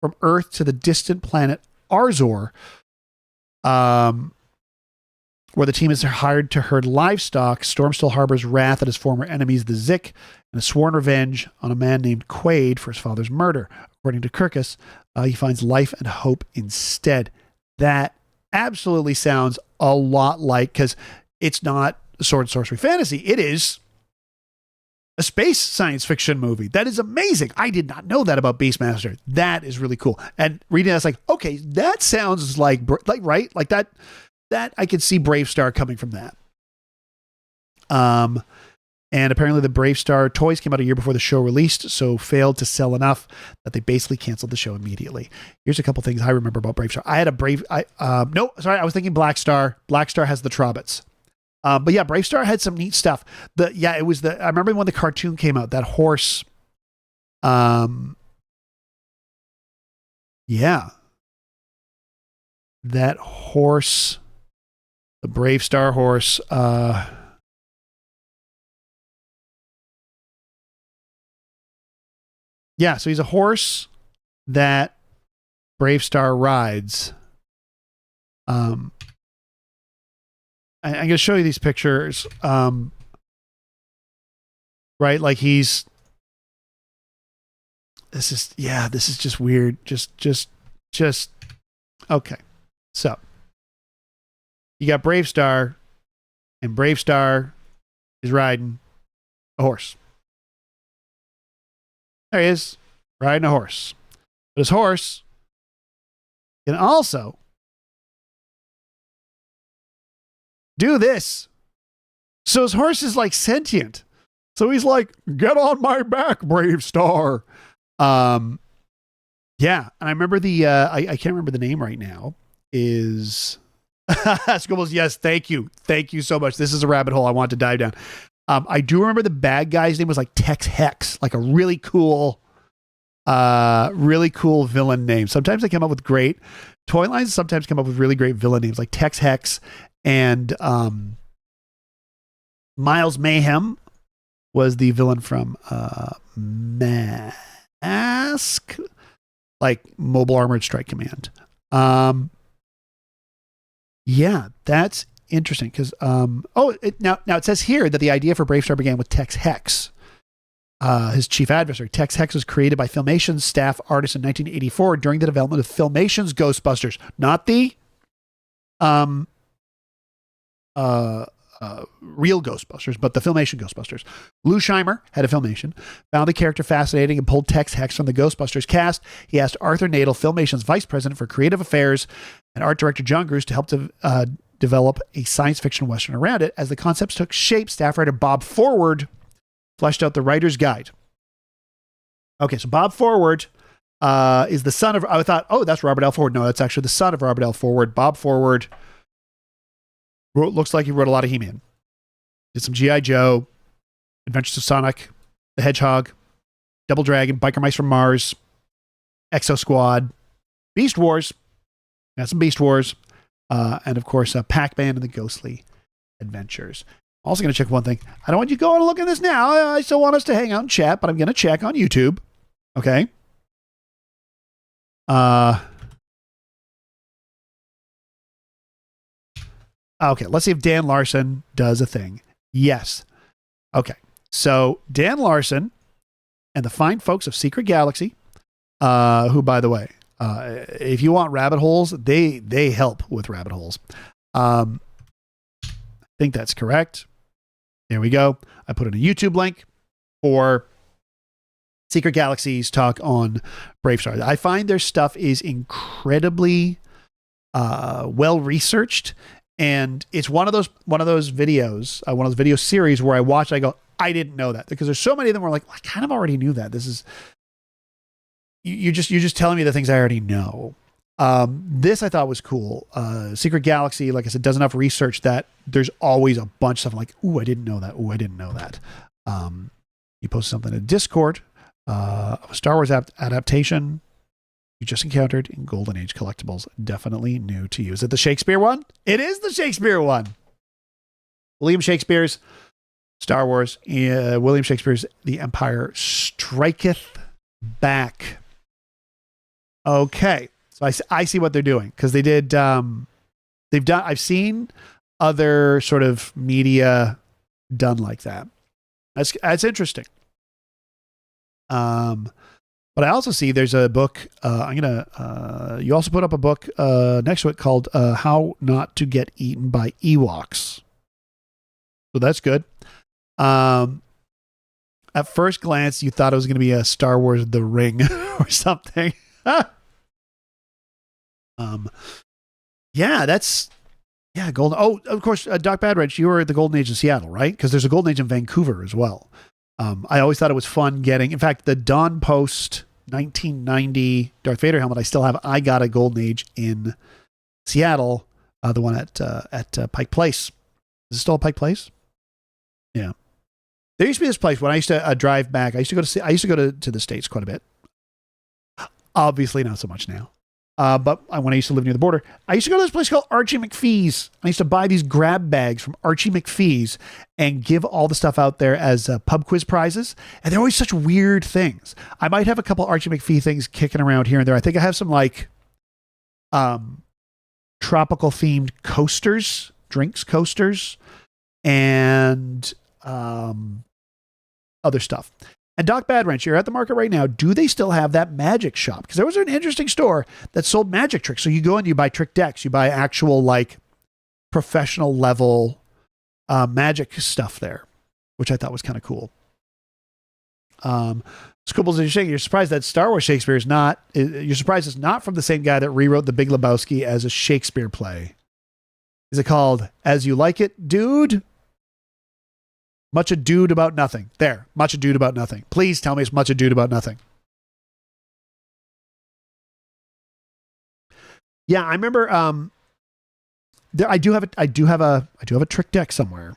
from Earth to the distant planet Arzor, where the team is hired to herd livestock. Storm still harbors wrath at his former enemies, the Zik, and a sworn revenge on a man named Quaid for his father's murder. According to Kirkus, he finds life and hope instead. That absolutely sounds a lot like, because it's not sword and sorcery fantasy. It is a space science fiction movie. That is amazing. I did not know that about Beastmaster. That is really cool. And reading that's like, okay, that sounds like right? Like that I could see Bravestar coming from that. And apparently the Bravestar toys came out a year before the show released, so failed to sell enough that they basically canceled the show immediately. Here's a couple things I remember about Bravestar. I was thinking Blackstar. Blackstar has the Trobbits. But yeah, Bravestar had some neat stuff. I remember when the cartoon came out, that horse. That horse, the Bravestar horse, so he's a horse that Bravestar rides. I'm going to show you these pictures. Right? Like he's this is just weird. Just okay. So you got Brave Star, and Brave Star is riding a horse. There he is, riding a horse. But his horse can also do this. So his horse is like sentient. So he's like, get on my back, Brave Star. Yeah. And I remember I can't remember the name right now. Is Scribbles, yes, thank you. Thank you so much. This is a rabbit hole I want to dive down. I do remember the bad guy's name was like Tex Hex, like a really cool villain name. Sometimes they come up with great toy lines, sometimes come up with really great villain names like Tex Hex and Miles Mayhem was the villain from Mask, like Mobile Armored Strike Command. Yeah, that's interesting because now it says here that the idea for Brave Star began with Tex Hex, his chief adversary. Tex Hex was created by Filmation's staff artist in 1984 during the development of Filmation's Ghostbusters, not the real Ghostbusters, but the Filmation Ghostbusters. Lou Scheimer, head of Filmation, found the character fascinating and pulled Tex Hex from the Ghostbusters cast. He asked Arthur Nadel, Filmation's vice president for creative affairs, and art director John Gruss to help develop a science fiction western around it. As the concepts took shape, staff writer Bob Forward fleshed out the writer's guide. Okay, so Bob Forward is the son of, I thought, oh, that's Robert L. Forward. No, that's actually the son of Robert L. Forward. Bob Forward looks like he wrote a lot of He-Man. Did some G.I. Joe, Adventures of Sonic, the Hedgehog, Double Dragon, Biker Mice from Mars, Exo Squad, Beast Wars, got some Beast Wars, and of course, Pac-Man and the Ghostly Adventures. Also going to check one thing. I don't want you to go and look at this now. I still want us to hang out and chat, but I'm going to check on YouTube. Okay. Okay, let's see if Dan Larson does a thing. Yes. Okay. So Dan Larson and the fine folks of Secret Galaxy, who, by the way, if you want rabbit holes, they help with rabbit holes. I think that's correct. There we go. I put in a YouTube link for Secret Galaxy's talk on Brave Star. I find their stuff is incredibly well researched, and it's one of those videos, one of those video series where I watch, I go, I didn't know that, because there's so many of them where I'm like, well, I kind of already knew that. This is you're just telling me the things I already know. This I thought was cool. Secret Galaxy, like I said, does enough research that there's always a bunch of stuff like, ooh, I didn't know that. Ooh, I didn't know that. You post something in Discord of a Star Wars adaptation you just encountered in Golden Age collectibles. Definitely new to you. Is it the Shakespeare one? It is the Shakespeare one. William Shakespeare's Star Wars. William Shakespeare's The Empire Striketh Back. Okay. So I see what they're doing, because they did, I've seen other sort of media done like that. That's interesting. But I also see there's a book, you also put up a book next to it called How Not to Get Eaten by Ewoks. So that's good. At first glance, you thought it was going to be a Star Wars The Ring or something. Golden. Oh, of course, Doc Badridge, you were at the Golden Age in Seattle, right? Because there's a Golden Age in Vancouver as well. I always thought it was fun getting, in fact, the Dawn Post 1990 Darth Vader helmet I still have. I got a Golden Age in Seattle, the one at Pike Place. Is it still Pike Place? Yeah. There used to be this place when I used to drive back. I used to go to the States quite a bit. Obviously not so much now. But when I used to live near the border, I used to go to this place called Archie McPhee's. I used to buy these grab bags from Archie McPhee's and give all the stuff out there as pub quiz prizes. And they're always such weird things. I might have a couple Archie McPhee things kicking around here and there. I think I have some like tropical themed coasters, drinks coasters, and other stuff. And Doc Badwrench, you're at the market right now. Do they still have that magic shop? Because there was an interesting store that sold magic tricks. So you go in, you buy trick decks, you buy actual like professional level magic stuff there, which I thought was kind of cool. Scribbles, you're surprised that Star Wars Shakespeare is not. You're surprised it's not from the same guy that rewrote The Big Lebowski as a Shakespeare play. Is it called As You Like It, Dude? Much ado about nothing. There. Much ado about nothing. Please tell me it's much ado about nothing. Yeah, I remember. I do have a trick deck somewhere.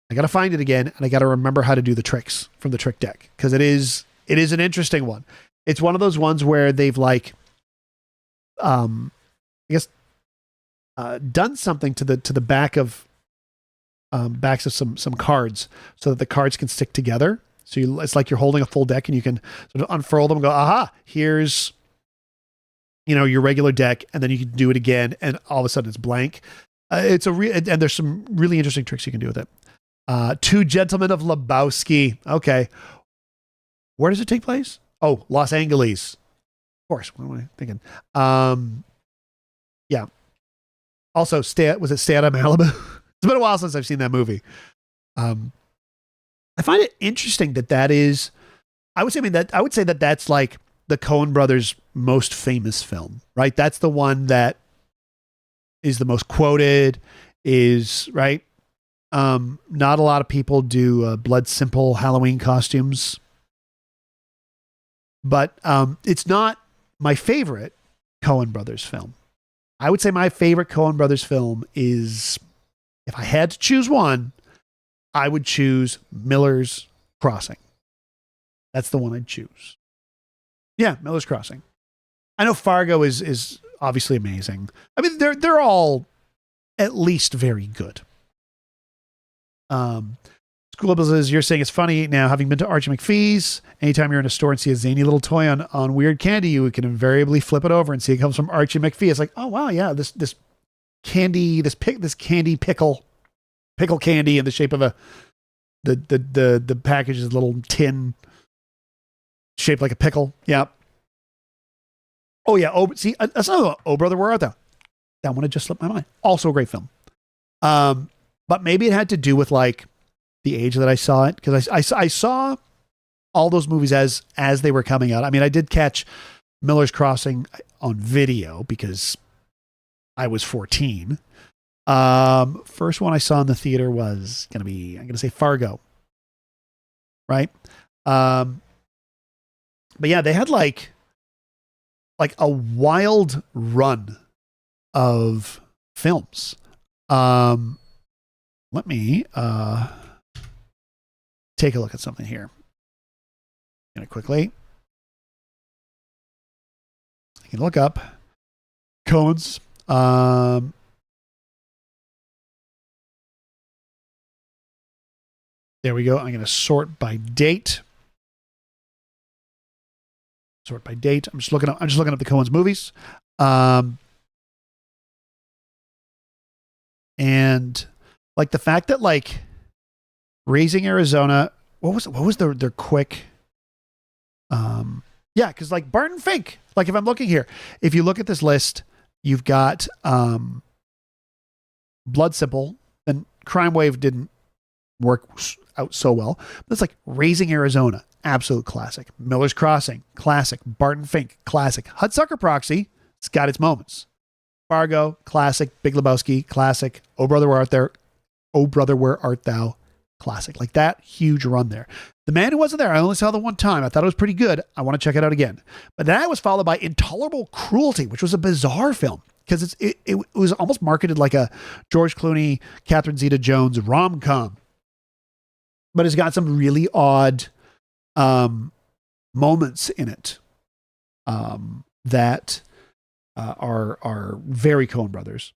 I got to find it again, and I got to remember how to do the tricks from the trick deck because it is an interesting one. It's one of those ones where they've like, I guess, done something to the back of. Backs of some cards so that the cards can stick together. So it's like you're holding a full deck and you can sort of unfurl them and go, aha, here's, your regular deck. And then you can do it again. And all of a sudden it's blank. And there's some really interesting tricks you can do with it. Two Gentlemen of Lebowski. Okay. Where does it take place? Oh, Los Angeles. Of course. What am I thinking? Yeah. Also, was it Stay Out of Malibu? It's been a while since I've seen that movie. I find it interesting that is, I would say that that's like the Coen brothers' most famous film, right? That's the one that is the most quoted, is right. Not a lot of people do Blood Simple Halloween costumes, but it's not my favorite Coen brothers film. I would say my favorite Coen brothers film is, if I had to choose one, I would choose Miller's Crossing. That's the one I'd choose. Yeah, Miller's Crossing. I know Fargo is obviously amazing. I mean, they're all at least very good. Schoolable says, you're saying it's funny now, having been to Archie McPhee's, anytime you're in a store and see a zany little toy on weird candy, you can invariably flip it over and see it comes from Archie McPhee. It's like, oh wow, yeah, this candy, this candy pickle candy in the shape of the package is a little tin shaped like a pickle. Yeah. Oh yeah. Oh, see, that's another one. Oh Brother, Where Art Thou? That one had just slipped my mind. Also a great film. But maybe it had to do with like the age that I saw it, because I saw all those movies as they were coming out. I mean, I did catch Miller's Crossing on video because I was 14. First one I saw in the theater was I'm gonna say Fargo. Right? But yeah, they had like a wild run of films. Let me take a look at something here. Gonna quickly. I can look up Coen's. There we go. I'm going to sort by date. I'm just looking up the Coen's movies. And like the fact that like Raising Arizona, what was their quick yeah, because like Barton Fink, like if I'm looking here, if you look at this list, you've got Blood Simple, and Crime Wave didn't work out so well. But it's like Raising Arizona, absolute classic. Miller's Crossing, classic. Barton Fink, classic. Hudsucker Proxy, it's got its moments. Fargo, classic. Big Lebowski, classic. Oh Brother, Where Art Thou? Classic. Like that huge run there. The Man Who Wasn't There, I only saw the one time. I thought it was pretty good. I want to check it out again. But that was followed by Intolerable Cruelty, which was a bizarre film because it was almost marketed like a George Clooney, Catherine Zeta-Jones rom-com. But it's got some really odd moments in it that are very Coen brothers.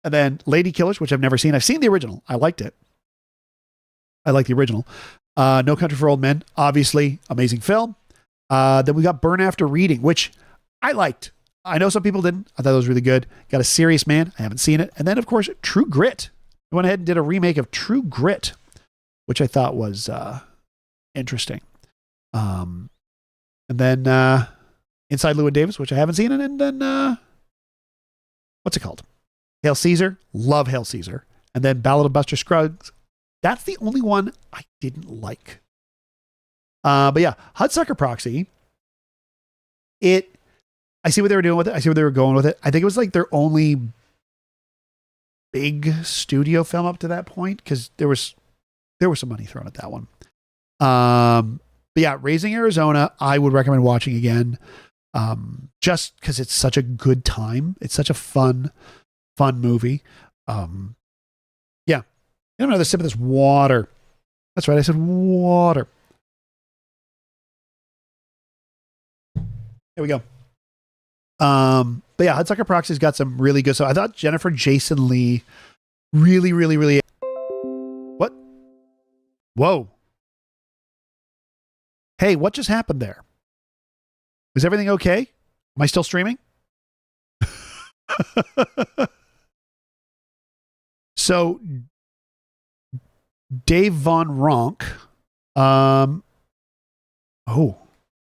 And then Lady Killers, which I've never seen. I've seen the original. I liked it. I like the original. No Country for Old Men, obviously, amazing film. Then we got Burn After Reading, which I liked. I know some people didn't. I thought it was really good. Got A Serious Man. I haven't seen it. And then, of course, True Grit. I went ahead and did a remake of True Grit, which I thought was interesting. And then Inside Llewyn Davis, which I haven't seen, and then what's it called? Hail Caesar. Love Hail Caesar. And then Ballad of Buster Scruggs. That's the only one I didn't like. But yeah, Hudsucker Proxy. I see what they were doing with it. I see where they were going with it. I think it was like their only big studio film up to that point, because there was some money thrown at that one. But yeah, Raising Arizona, I would recommend watching again, just because it's such a good time. It's such a fun movie. Yeah, I have another sip of this water. That's right, I said water. There we go. But yeah, Hudsucker Proxy's got some really good stuff. I thought Jennifer Jason Leigh really. What? Whoa. Hey, what just happened there? Is everything okay? Am I still streaming? So, Dave Von Ronk.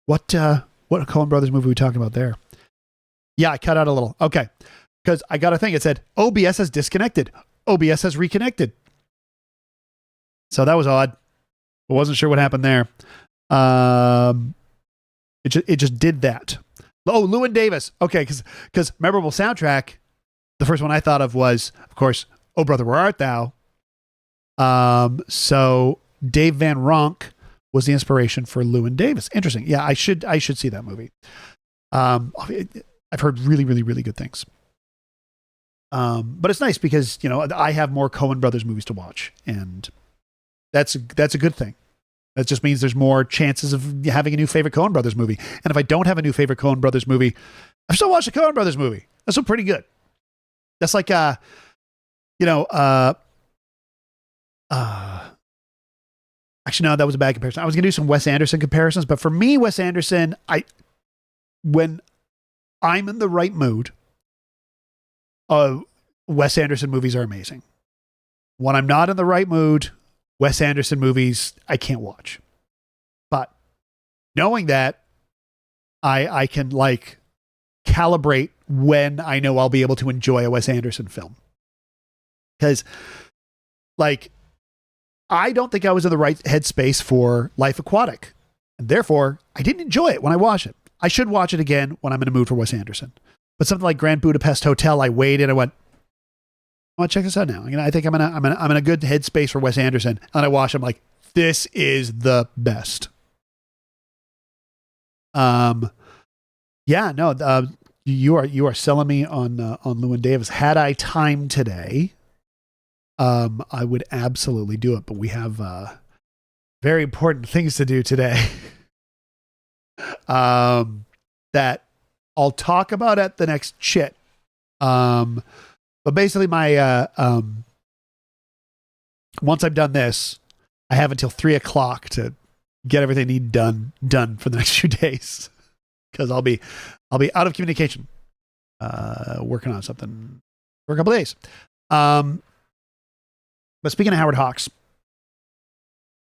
What Coen Brothers movie are we talking about there? Yeah, I cut out a little. Okay. Because I got a thing. It said, OBS has disconnected. OBS has reconnected. So that was odd. I wasn't sure what happened there. It just did that. Oh, Llewyn Davis. Okay, because memorable soundtrack, the first one I thought of was, of course, Oh Brother, Where Art Thou? So Dave Van Ronk was the inspiration for Llewyn Davis. Interesting. Yeah, I should see that movie. I've heard really good things. But it's nice because, I have more Coen Brothers movies to watch, and that's a good thing. That just means there's more chances of having a new favorite Coen Brothers movie. And if I don't have a new favorite Coen Brothers movie, I've still watched a Coen Brothers movie. That's still pretty good. That's like, actually, no, that was a bad comparison. I was going to do some Wes Anderson comparisons, but for me, Wes Anderson, when I'm in the right mood, Wes Anderson movies are amazing. When I'm not in the right mood, Wes Anderson movies I can't watch. But knowing that, I can calibrate when I know I'll be able to enjoy a Wes Anderson film. Because I don't think I was in the right headspace for Life Aquatic. And therefore, I didn't enjoy it when I watched it. I should watch it again when I'm in a mood for Wes Anderson. But something like Grand Budapest Hotel, I waited. I went, I want to check this out now. I think I'm in a good headspace for Wes Anderson. And I watch. I'm like, this is the best. Yeah, no. You are selling me on Llewyn Davis. Had I time today, I would absolutely do it. But we have very important things to do today. That I'll talk about at the next chit. But basically my, once I've done this, I have until 3:00 to get everything I need done for the next few days. Cause I'll be out of communication, working on something for a couple days. But speaking of Howard Hawks,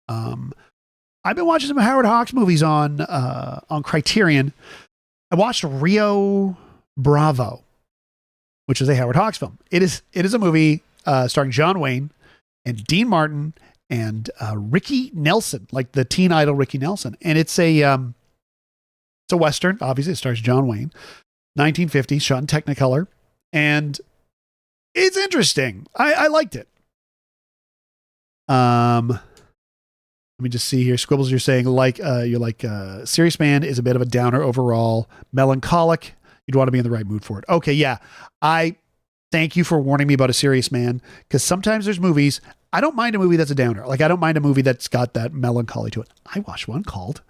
I've been watching some Howard Hawks movies on Criterion. I watched Rio Bravo, which is a Howard Hawks film. It is a movie starring John Wayne and Dean Martin and Ricky Nelson, like the teen idol Ricky Nelson. And it's a Western. Obviously, it stars John Wayne. 1950s, shot in Technicolor. And it's interesting. I liked it. Let me just see here. Squibbles, you're saying Serious Man is a bit of a downer overall. Melancholic. You'd want to be in the right mood for it. Okay, yeah. I thank you for warning me about A Serious Man, because sometimes there's movies. I don't mind a movie that's a downer. I don't mind a movie that's got that melancholy to it. I watched one called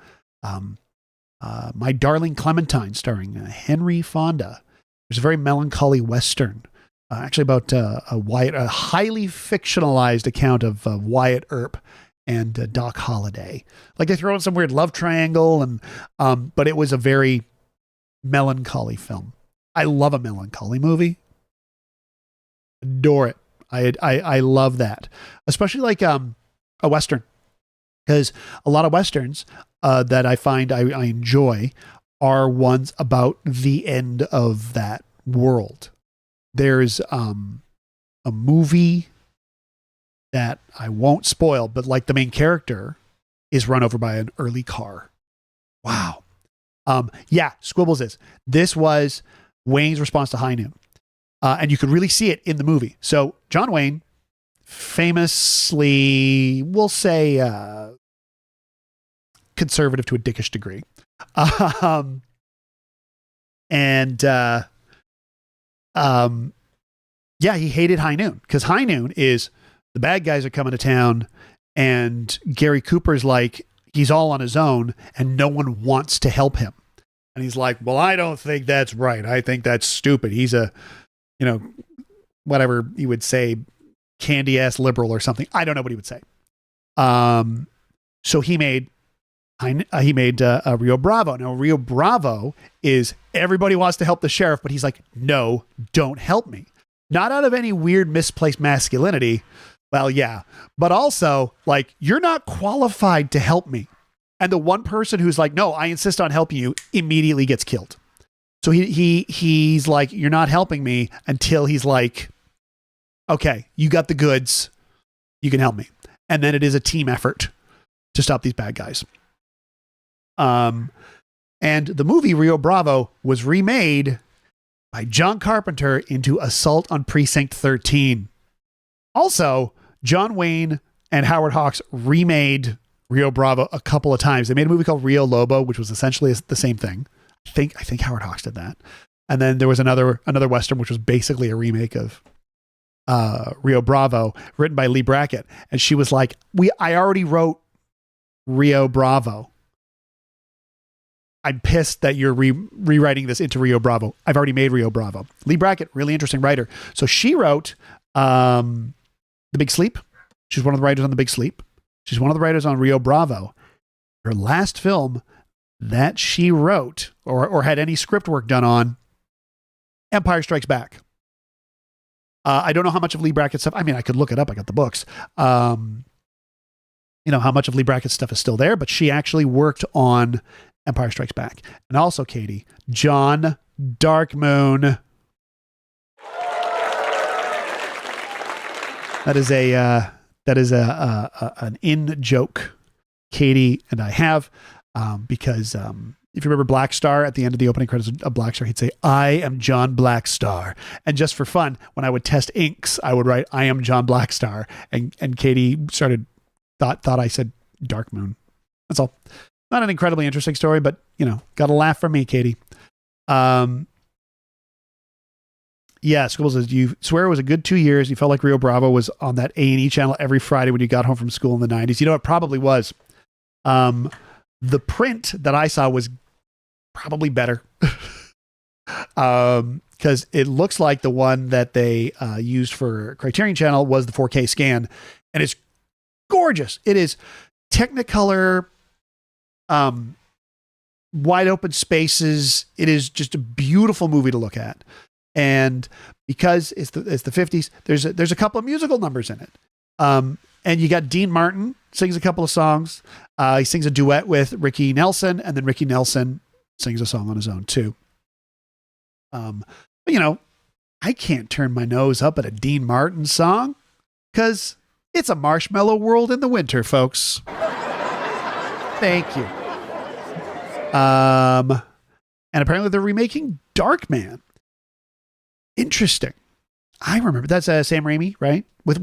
My Darling Clementine, starring Henry Fonda. There's a very melancholy Western, actually about a highly fictionalized account of Wyatt Earp and Doc Holliday. They throw in some weird love triangle, and but it was a very melancholy film. I love a melancholy movie. Adore it. I love that, especially a Western. Because a lot of Westerns that I find I enjoy are ones about the end of that world. There's a movie that I won't spoil, but like the main character is run over by an early car. Wow. Yeah, Squibbles is. This was Wayne's response to High Noon. And you could really see it in the movie. So John Wayne, famously, we'll say conservative to a dickish degree. Yeah, he hated High Noon because High Noon is the bad guys are coming to town and Gary Cooper's like, he's all on his own and no one wants to help him. And he's like, well, I don't think that's right. I think that's stupid. He's a, whatever he would say, candy ass liberal or something. I don't know what he would say. So he made Rio Bravo. Now Rio Bravo is everybody wants to help the sheriff, but he's like, no, don't help me. Not out of any weird misplaced masculinity. Well, yeah, but also like, you're not qualified to help me. And the one person who's like, no, I insist on helping you immediately gets killed. So he's like, you're not helping me until he's like, okay, you got the goods. You can help me. And then it is a team effort to stop these bad guys. And the movie Rio Bravo was remade by John Carpenter into Assault on Precinct 13. Also, John Wayne and Howard Hawks remade Rio Bravo a couple of times. They made a movie called Rio Lobo, which was essentially the same thing. I think Howard Hawks did that. And then there was another Western, which was basically a remake of Rio Bravo, written by Lee Brackett. And she was like, I already wrote Rio Bravo. I'm pissed that you're rewriting this into Rio Bravo. I've already made Rio Bravo. Lee Brackett, really interesting writer. So she wrote The Big Sleep. She's one of the writers on The Big Sleep. She's one of the writers on Rio Bravo. Her last film that she wrote or had any script work done on, Empire Strikes Back. I don't know how much of Lee Brackett's stuff. I mean, I could look it up. I got the books. How much of Lee Brackett's stuff is still there, but she actually worked on Empire Strikes Back. And also, Katie, John Darkmoon. That is an in joke Katie and I have, because if you remember Black Star, at the end of the opening credits of Black Star, he'd say, I am John Blackstar. And just for fun, when I would test inks, I would write, I am John Blackstar. And Katie thought I said Dark Moon. That's all. Not an incredibly interesting story, but got a laugh from me, Katie. Yeah, Squibbles says, you swear it was a good 2 years. You felt like Rio Bravo was on that A&E channel every Friday when you got home from school in the 90s. It probably was. The print that I saw was probably better. Because it looks like the one that they used for Criterion Channel was the 4K scan. And it's gorgeous. It is Technicolor, wide open spaces. It is just a beautiful movie to look at. And because it's the 50s, there's a couple of musical numbers in it. And you got Dean Martin sings a couple of songs. He sings a duet with Ricky Nelson, and then Ricky Nelson sings a song on his own too. But I can't turn my nose up at a Dean Martin song because it's a marshmallow world in the winter, folks. Thank you. And apparently they're remaking Darkman. Interesting. I remember that's Sam Raimi, right? With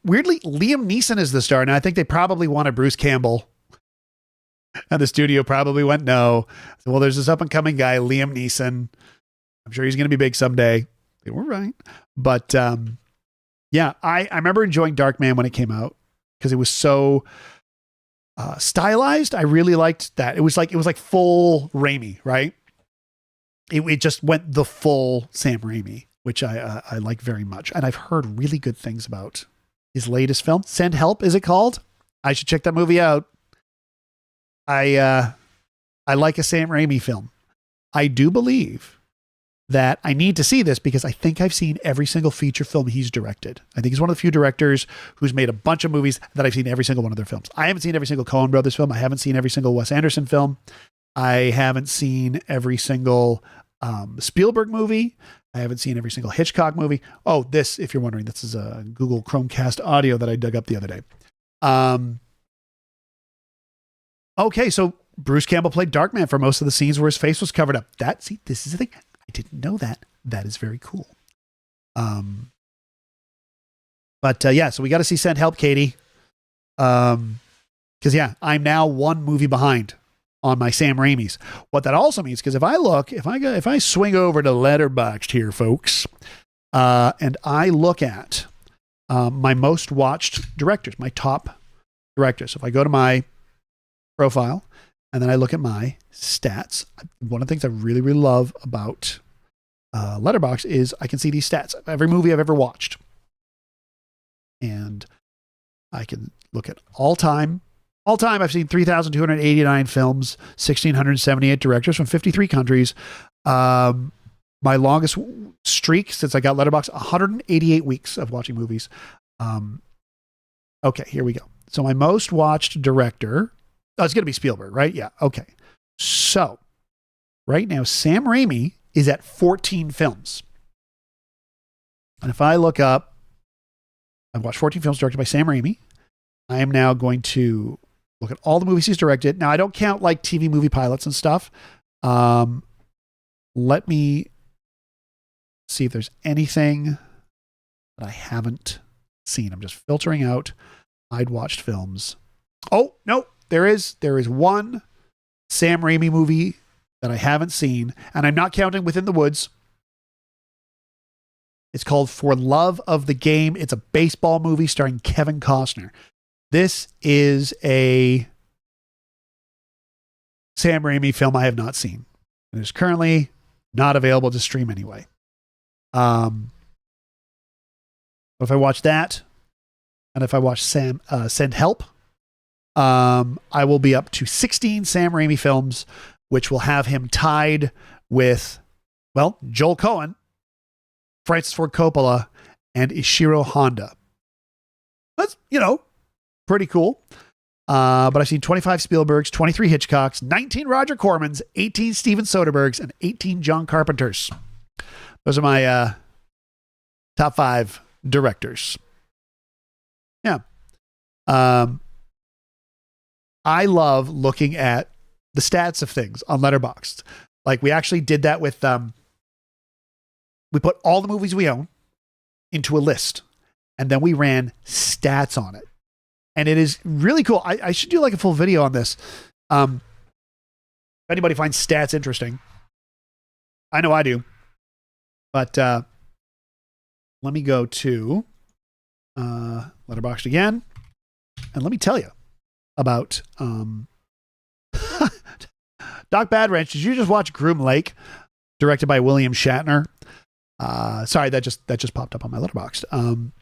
weirdly, Liam Neeson is the star. Now I think they probably wanted Bruce Campbell, and the studio probably went no. So, well, there's this up and coming guy, Liam Neeson. I'm sure he's going to be big someday. They were right, but yeah, I remember enjoying Darkman when it came out because it was so stylized. I really liked that. It was like full Raimi, right? It just went the full Sam Raimi, which I like very much. And I've heard really good things about his latest film. Send Help, is it called? I should check that movie out. I like a Sam Raimi film. I do believe that I need to see this because I think I've seen every single feature film he's directed. I think he's one of the few directors who's made a bunch of movies that I've seen every single one of their films. I haven't seen every single Coen Brothers film. I haven't seen every single Wes Anderson film. I haven't seen every single Spielberg movie. I haven't seen every single Hitchcock movie. Oh, this, if you're wondering, this is a Google Chromecast audio that I dug up the other day. Okay, so Bruce Campbell played Darkman for most of the scenes where his face was covered up. This is the thing. I didn't know that. That is very cool. Yeah, so we got to see Send Help, Katie. Because yeah, I'm now one movie behind on my Sam Raimi's. What that also means, because if I swing over to Letterboxd here, folks, and I look at my most watched directors, my top directors. If I go to my profile and then I look at my stats, one of the things I really, really love about Letterboxd is I can see these stats of every movie I've ever watched. And I can look at all time, I've seen 3,289 films, 1,678 directors from 53 countries. My longest streak since I got Letterboxd, 188 weeks of watching movies. Okay, here we go. So my most watched director, it's going to be Spielberg, right? Yeah, okay. So right now, Sam Raimi is at 14 films. And if I look up, I've watched 14 films directed by Sam Raimi. I am now going to look at all the movies he's directed. Now, I don't count like TV movie pilots and stuff. Let me see if there's anything that I haven't seen. I'm just filtering out I'd watched films. Oh, no, there is one Sam Raimi movie that I haven't seen, and I'm not counting Within the Woods. It's called For Love of the Game. It's a baseball movie starring Kevin Costner. This is a Sam Raimi film I have not seen. It is currently not available to stream anyway. If I watch that, and if I watch Send Help, I will be up to 16 Sam Raimi films, which will have him tied with, well, Joel Cohen, Francis Ford Coppola, and Ishiro Honda. That's, pretty cool. But I've seen 25 Spielbergs, 23 Hitchcocks, 19 Roger Cormans, 18 Steven Soderberghs, and 18 John Carpenters. Those are my top 5 directors. Yeah. I love looking at the stats of things on Letterboxd. Like we actually did that with, we put all the movies we own into a list and then we ran stats on it. And it is really cool. I should do like a full video on this. If anybody finds stats interesting, I know I do. But let me go to Letterboxd again. And let me tell you about Doc Bad Ranch. Did you just watch Groom Lake, directed by William Shatner? Sorry, that just popped up on my Letterboxd.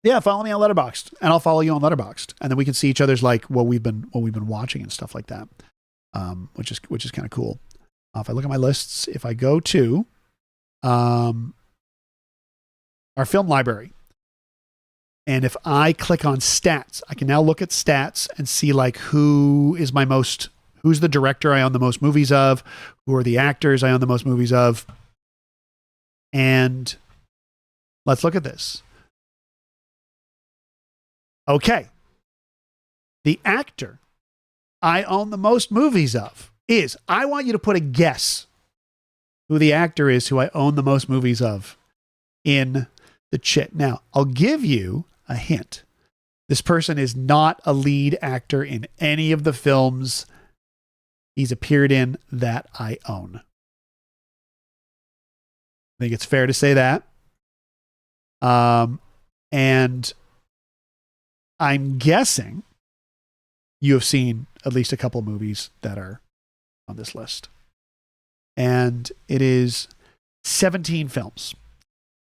Yeah, follow me on Letterboxd, and I'll follow you on Letterboxd, and then we can see each other's like what we've been watching and stuff like that, which is kind of cool. If I look at my lists, if I go to our film library, and if I click on stats, I can now look at stats and see like who's the director I own the most movies of, who are the actors I own the most movies of, and let's look at this. Okay. The actor I own the most movies of is, I want you to put a guess who the actor is who I own the most movies of in the chit. Now, I'll give you a hint. This person is not a lead actor in any of the films he's appeared in that I own. I think it's fair to say that. And I'm guessing you have seen at least a couple of movies that are on this list. And it is 17 films.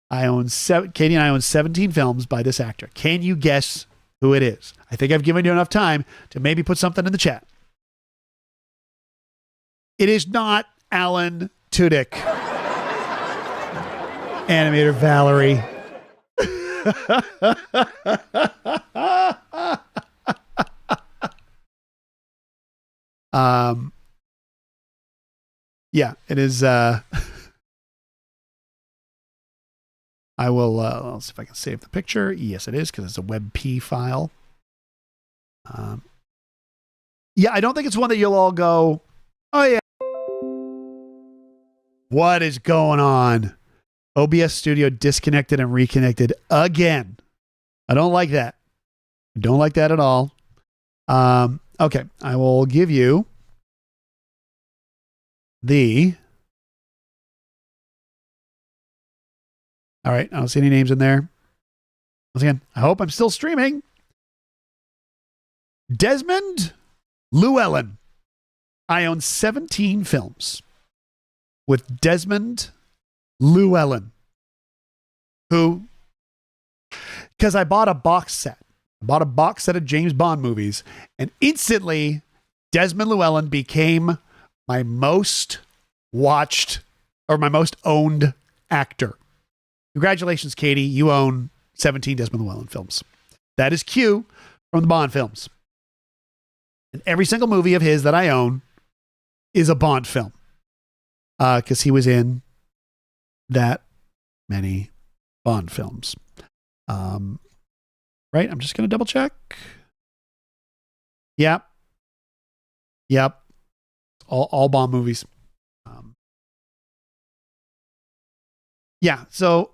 Katie and I own 17 films by this actor. Can you guess who it is? I think I've given you enough time to maybe put something in the chat. It is not Alan Tudyk. Animator Valerie. Yeah, it is. I will. I'll see if I can save the picture. Yes, it is because it's a WebP file. Yeah, I don't think it's one that you'll all go, oh yeah. What is going on? OBS Studio disconnected and reconnected again. I don't like that. I don't like that at all. Okay, I will give you the. All right, I don't see any names in there. Once again, I hope I'm still streaming. Desmond Llewellyn. I own 17 films with Desmond Llewellyn, who, because I bought a box set. I bought a box set of James Bond movies, and instantly Desmond Llewellyn became my most watched or my most owned actor. Congratulations, Katie. You own 17 Desmond Llewellyn films. That is Q from the Bond films. And every single movie of his that I own is a Bond film. Because he was in that many Bond films. Right? I'm just going to double check. Yep. All Bond movies. Yeah. So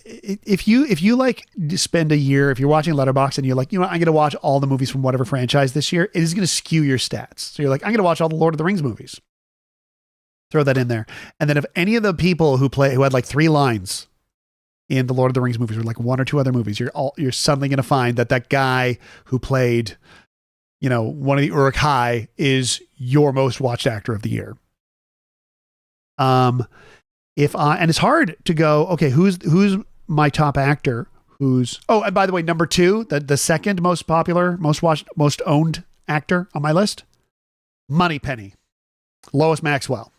if you like spend a year, if you're watching Letterboxd and you're like, you know what, I'm going to watch all the movies from whatever franchise this year, it is going to skew your stats. So you're like, I'm going to watch all the Lord of the Rings movies. Throw that in there. And then if any of the people who had like 3 lines in the Lord of the Rings movies or like 1 or 2 other movies, you're suddenly going to find that guy who played, you know, one of the Uruk-hai is your most watched actor of the year. And it's hard to go, okay, who's my top actor? And by the way, number 2, the second most popular, most watched, most owned actor on my list, Moneypenny, Lois Maxwell.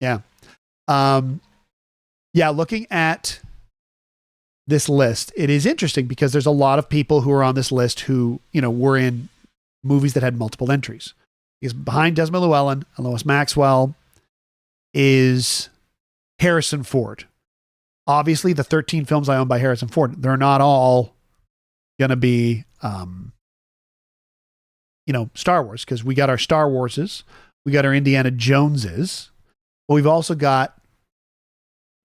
Yeah. Looking at this list, it is interesting because there's a lot of people who are on this list who, you know, were in movies that had multiple entries. Because behind Desmond Llewellyn and Lois Maxwell is Harrison Ford. Obviously, the 13 films I own by Harrison Ford, they're not all going to be, Star Wars, because we got our Star Warses, we got our Indiana Joneses, but we've also got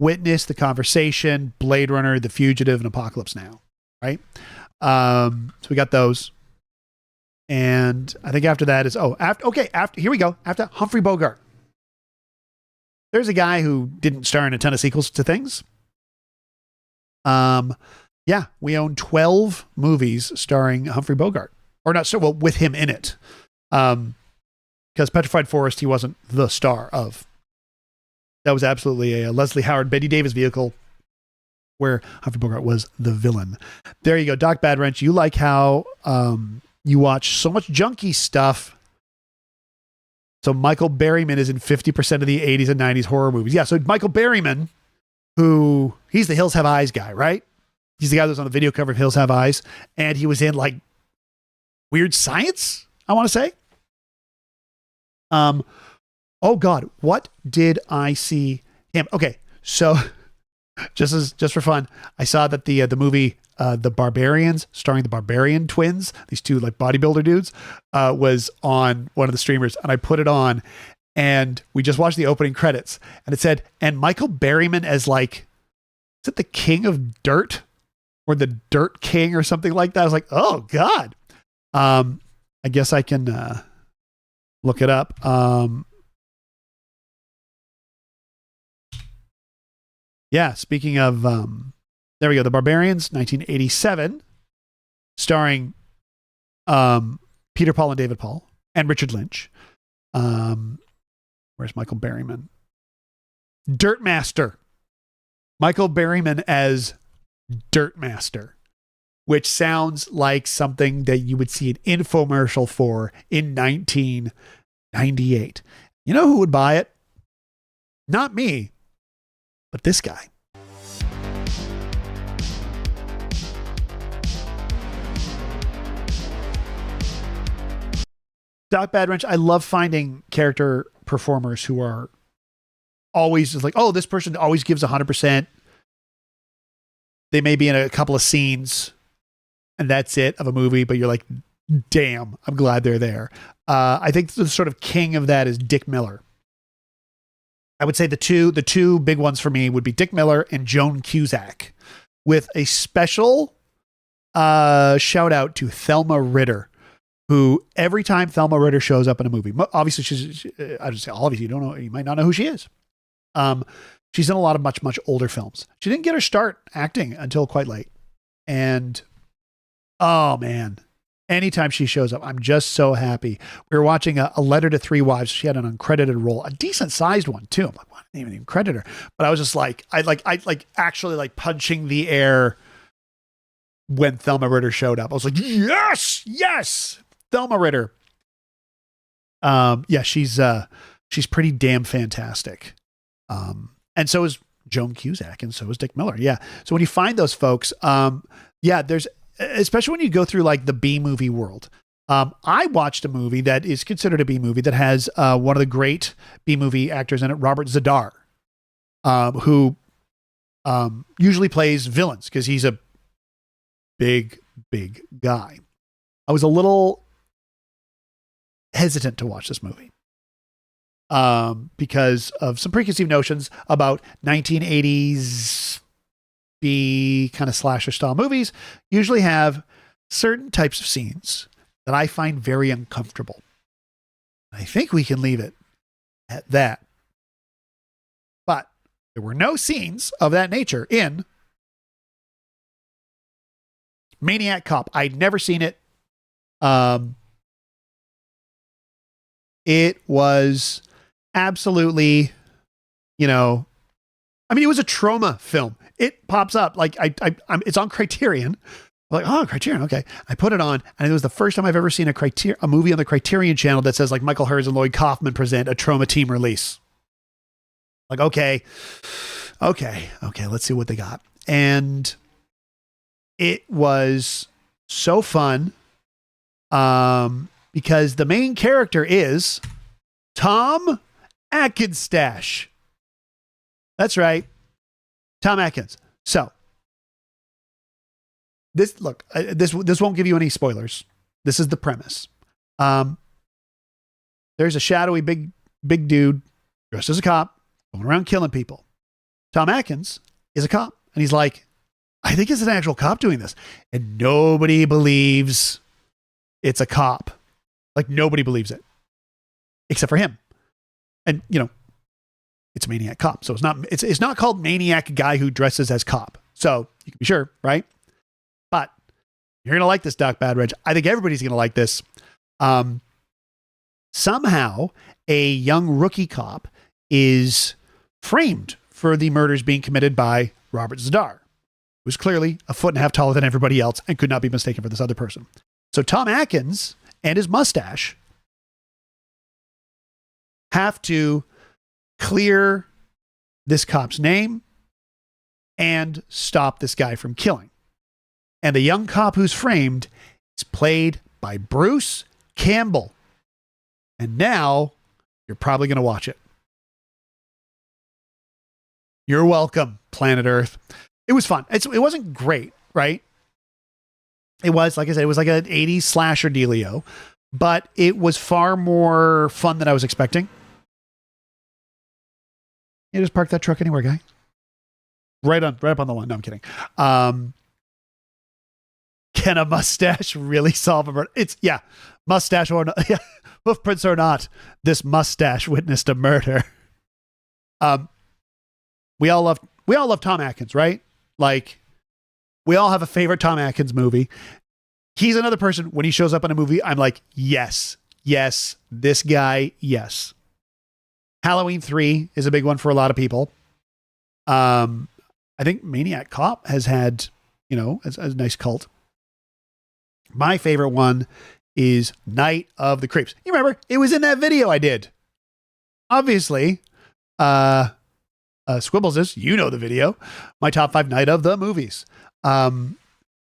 Witness, The Conversation, Blade Runner, The Fugitive, and Apocalypse Now, right? So we got those. And I think after that is, here we go. After Humphrey Bogart. There's a guy who didn't star in a ton of sequels to things. We own 12 movies starring Humphrey Bogart. Or not so well with him in it. Because Petrified Forest, he wasn't the star of. That was absolutely a Leslie Howard, Betty Davis vehicle where Humphrey Bogart was the villain. There you go. Doc Badwrench, you like how you watch so much junky stuff. So Michael Berryman is in 50% of the 80s and 90s horror movies. Yeah, so Michael Berryman, he's the Hills Have Eyes guy, right? He's the guy that was on the video cover of Hills Have Eyes. And he was in like Weird Science, I want to say. Oh God, what did I see him? Okay, so just for fun, I saw that the movie The Barbarians, starring the Barbarian twins, these 2 like bodybuilder dudes, was on one of the streamers, and I put it on, and we just watched the opening credits, and it said, and Michael Berryman as like, is it the King of Dirt or the Dirt King or something like that? I was like, oh God. I guess I can look it up. Yeah, speaking of, there we go. The Barbarians, 1987, starring Peter Paul and David Paul and Richard Lynch. Where's Michael Berryman? Dirtmaster. Michael Berryman as Dirtmaster, which sounds like something that you would see an infomercial for in 1998. You know who would buy it? Not me. But this guy. Doc Bad Wrench, I love finding character performers who are always just like, oh, this person always gives 100%. They may be in a couple of scenes and that's it of a movie, but you're like, damn, I'm glad they're there. I think the sort of king of that is Dick Miller. I would say the two big ones for me would be Dick Miller and Joan Cusack, with a special shout out to Thelma Ritter, who every time Thelma Ritter shows up in a movie, obviously I just say all of you don't know, you might not know who she is. She's in a lot of much older films. She didn't get her start acting until quite late. And oh man, anytime she shows up, I'm just so happy. We were watching a Letter to Three Wives. She had an uncredited role, a decent sized one too. I'm like, well, I didn't even credit her. But I was just like, I actually punching the air when Thelma Ritter showed up. I was like, yes, Thelma Ritter. Yeah, she's pretty damn fantastic. And so is Joan Cusack, and so is Dick Miller. Yeah. So when you find those folks, there's, especially when you go through like the B movie world. I watched a movie that is considered a B movie that has one of the great B movie actors in it, Robert Zadar, who usually plays villains because he's a big guy. I was a little hesitant to watch this movie because of some preconceived notions about 1980s B kind of slasher style movies usually have certain types of scenes that I find very uncomfortable. I think we can leave it at that. But there were no scenes of that nature in Maniac Cop. I'd never seen it. It was absolutely, it was a trauma film. It pops up like it's on Criterion. I'm like, oh, Criterion, okay. I put it on, and it was the first time I've ever seen a movie on the Criterion channel that says like Michael Hers and Lloyd Kaufman present a trauma team release. Like, okay, let's see what they got. And it was so fun because the main character is Tom Atkins. That's right. Tom Atkins. So this won't give you any spoilers. This is the premise. There's a shadowy big dude dressed as a cop going around killing people. Tom Atkins is a cop, and he's like, I think it's an actual cop doing this. And nobody believes it's a cop. Like, nobody believes it. Except for him. And, it's a Maniac Cop. So it's not called Maniac Guy Who Dresses as Cop. So you can be sure, right? But you're going to like this, Doc Bad Wrench. I think everybody's going to like this. Somehow, a young rookie cop is framed for the murders being committed by Robert Zadar, who's clearly a foot and a half taller than everybody else and could not be mistaken for this other person. So Tom Atkins and his mustache have to clear this cop's name and stop this guy from killing. And the young cop who's framed is played by Bruce Campbell. And now you're probably going to watch it. You're welcome, Planet Earth. It was fun. It wasn't great, right? It was, like I said, it was like an 80s slasher dealio, but it was far more fun than I was expecting. You just park that truck anywhere, guy. Right up on the line. No, I'm kidding. Can a mustache really solve a murder? Mustache or not. Yeah, hoof prints or not, this mustache witnessed a murder. We all love Tom Atkins, right? Like, we all have a favorite Tom Atkins movie. He's another person, when he shows up in a movie, I'm like, yes, this guy, yes. Halloween 3 is a big one for a lot of people. I think Maniac Cop has had, a nice cult. My favorite one is Night of the Creeps. You remember, it was in that video I did. Obviously, Squibbles is, you know the video, my top 5 night of the movies,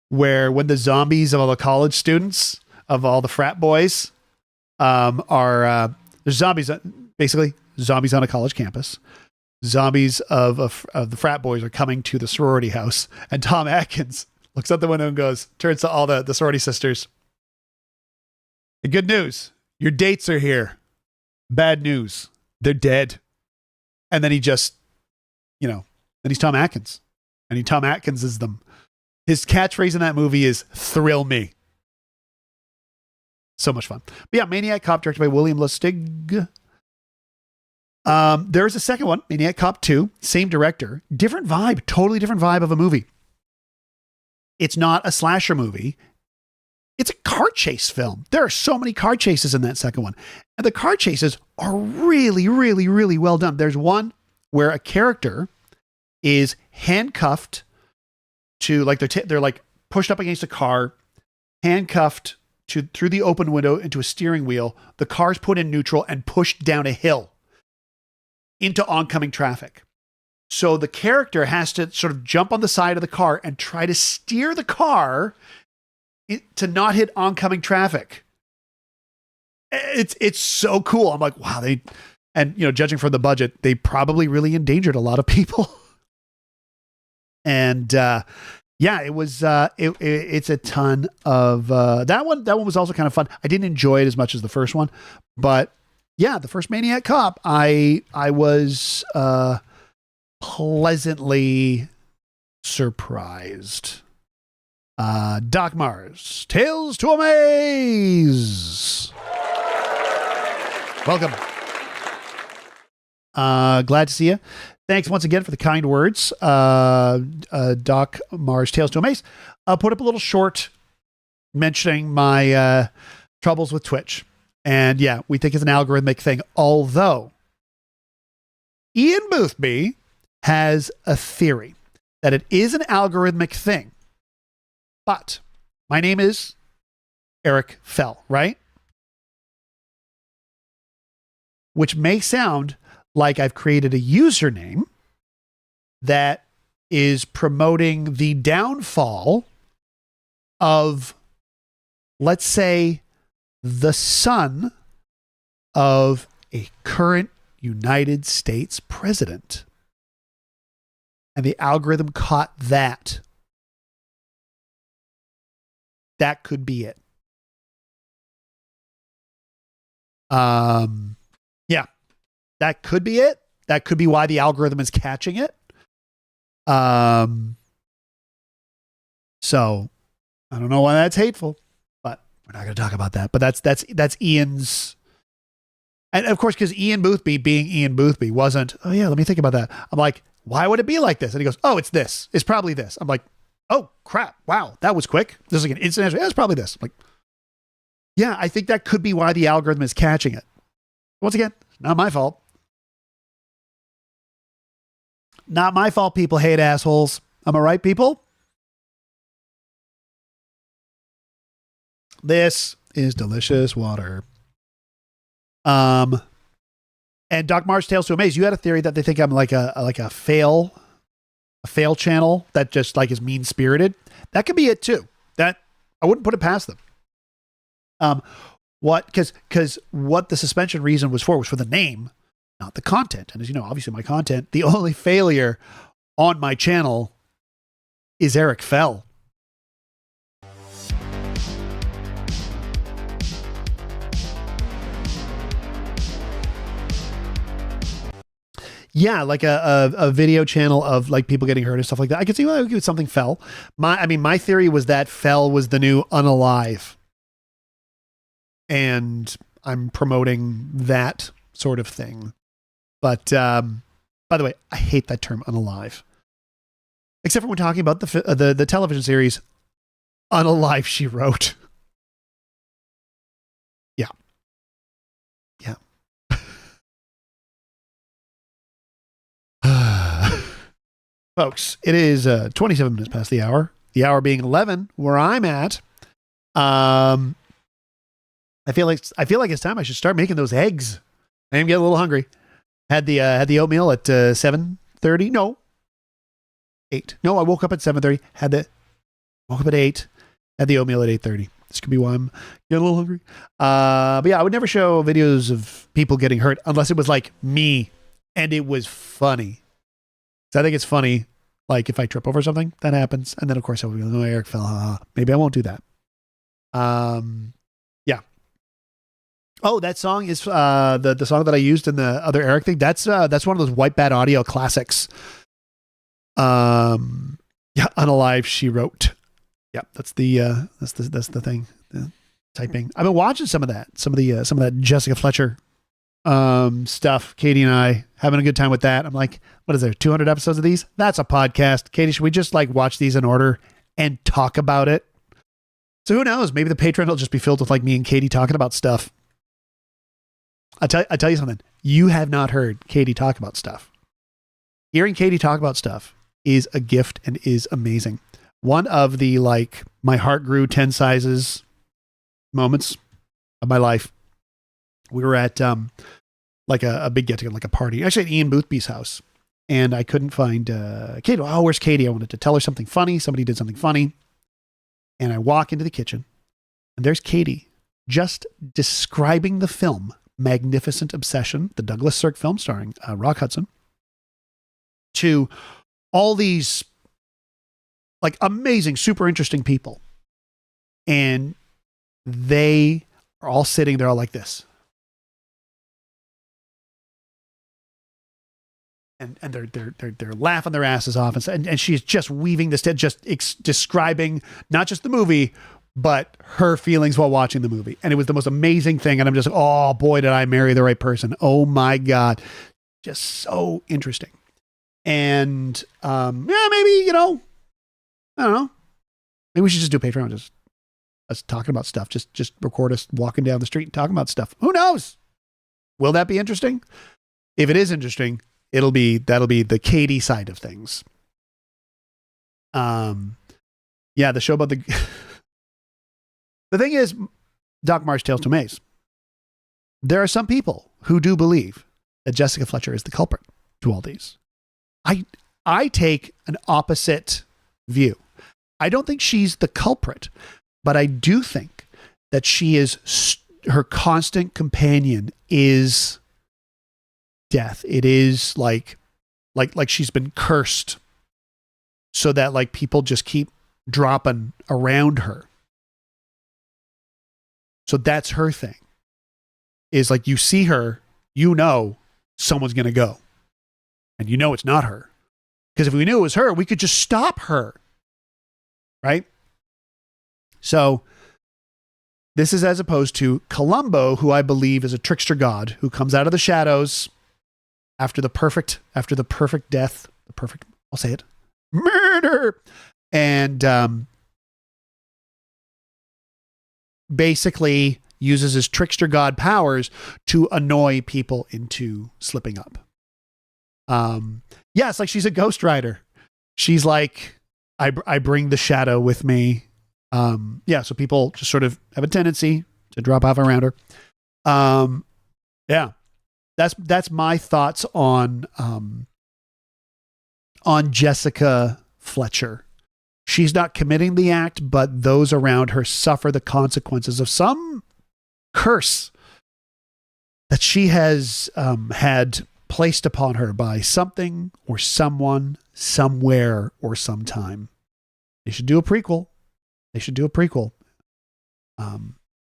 where when the zombies of all the college students of all the frat boys are there's zombies, basically zombies on a college campus. Zombies of the frat boys are coming to the sorority house, and Tom Atkins looks out the window and turns to all the sorority sisters. "The good news, your dates are here. Bad news, they're dead." And then he just, then he's Tom Atkins. And he Tom Atkins is them. His catchphrase in that movie is "thrill me." So much fun. But yeah, Maniac Cop, directed by William Lustig. There's a second one, Maniac Cop 2, same director, different vibe, totally different vibe of a movie. It's not a slasher movie. It's a car chase film. There are so many car chases in that second one. And the car chases are really, really, really well done. There's one where a character is handcuffed to, like, they're like pushed up against a car, handcuffed through the open window into a steering wheel. The car's put in neutral and pushed down a hill into oncoming traffic. So the character has to sort of jump on the side of the car and try to steer the car to not hit oncoming traffic. It's so cool. I'm like, wow, judging from the budget, they probably really endangered a lot of people. And it was it's a ton of that one was also kind of fun. I didn't enjoy it as much as the first one, but yeah, the first Maniac Cop, I was pleasantly surprised. Doc Mars, Tales to Amaze. Welcome. Glad to see you. Thanks once again for the kind words. Doc Mars, Tales to Amaze. I'll put up a little short mentioning my troubles with Twitch. And yeah, we think it's an algorithmic thing. Although Ian Boothby has a theory that it is an algorithmic thing. But my name is Eric Fell, right? Which may sound like I've created a username that is promoting the downfall of, let's say, the son of a current United States president. And the algorithm caught that. That could be it. Yeah, that could be it. That could be why the algorithm is catching it. So I don't know why that's hateful, but we're not going to talk about that. But that's Ian's. And of course, because Ian Boothby being Ian Boothby wasn't, oh yeah, let me think about that. I'm like, why would it be like this? And he goes, oh, it's this. It's probably this. I'm like, oh crap. Wow. That was quick. This is like an instant answer. Yeah, it's probably this. I'm like, yeah, I think that could be why the algorithm is catching it. Once again, not my fault. Not my fault. People hate assholes. Am I right, people? This is delicious water. And Doc Mars Tales to Amaze, you had a theory that they think I'm like a fail channel that just like is mean spirited. That could be it too. That I wouldn't put it past them. Because what the suspension reason was for the name, not the content. And as you know, obviously my content, the only failure on my channel is Eric Fell. Yeah, like a video channel of like people getting hurt and stuff like that. I could see why something Fell. My theory was that Fell was the new Unalive. And I'm promoting that sort of thing. But by the way, I hate that term Unalive. Except for when talking about the television series Unalive She Wrote. Yeah. Yeah. Folks, it is 27 minutes past the hour. The hour being 11, where I'm at. I feel like it's time I should start making those eggs. I am getting a little hungry. Had the oatmeal at 7:30 7:30. No, 8. No, I woke up at 7:30. Woke up at 8. Had the oatmeal at 8:30. This could be why I'm getting a little hungry. But yeah, I would never show videos of people getting hurt unless it was like me and it was funny. So I think it's funny. Like if I trip over something, that happens. And then of course I would be like, oh, Eric fell. Maybe I won't do that. Yeah. Oh, that song is the song that I used in the other Eric thing. That's one of those White Bat Audio classics. Yeah, Unalive, She Wrote. Yeah, that's the thing. The typing. I've been watching some of that Jessica Fletcher stuff. Katie and I having a good time with that. I'm like, what is there? 200 episodes of these? That's a podcast. Katie, should we just like watch these in order and talk about it? So who knows? Maybe the Patreon will just be filled with like me and Katie talking about stuff. I tell you something. You have not heard Katie talk about stuff. Hearing Katie talk about stuff is a gift and is amazing. One of the like my heart grew 10 sizes moments of my life. We were at like a big get together, like a party, actually at Ian Boothby's house, and I couldn't find Katie. Oh, where's Katie? I wanted to tell her something funny. Somebody did something funny, and I walk into the kitchen, and there's Katie just describing the film Magnificent Obsession, the Douglas Sirk film starring Rock Hudson, to all these like amazing, super interesting people. And they are all sitting there all like this. And they're laughing their asses off. And she's just weaving this, describing not just the movie, but her feelings while watching the movie. And it was the most amazing thing. And I'm just, oh boy, did I marry the right person. Oh my God. Just so interesting. And yeah, maybe, I don't know. Maybe we should just do Patreon. Just us talking about stuff. Just record us walking down the street and talking about stuff. Who knows? Will that be interesting? If it is interesting, that'll be the Katie side of things. Yeah, the show about the thing is, Doc Marsh Tales to Maze. There are some people who do believe that Jessica Fletcher is the culprit to all these. I take an opposite view. I don't think she's the culprit, but I do think that she is her constant companion is death. It is like she's been cursed so that like people just keep dropping around her. So that's her thing. Is like you see her, someone's going to go. And it's not her. Because if we knew it was her, we could just stop her. Right? So this is as opposed to Columbo, who I believe is a trickster god who comes out of the shadows after the perfect death, I'll say it, murder. And basically uses his trickster god powers to annoy people into slipping up. Yeah, it's like she's a ghost rider. She's like, I bring the shadow with me. Yeah, so people just sort of have a tendency to drop off around her. Yeah, that's my thoughts on Jessica Fletcher. She's not committing the act, but those around her suffer the consequences of some curse that she has had placed upon her by something or someone, somewhere or sometime. They should do a prequel.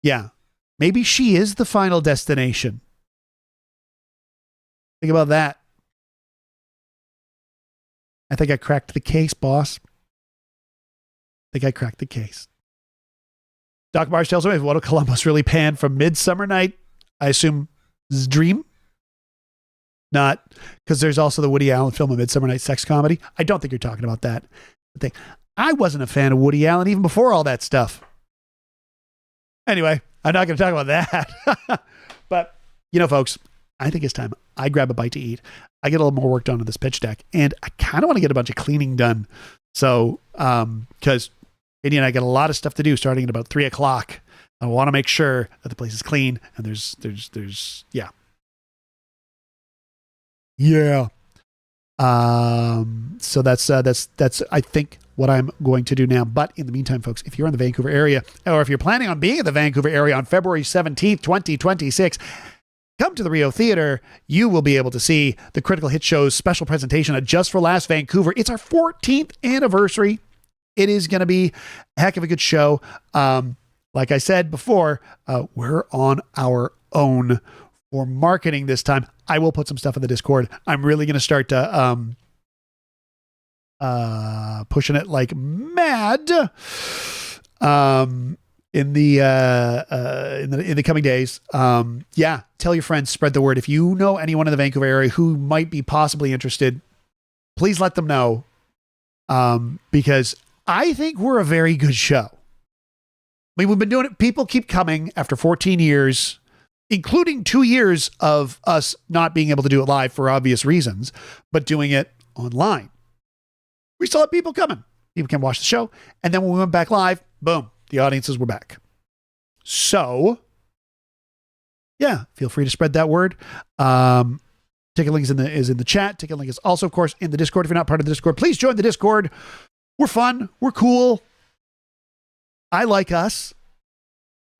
Yeah. Maybe she is the final destination. Think about that. I think I cracked the case, boss. Doc Marsh tells me if what Columbus really panned from Midsummer Night, I assume Dream. Not because there's also the Woody Allen film, A Midsummer Night Sex Comedy. I don't think you're talking about that thing. I wasn't a fan of Woody Allen even before all that stuff. Anyway, I'm not going to talk about that. But, folks, I think it's time I grab a bite to eat. I get a little more work done on this pitch deck, and I kind of want to get a bunch of cleaning done. So, because Katie and I got a lot of stuff to do starting at about 3:00. I want to make sure that the place is clean and there's yeah. So that's I think what I'm going to do now. But in the meantime, folks, if you're in the Vancouver area, or if you're planning on being in the Vancouver area on February 17th, 2026, come to the Rio Theater. You will be able to see the Critical Hit Show's special presentation at Just for Laughs Vancouver. It's our 14th anniversary. It is going to be a heck of a good show. Like I said before, we're on our own for marketing this time. I will put some stuff in the Discord. I'm really going to start pushing it like mad in the coming days. Yeah, tell your friends, spread the word. If you know anyone in the Vancouver area who might be possibly interested, please let them know, because I think we're a very good show. I mean, we've been doing it. People keep coming after 14 years, including 2 years of us not being able to do it live for obvious reasons, but doing it online. We still have people coming. People can watch the show. And then when we went back live, boom, the audiences were back. So, yeah, feel free to spread that word. Ticket link is in the chat. Ticket link is also, of course, in the Discord. If you're not part of the Discord, please join the Discord. We're fun. We're cool. I like us.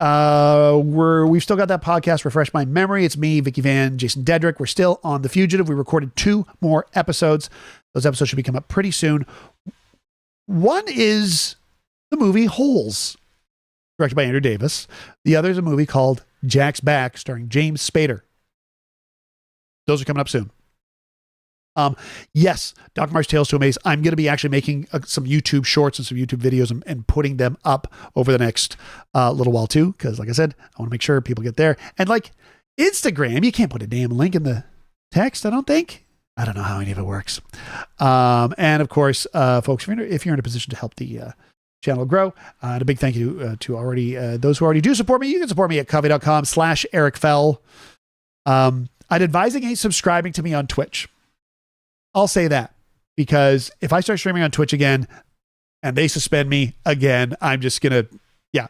We've still got that podcast, Refresh My Memory. It's me, Vicky Van, Jason Dedrick. We're still on The Fugitive. We recorded 2 more episodes. Those episodes should be coming up pretty soon. One is the movie Holes, directed by Andrew Davis. The other is a movie called Jack's Back, starring James Spader. Those are coming up soon. Yes, Dr. Mark's Tales to Amaze. I'm going to be actually making some YouTube shorts and some YouTube videos and putting them up over the next little while too. Because like I said, I want to make sure people get there. And like Instagram, you can't put a damn link in the text, I don't think. I don't know how any of it works. And of course, folks, if you're in a position to help the channel grow, and a big thank you to already those who already do support me. You can support me at coffee.com/Eric Fell. I'd advise against subscribing to me on Twitch. I'll say that, because if I start streaming on Twitch again and they suspend me again, I'm just going to, yeah.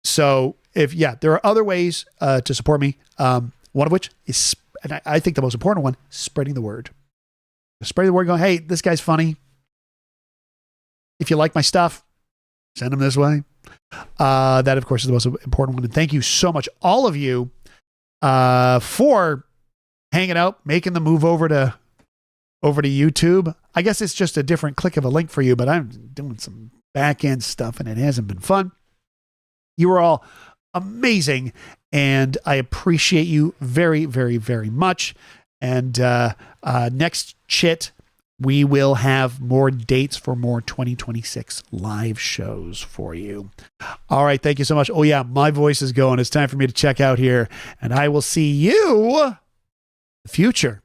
So there are other ways to support me. One of which is, and I think the most important one, spreading the word. Spreading the word going, hey, this guy's funny. If you like my stuff, send them this way. That, of course, is the most important one. And thank you so much, all of you, for hanging out, making the move over to YouTube. I guess it's just a different click of a link for you, but I'm doing some back end stuff and it hasn't been fun. You are all amazing and I appreciate you very, very, very much. And next chit, we will have more dates for more 2026 live shows for you. All right. Thank you so much. Oh yeah, my voice is going. It's time for me to check out here and I will see you in the future.